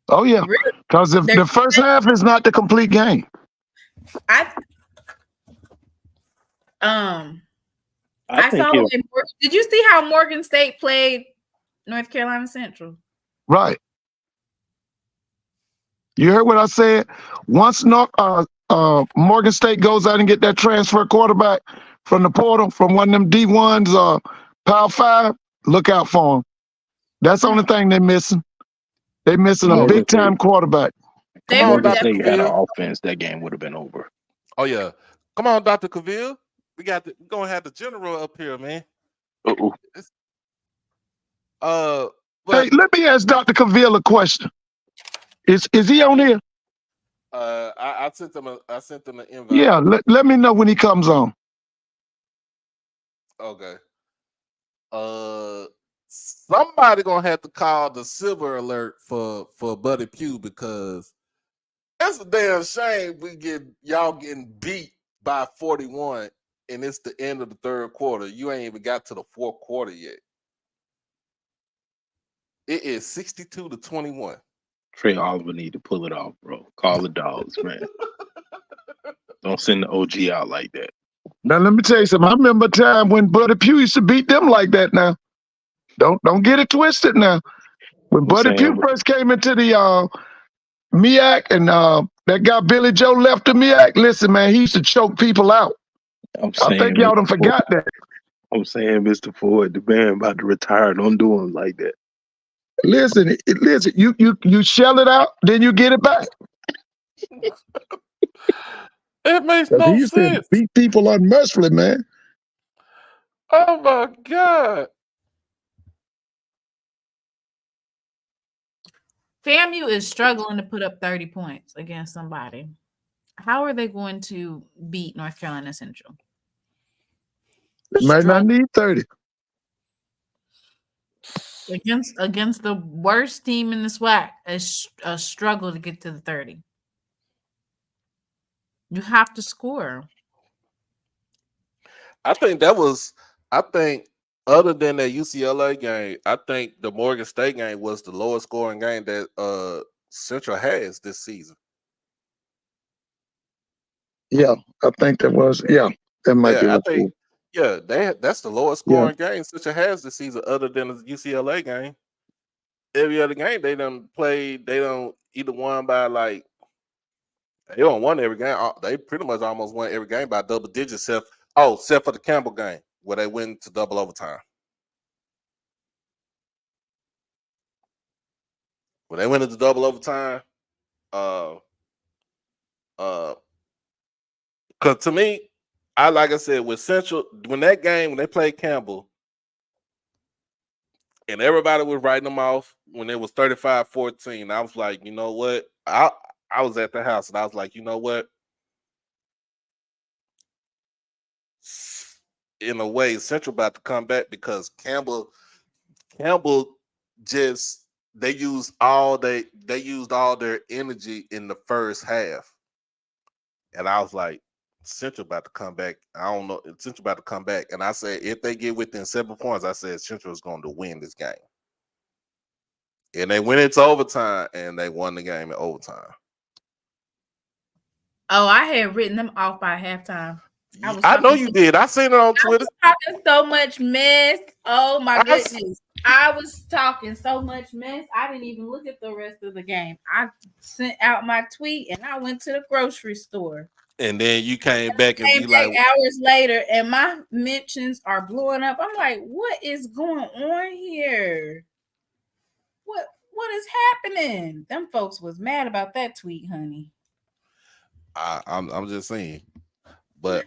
Because if the first half is not the complete game. I saw. Did you see how Morgan State played North Carolina Central? Right. You heard what I said? Once Morgan State goes out and get that transfer quarterback from the portal, from one of them D1s, Power 5, look out for them. That's the only thing they're missing. They're missing a big-time quarterback. If Morgan State had an offense, that game would have been over. Oh, yeah. Come on, Dr. Cavill. We're going to have the general up here, man. Hey, let me ask Dr. Cavill a question. Is he on here? I sent them an invite. Yeah, let me know when he comes on. Okay. Somebody gonna have to call the silver alert for Buddy Pugh, because it's a damn shame y'all getting beat by 41 and it's the end of the third quarter. You ain't even got to the fourth quarter yet. It is 62-21. Trey Oliver need to pull it off, bro. Call the dogs, man. Don't send the OG out like that. Now let me tell you something. I remember a time when Buddy Pugh used to beat them like that. Now, don't get it twisted. Now, when Buddy Pugh first came into the MEAC and that guy Billy Joe left the MEAC, listen, man, he used to choke people out. I think y'all done forgot that. I'm saying, Mr. Ford, the man about to retire. Don't do him like that. Listen, you shell it out, then you get it back. It makes no He used sense. to beat people unmercifully, man. Oh my God. FAMU is struggling to put up 30 points against somebody. How are they going to beat North Carolina Central? They might not need 30. Against the worst team in the SWAC, it's a struggle to get to the 30. You have to score. I think other than that UCLA game, I think the Morgan State game was the lowest scoring game that Central has this season. Yeah, I think that was. Yeah, that might be. That's the lowest scoring game Central has this season, other than the UCLA game. Every other game they done played, they don't either won by like they don't won every game. They pretty much almost won every game by double digits, except for the Campbell game where they went to double overtime. When they went into double overtime, because to me, like I said, with Central, when they played Campbell, and everybody was writing them off when it was 35-14, I was like, you know what? I was at the house and I was like, you know what? In a way, Central about to come back, because Campbell just they used all their energy in the first half. And I was like, Central about to come back. I don't know. Central about to come back. And I said, if they get within 7 points, I said Central is going to win this game. And they went into overtime and they won the game in overtime. Oh, I had written them off by halftime. I know you did. I seen it on Twitter. I was talking so much mess. Oh my goodness. I was talking so much mess. I didn't even look at the rest of the game. I sent out my tweet and I went to the grocery store. And then you came back and be like hours later, and my mentions are blowing up. I'm like, what is going on here? What is happening? Them folks was mad about that tweet, honey. I'm just saying. But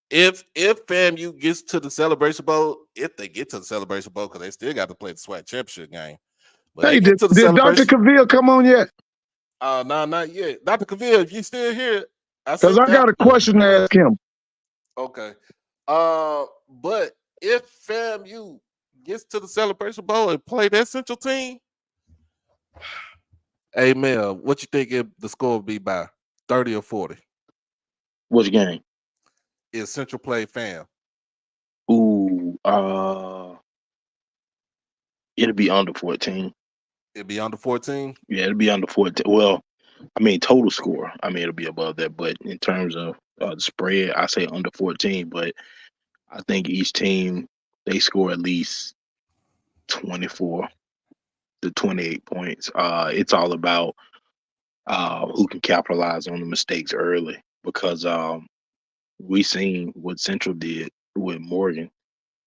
if FAMU gets to the Celebration Bowl, if they get to the Celebration Bowl, because they still got to play the SWAC championship game. But hey, did Dr. Cavill come on yet? No, not yet. Dr. Cavill, if you still here, because I got a question to ask him. Okay. But if FAMU gets to the Celebration Bowl and play that Central team, hey Mel, what you think the score would be by 30 or 40? Which game? Is Central play FAM? Ooh, it'll be under 14. It'll be under 14? Yeah, it'll be under 14. Well, I mean, total score. I mean, it'll be above that. But in terms of the spread, I say under 14. But I think each team, they score at least 24 to 28 points. It's all about who can capitalize on the mistakes early, because we seen what Central did with Morgan.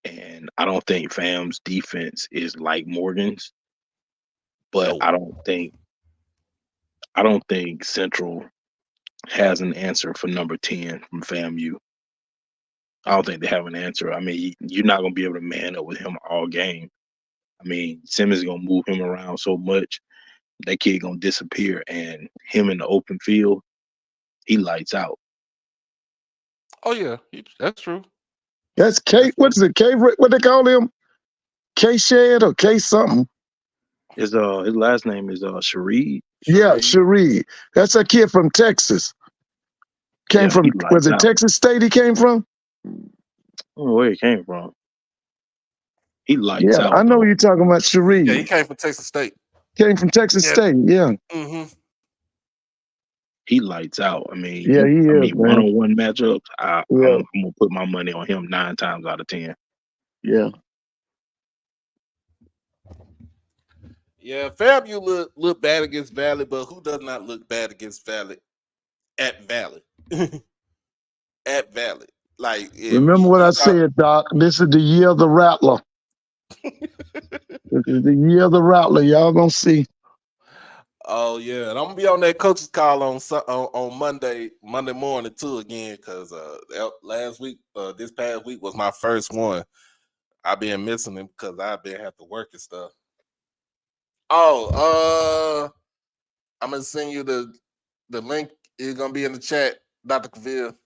And I don't think FAM's defense is like Morgan's. But I don't think Central has an answer for number 10 from FAMU. I don't think they have an answer. I mean, you're not going to be able to man up with him all game. I mean, Simmons is going to move him around so much. that kid gonna disappear, and him in the open field, he lights out. Oh yeah, that's true. That's K. What is it? K. What they call him? K. Shed or K. something? His last name is Shareed. Yeah, Sheree. Cherie. That's a kid from Texas. Came Yeah, from, he was lights it out. Texas State he came from? I don't know where he came from. He lights Yeah, out. I know though. you're talking about Cherie. Yeah, he came from Texas State. Came from Texas Yeah. State, yeah. Mm-hmm. He lights out. I mean, Yeah, he is, man. one-on-one matchups. I'm Yeah, gonna put my money on him 9 times out of 10. yeah. Yeah, FAMU look bad against Valley, but who does not look bad against Valley at Valley? At Valley. Like if Remember what you I talk- said, Doc. This is the year of the Rattler. This is the year of the Rattler. Y'all gonna see. Oh yeah, and I'm gonna be on that coach's call on Monday morning too again, because last week, this past week was my first one. I've been missing him because I've been have to work and stuff. Oh, I'm gonna send you the link. It's gonna be in the chat, Dr. Cavill.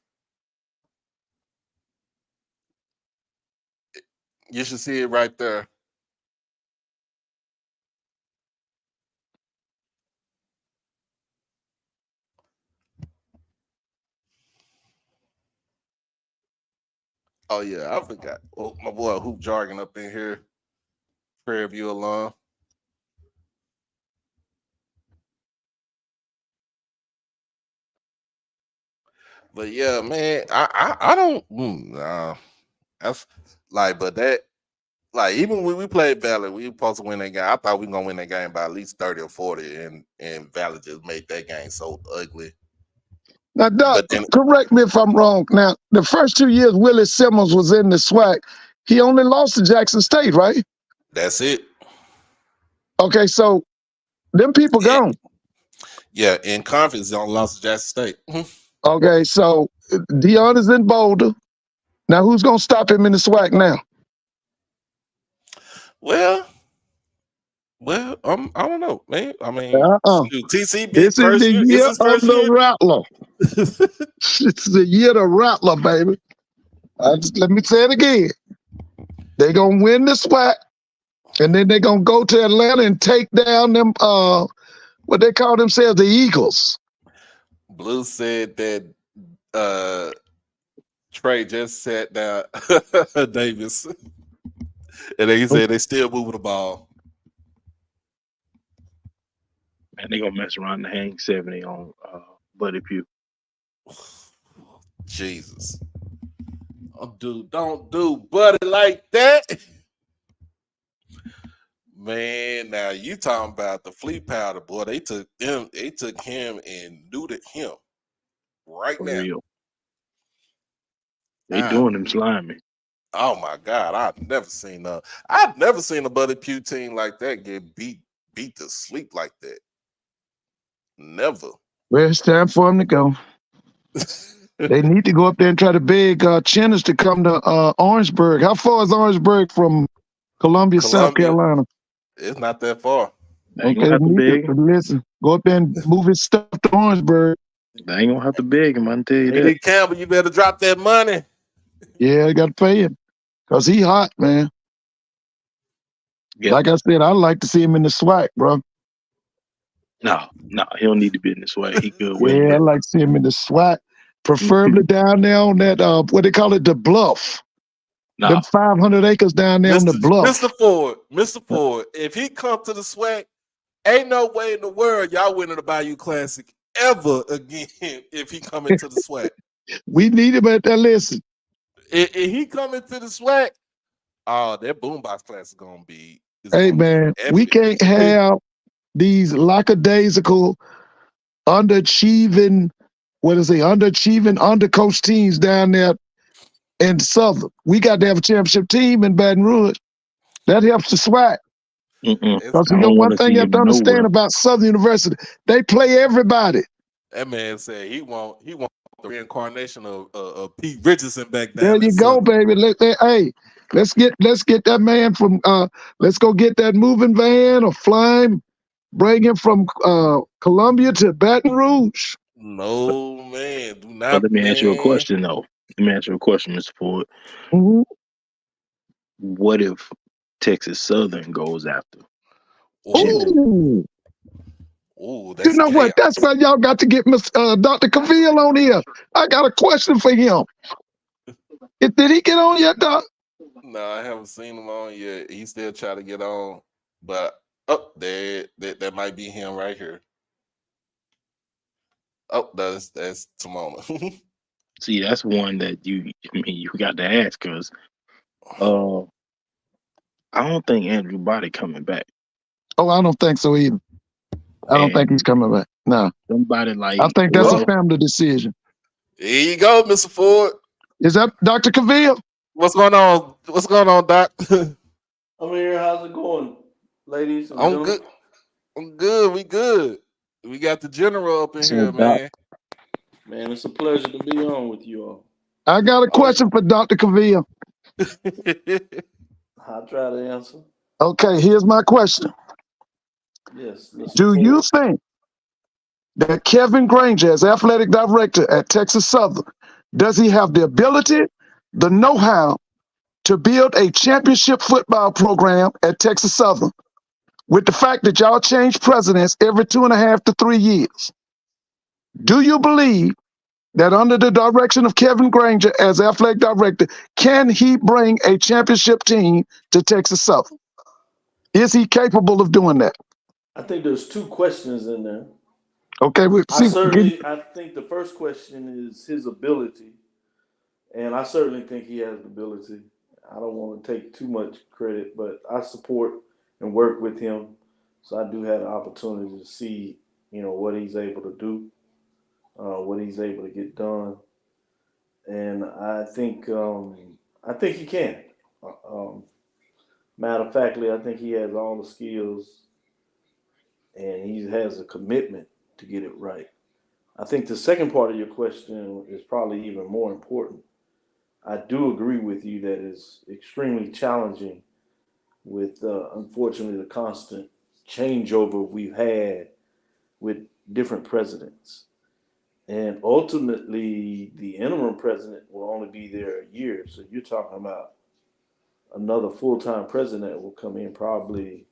You should see it right there. Oh yeah, I forgot. Oh, my boy Hoop Jargon up in here. Prairie View alum. But yeah, man, I don't. Nah, that's like, but that like even when we played Valley, we were supposed to win that game. I thought we were gonna win that game by at least 30 or 40, and Valley just made that game so ugly. Now, Doc, But then correct me if I'm wrong. Now, the first 2 years Willie Simmons was in the SWAC, he only lost to Jackson State, right? that's it. Okay, so them people Yeah, gone. yeah, in conference, they only lost to Jackson State. Okay, so Dion is in Boulder. Now, who's gonna stop him in the SWAC now? Well, I don't know, man. I mean, shoot, TCB This is first the year. year This is of first the year. Rattler. It's the year of the Rattler, baby. Let me say it again. They're gonna win the SWAC, and then they're gonna go to Atlanta and take down them what they call themselves, the Eagles. Blue said that Trey just sat down Davis, and then he said they still moving the ball. And they gonna mess around and hang 70 on Buddy Pugh. Jesus. Don't do Buddy like that. Man, now you talking about the Fleet Powder, boy. They took him and neutered him right For now. real. They doing him slimy. Oh my God, I've never seen a Buddy Pugh team like that get beat to sleep like that. Never. Well, it's time for them to go. They need to go up there and try to beg Chennis to come to Orangeburg. How far is Orangeburg from Columbia, South Carolina? It's not that far. They ain't gonna have to beg. Listen, go up there and move his stuff to Orangeburg. They ain't gonna have to beg him, I can tell you that. Hey, Campbell, you better drop that money. Yeah, you got to pay him because he hot, man. Yep. Like I said, I'd like to see him in the SWAC, bro. No, he don't need to be in this way. He good. Yeah, I'd like to see him in the SWAC, preferably down there on that what they call it, the bluff. No. Them 500 acres down there on the bluff. Mr. Ford, if he come to the SWAC, ain't no way in the world y'all winning the Bayou Classic ever again if he come into the SWAC. We need him at that. Listen. If he come into the SWAC, oh, that Boombox Class is gonna be. Hey man, we can't have these lackadaisical, underachieving, undercoached teams down there in Southern. We got to have a championship team in Baton Rouge. That helps the SWAC. Because you know one thing you have to understand about Southern University, they play everybody. That man said he want the reincarnation of Pete Richardson back there. There you go, baby. Let's get that man from. Let's go get that moving van or flying bring him from Columbia to Baton Rouge. No, man. Do But not, let me ask you a man. question, though. Let me ask you a question, Mr. Ford. Mhm. What if Texas Southern goes after Jimmy? Ooh, Ooh, you that's know what? chaos. That's why y'all got to get Dr. Cavill on here. I got a question for him. Did he get on yet, Doc? No, I haven't seen him on yet. He still try to get on, but that might be him right here. Oh, that's Timona. See, that's one that you got to ask because I don't think Andrew Body coming back. Oh, I don't think so either. I don't think he's And coming back. No, somebody I like think that's a Uh-oh. family decision. Here you go, Mr. Ford. Is that Dr. Cavill? What's going on? What's going on, Doc? I'm here. How's it going, ladies and I'm gentlemen? good. I'm good. We good. We got the general up in So, here, Doc, man. Man, it's a pleasure to be on with you all. I got a question for Dr. Cavill. I'll try to answer. Okay, here's my question. Yes, Mr. Do you Ford. think that Kevin Granger, as athletic director at Texas Southern, does he have the ability, the know-how to build a championship football program at Texas Southern with the fact that y'all change presidents every 2.5 to 3 years? Do you believe that under the direction of Kevin Granger as athletic director, can he bring a championship team to Texas Southern? Is he capable of doing that? I think there's two questions in there. Okay, we'll see. I think the first question is his ability, and I certainly think he has the ability. I don't want to take too much credit, but I support and work with him, so I do have the opportunity to see, what he's able to do, what he's able to get done, and I think he can. Matter of factly, I think he has all the skills, and he has a commitment to get it right. I think the second part of your question is probably even more important. I do agree with you that it's extremely challenging with, unfortunately, the constant changeover we've had with different presidents. And ultimately, the interim president will only be there a year. So you're talking about another full-time president will come in probably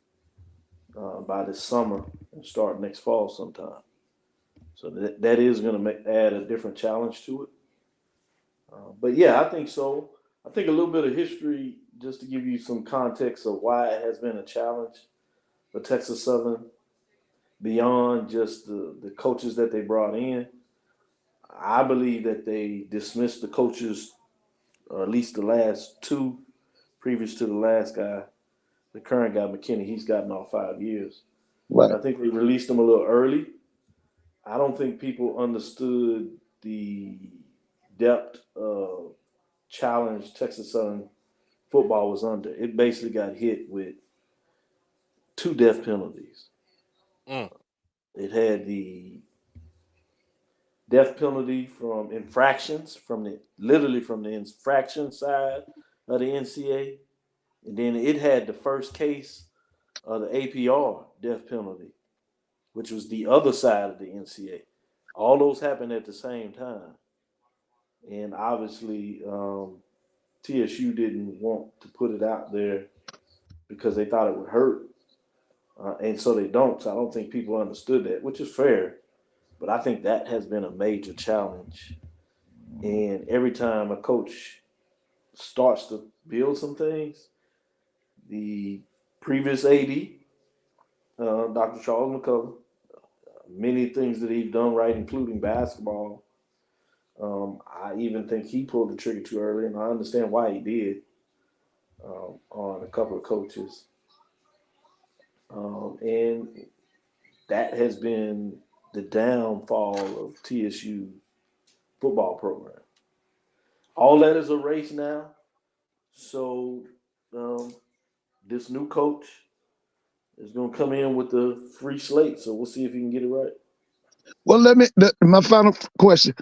by this summer and start next fall sometime. So that is going to add a different challenge to it. But yeah, I think so. I think a little bit of history, just to give you some context of why it has been a challenge for Texas Southern, beyond just the coaches that they brought in. I believe that they dismissed the coaches, or at least the last two, previous to the last guy, the current guy, McKinney. He's gotten off 5 years. Right. I think they released him a little early. I don't think people understood the depth of challenge Texas Southern football was under. It basically got hit with 2 death penalties. Mm. It had the death penalty from infractions, literally from the infraction side of the NCA, and then it had the first case of the APR death penalty, which was the other side of the NCA. All those happened at the same time, and obviously TSU didn't want to put it out there because they thought it would hurt, and so they don't. So I don't think people understood that, which is fair. But I think that has been a major challenge. And every time a coach starts to build some things, the previous AD, Dr. Charles McCullough, many things that he's done right, including basketball. I even think he pulled the trigger too early, and I understand why he did on a couple of coaches. And that has been the downfall of TSU football program. All that is erased now. So this new coach is going to come in with a free slate. So we'll see if he can get it right. Well, my final question.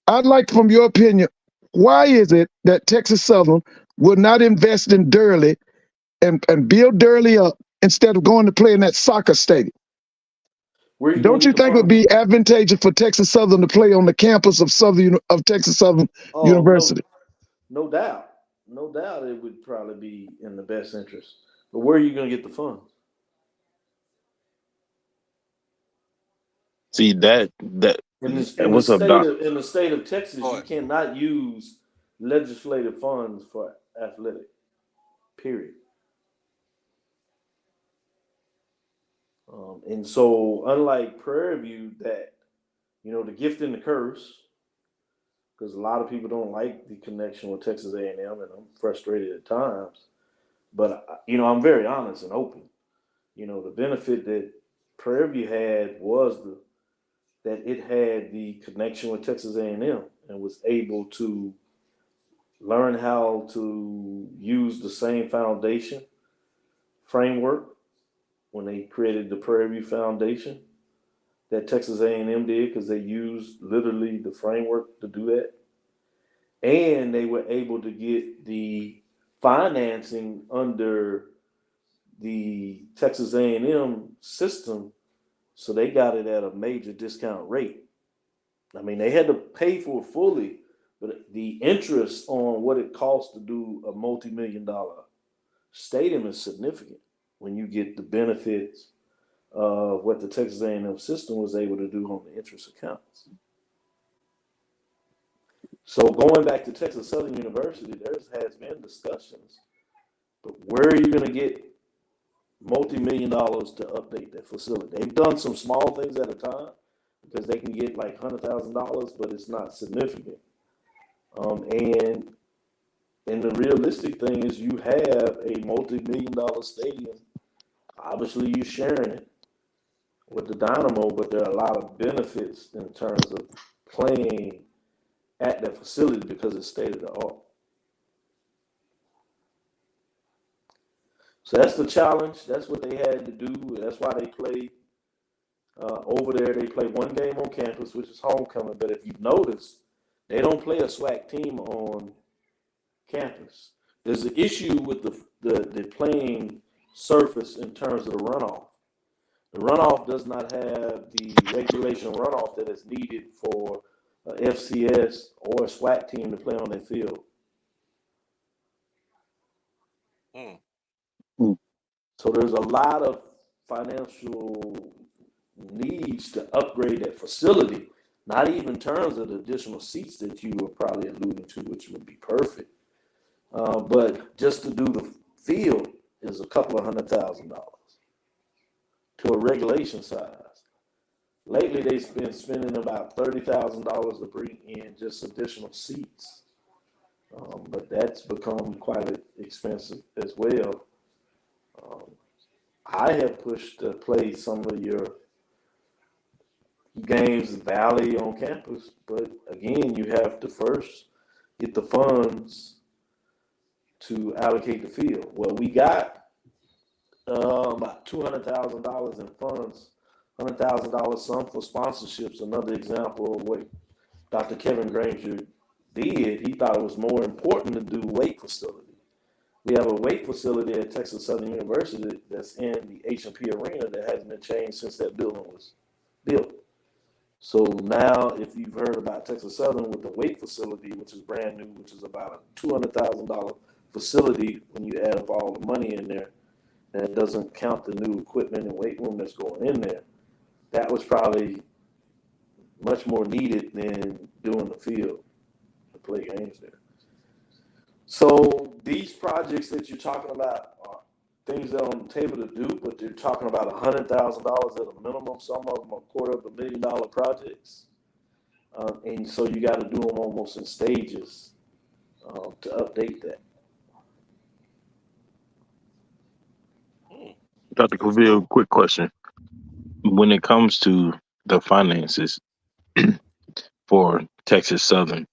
I'd like, from your opinion, why is it that Texas Southern would not invest in Durley and build Durley up instead of going to play in that soccer stadium? Where you Don't gonna you get the think it would funds? be advantageous for Texas Southern to play on the campus of Texas Southern Oh, University? no doubt. No doubt it would probably be in the best interest. But where are you gonna get the funds? See that what's up, Doc? In the state of Texas, you cannot use legislative funds for athletic. Period. And so, unlike Prairie View, that the gift and the curse, because a lot of people don't like the connection with Texas A&M, and I'm frustrated at times. But I'm very honest and open. The benefit that Prairie View had was that it had the connection with Texas A&M and was able to learn how to use the same foundation framework when they created the Prairie View Foundation that Texas A&M did, because they used literally the framework to do that. And they were able to get the financing under the Texas A&M system, so they got it at a major discount rate. I mean, they had to pay for it fully, but the interest on what it costs to do a multi-million-dollar stadium is significant when you get the benefits of what the Texas A&M system was able to do on the interest accounts. So going back to Texas Southern University, there has been discussions, but where are you going to get multi-million dollars to update that facility? They've done some small things at a time because they can get like $100,000, but it's not significant. And the realistic thing is, you have a multi-million-dollar stadium. Obviously, you're sharing it with the Dynamo, but there are a lot of benefits in terms of playing at that facility because it's state of the art. So that's the challenge. That's what they had to do. That's why they played over there. They play one game on campus, which is homecoming. But if you've noticed, they don't play a SWAC team on campus. There's an issue with the playing surface in terms of the runoff. The runoff does not have the regulation runoff that is needed for a FCS or a SWAC team to play on their field. So there's a lot of financial needs to upgrade that facility, not even in terms of the additional seats that you were probably alluding to, which would be perfect. But just to do the field is a couple of $100,000 to a regulation size. Lately, they've been spending about $30,000 to bring in just additional seats. But that's become quite expensive as well. I have pushed to play some of your games Valley on campus, but again, you have to first get the funds to allocate the field. Well, we got about $200,000 in funds, $100,000 some for sponsorships. Another example of what Dr. Kevin Granger did. He thought it was more important to do weight facility. We have a weight facility at Texas Southern University that's in the H&P Arena that hasn't been changed since that building was built. So now, if you've heard about Texas Southern with the weight facility, which is brand new, which is about a $200,000 facility when you add up all the money in there, and it doesn't count the new equipment and weight room that's going in there, that was probably much more needed than doing the field to play games there. So these projects that you're talking about are things that are on the table to do, but they're talking about $100,000 at a minimum. Some of them are $250,000 projects. And so you got to do them almost in stages to update that. Dr. Claville, quick question. When it comes to the finances for Texas Southern,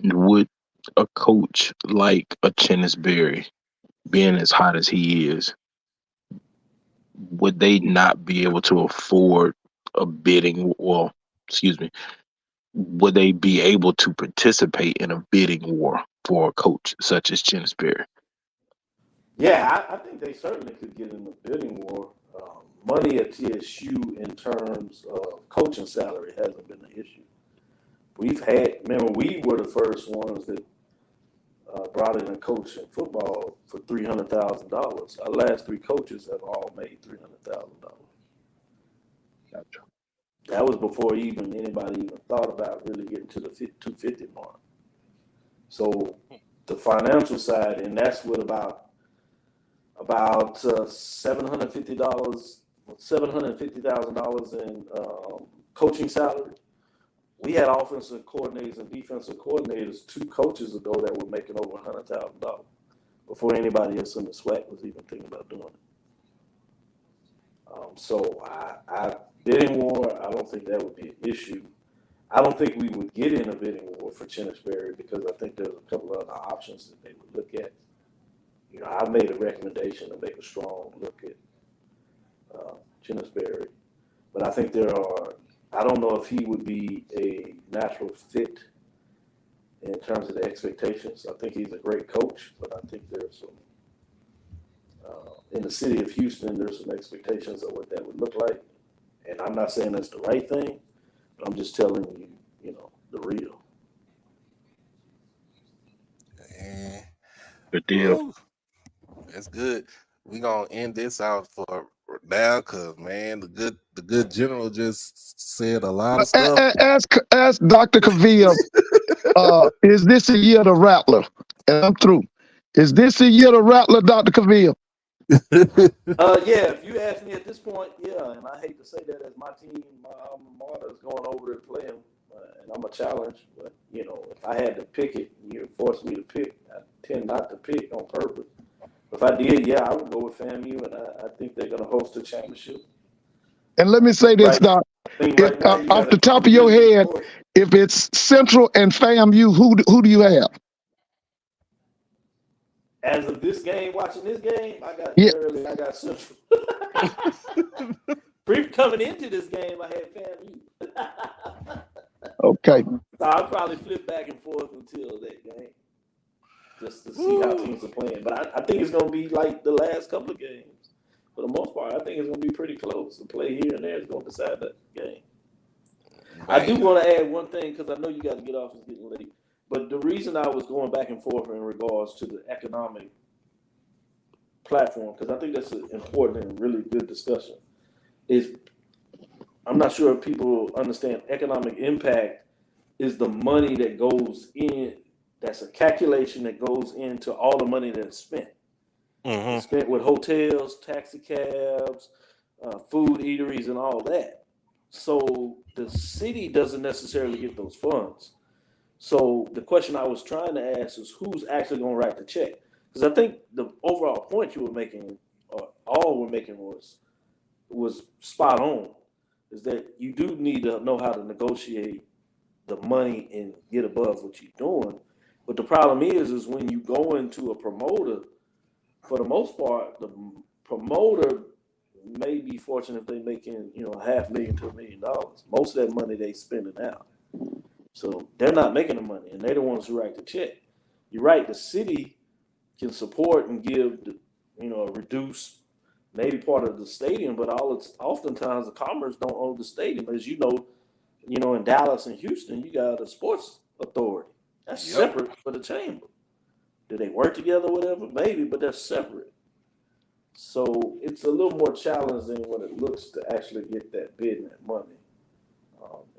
would a coach like a Chennis Berry, being as hot as he is, would they not be able to afford a bidding? Well, excuse me. Would they be able to participate in a bidding war for a coach such as Chennis Berry? Yeah, I think they certainly could get in the bidding war. Money at TSU in terms of coaching salary hasn't been an issue. Remember, we were the first ones that brought in a coach in football for $300,000. Our last 3 coaches have all made $300,000. Gotcha. That was before anybody even thought about really getting to the 250 mark. So the financial side, and that's with about $750,000 in coaching salary. We had offensive coordinators and defensive coordinators 2 coaches ago that were making over $100,000 before anybody else in the SWAC was even thinking about doing it. So I bidding war, I don't think that would be an issue. I don't think we would get in a bidding war for Chinnisberry because I think there's a couple of other options that they would look at. I made a recommendation to make a strong look at Chinnisberry, but I think I don't know if he would be a natural fit in terms of the expectations. I think he's a great coach, but I think there's some, in the city of Houston, there's some expectations of what that would look like. And I'm not saying that's the right thing, but I'm just telling you, the real. Good deal. Ooh, that's good. We're gonna end this out for now because man, the good general just said a lot of stuff. Ask Dr. Cavill, is this a year to Rattler? And I'm through. Is this a year to Rattler, Dr. Cavill? Yeah, if you ask me at this point, yeah, and I hate to say that as my team, my alma mater is going over there to play him, and I'm a challenge, but, if I had to pick it, you forced me to pick, I tend not to pick on purpose. If I did, yeah, I would go with FAMU, and I think they're going to host a championship. And let me say this, Doc. Off the top of your head, if it's Central and FAMU, who do you have? As of this game, watching this game, I got Central. Coming into this game, I had FAMU. Okay. So I'll probably flip back and forth until that game, just to see how teams are playing. But I think it's going to be like the last couple of games. For the most part, I think it's going to be pretty close. The play here and there is going to decide that game. I do want to add one thing because I know you got to get off. It's getting late. But the reason I was going back and forth in regards to the economic platform, because I think that's an important and really good discussion, is I'm not sure if people understand economic impact is the money that goes in. That's a calculation that goes into all the money that's spent. Mm-hmm. It's spent with hotels, taxi cabs, food, eateries, and all that. So the city doesn't necessarily get those funds. So the question I was trying to ask is who's actually going to write the check? Because I think the overall point you were making, or all we're making, was spot on. Is that you do need to know how to negotiate the money and get above what you're doing. But the problem is when you go into a promoter, for the most part, the promoter may be fortunate if they making $500,000 to $1 million. Most of that money they spending out. So they're not making the money, and they're the ones who write the check. You're right. The city can support and give, a reduced maybe part of the stadium, but oftentimes the Commerce don't own the stadium. As you know, in Dallas and Houston, you got a sports authority. That's separate for the chamber. Do they work together, whatever? Maybe, but they're separate. So it's a little more challenging when it looks to actually get that bid and that money.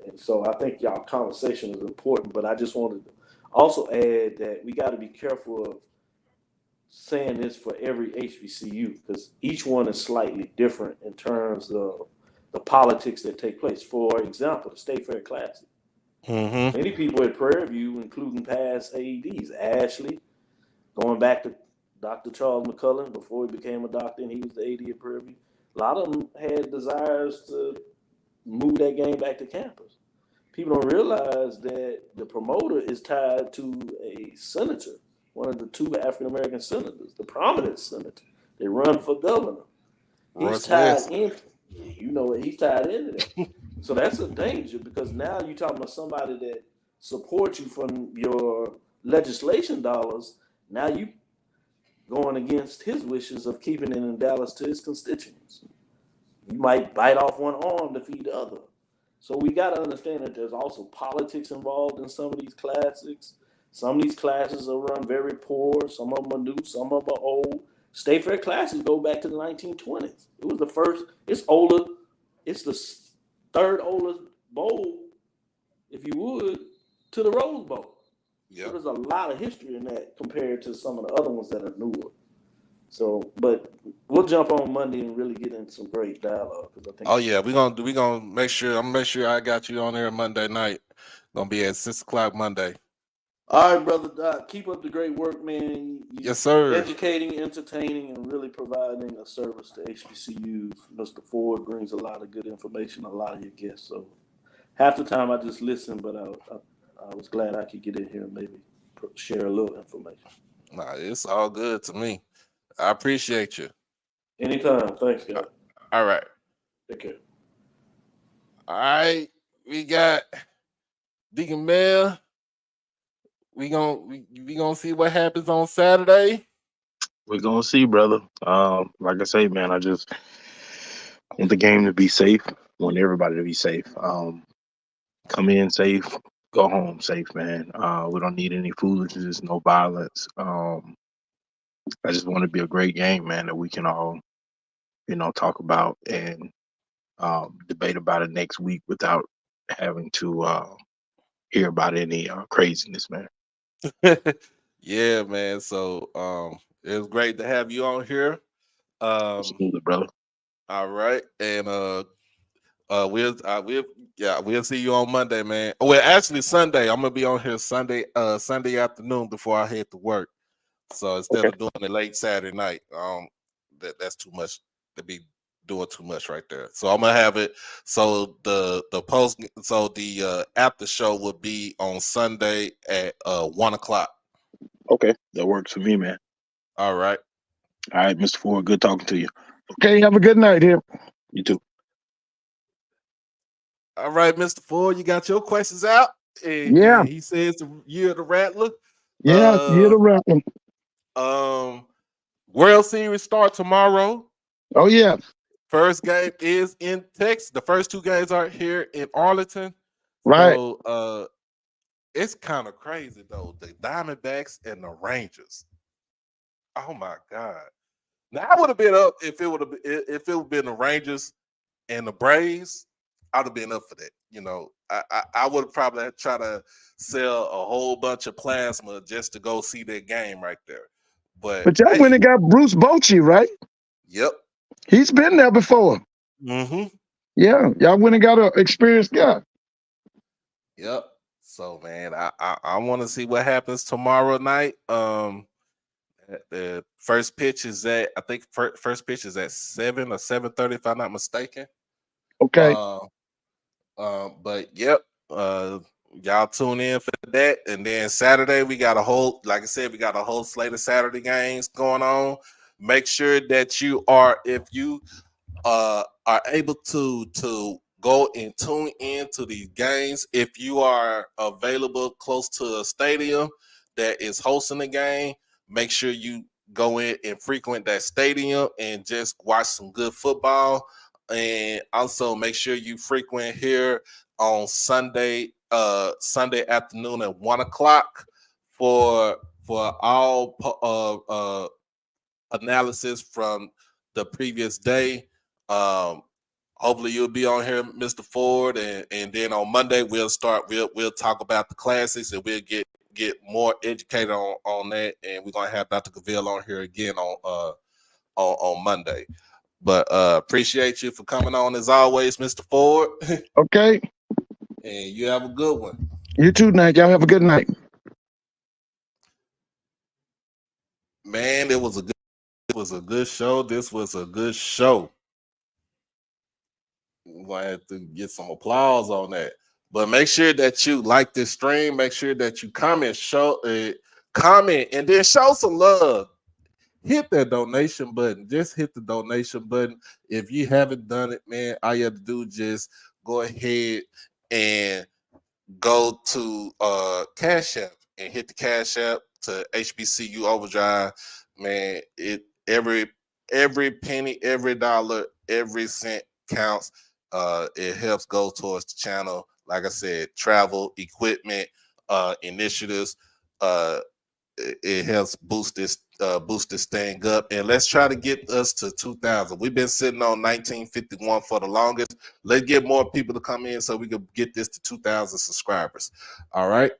And so I think y'all conversation is important, but I just wanted to also add that we got to be careful of saying this for every HBCU because each one is slightly different in terms of the politics that take place. For example, the State Fair Classic. Mm-hmm. Many people at Prairie View, including past AEDs, Ashley, going back to Dr. Charles McCullen before he became a doctor and he was the AD at Prairie View. A lot of them had desires to move that game back to campus. People don't realize that the promoter is tied to a senator, one of the 2 African-American senators, the prominent senator. They run for governor. He's tied in. He's tied into that. So that's a danger because now you're talking about somebody that supports you from your legislation dollars. Now going against his wishes of keeping it in Dallas to his constituents. You might bite off one arm to feed the other. So we got to understand that there's also politics involved in some of these classics. Some of these classes are run very poor. Some of them are new. Some of them are old. State Fair classes go back to the 1920s. It was the first. It's older. It's the third oldest bowl, if you would, to the Rose Bowl. Yeah. So there's a lot of history in that compared to some of the other ones that are newer. So, but we'll jump on Monday and really get into some great dialogue. I think. Oh yeah, we're gonna make sure. I'm gonna make sure I got you on there Monday night. Gonna be at 6:00 Monday. All right, brother Doc. Keep up the great work, man. Yes, sir. Educating, entertaining, and really providing a service to HBCUs. Mr. Ford brings a lot of good information. A lot of your guests. So half the time I just listen, but I was glad I could get in here and maybe share a little information. Nah, it's all good to me. I appreciate you. Anytime. Thanks, guys. All right. Take care. All right. We got Deacon Mel. We gonna see what happens on Saturday. We're gonna see, brother. Like I say, man, I just want the game to be safe. Want everybody to be safe. Come in safe, go home safe, man. We don't need any foolishness, no violence. I just want to be a great game, man, that we can all, talk about and debate about it next week without having to hear about any craziness, man. Yeah, man. So it was great to have you on here. Absolutely, brother. All right, and we'll see you on Monday, man. Well, actually Sunday. I'm gonna be on here Sunday afternoon before I head to work. So instead of doing it late Saturday night, that's too much to be doing too much right there. So I'm gonna have it. So the after show will be on Sunday at 1:00. Okay, that works for me, man. All right. All right, Mr. Ford. Good talking to you. Okay, have a good night here. You too. All right, Mr. Ford, you got your questions out. And, Yeah. and he says the year of the Rattler. Yeah, you're the rapper. World Series start tomorrow. Oh yeah. First game is in Texas. The first two games are here in Arlington. Right. So it's kind of crazy though. The Diamondbacks and the Rangers. Oh my God. Now I would have been up if it would have been the Rangers and the Braves. I'd have been up for that. I would have probably try to sell a whole bunch of plasma just to go see that game right there. But y'all went and got Bruce Bochy, right? Yep. He's been there before. Mm-hmm. Yeah, y'all went and got an experienced guy. Yep. So man, I want to see what happens tomorrow night. The first pitch is at first pitch is at 7 or 7:30 if I'm not mistaken. Okay. But yep, y'all tune in for that. And then Saturday we got a whole slate of Saturday games going on. Make sure that you are, if you are able to go and tune in to these games. If you are available close to a stadium that is hosting the game, make sure you go in and frequent that stadium and just watch some good football. And also make sure you frequent here on Sunday afternoon at 1:00 for all analysis from the previous day. Hopefully you'll be on here, Mr. Ford, and then on Monday we'll talk about the classics and we'll get more educated on that, and we're gonna have Dr. Cavell on here again on Monday. But appreciate you for coming on as always, Mr. Ford. Okay. And you have a good one. You too, Nate. Y'all have a good night. Man, it was a good show. This was a good show. We're gonna have to get some applause on that. But make sure that you like this stream. Make sure that you comment, and then show some love. Hit that donation button. Just hit the donation button. If you haven't done it, man, all you have to do is just go ahead and go to Cash App and hit the Cash App to HBCU Overdrive. man, every penny, every dollar, every cent counts. It helps go towards the channel. Like I said, travel, equipment, initiatives. It helps boost this thing up, and let's try to get us to 2,000. We've been sitting on 1951 for the longest. Let's get more people to come in so we can get this to 2,000 subscribers. All right.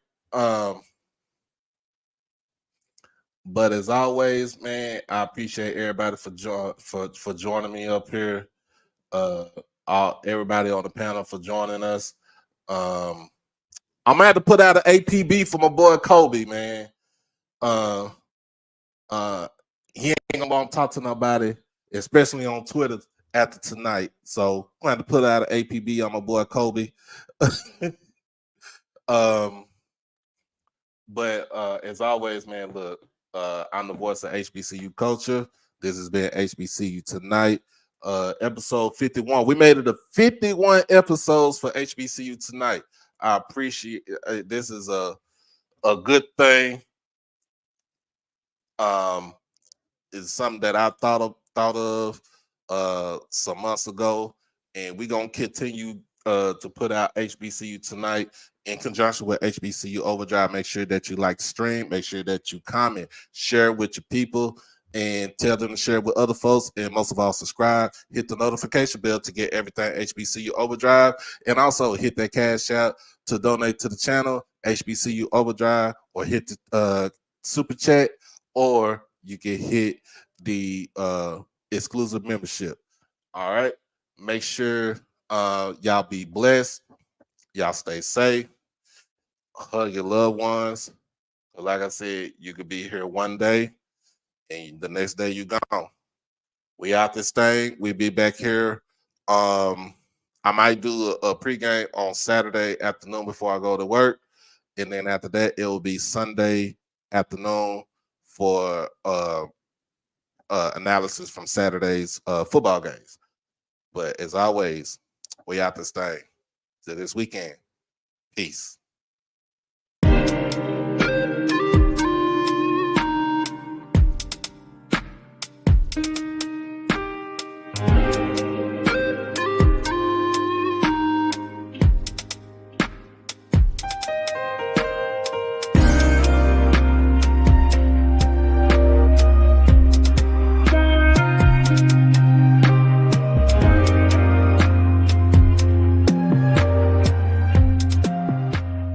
But as always, man, I appreciate everybody for joining me up here. Everybody on the panel for joining us. I'm gonna have to put out an APB for my boy Kobe, man. He ain't gonna want to talk to nobody, especially on Twitter after tonight. So I'm gonna have to put out an APB on my boy Kobe. But as always, man, look, I'm the voice of HBCU culture. This has been HBCU Tonight, episode 51. We made it to 51 episodes for HBCU Tonight. I appreciate this is a good thing. Is something that I thought of some months ago, and we're gonna continue to put out HBCU Tonight in conjunction with HBCU Overdrive. Make sure that you like the stream, make sure that you comment, share with your people, and tell them to share with other folks, and most of all, subscribe, hit the notification bell to get everything HBCU Overdrive, and also hit that cash out to donate to the channel, HBCU Overdrive, or hit the super chat, or you can hit the exclusive membership. All right. Make sure y'all be blessed. Y'all stay safe. Hug your loved ones. Like I said, you could be here one day and the next day you gone. We out this thing. We'll be back here. I might do a pregame on Saturday afternoon before I go to work. And then after that, it will be Sunday afternoon for analysis from Saturday's football games. But as always, we out this thing. To this weekend. Peace.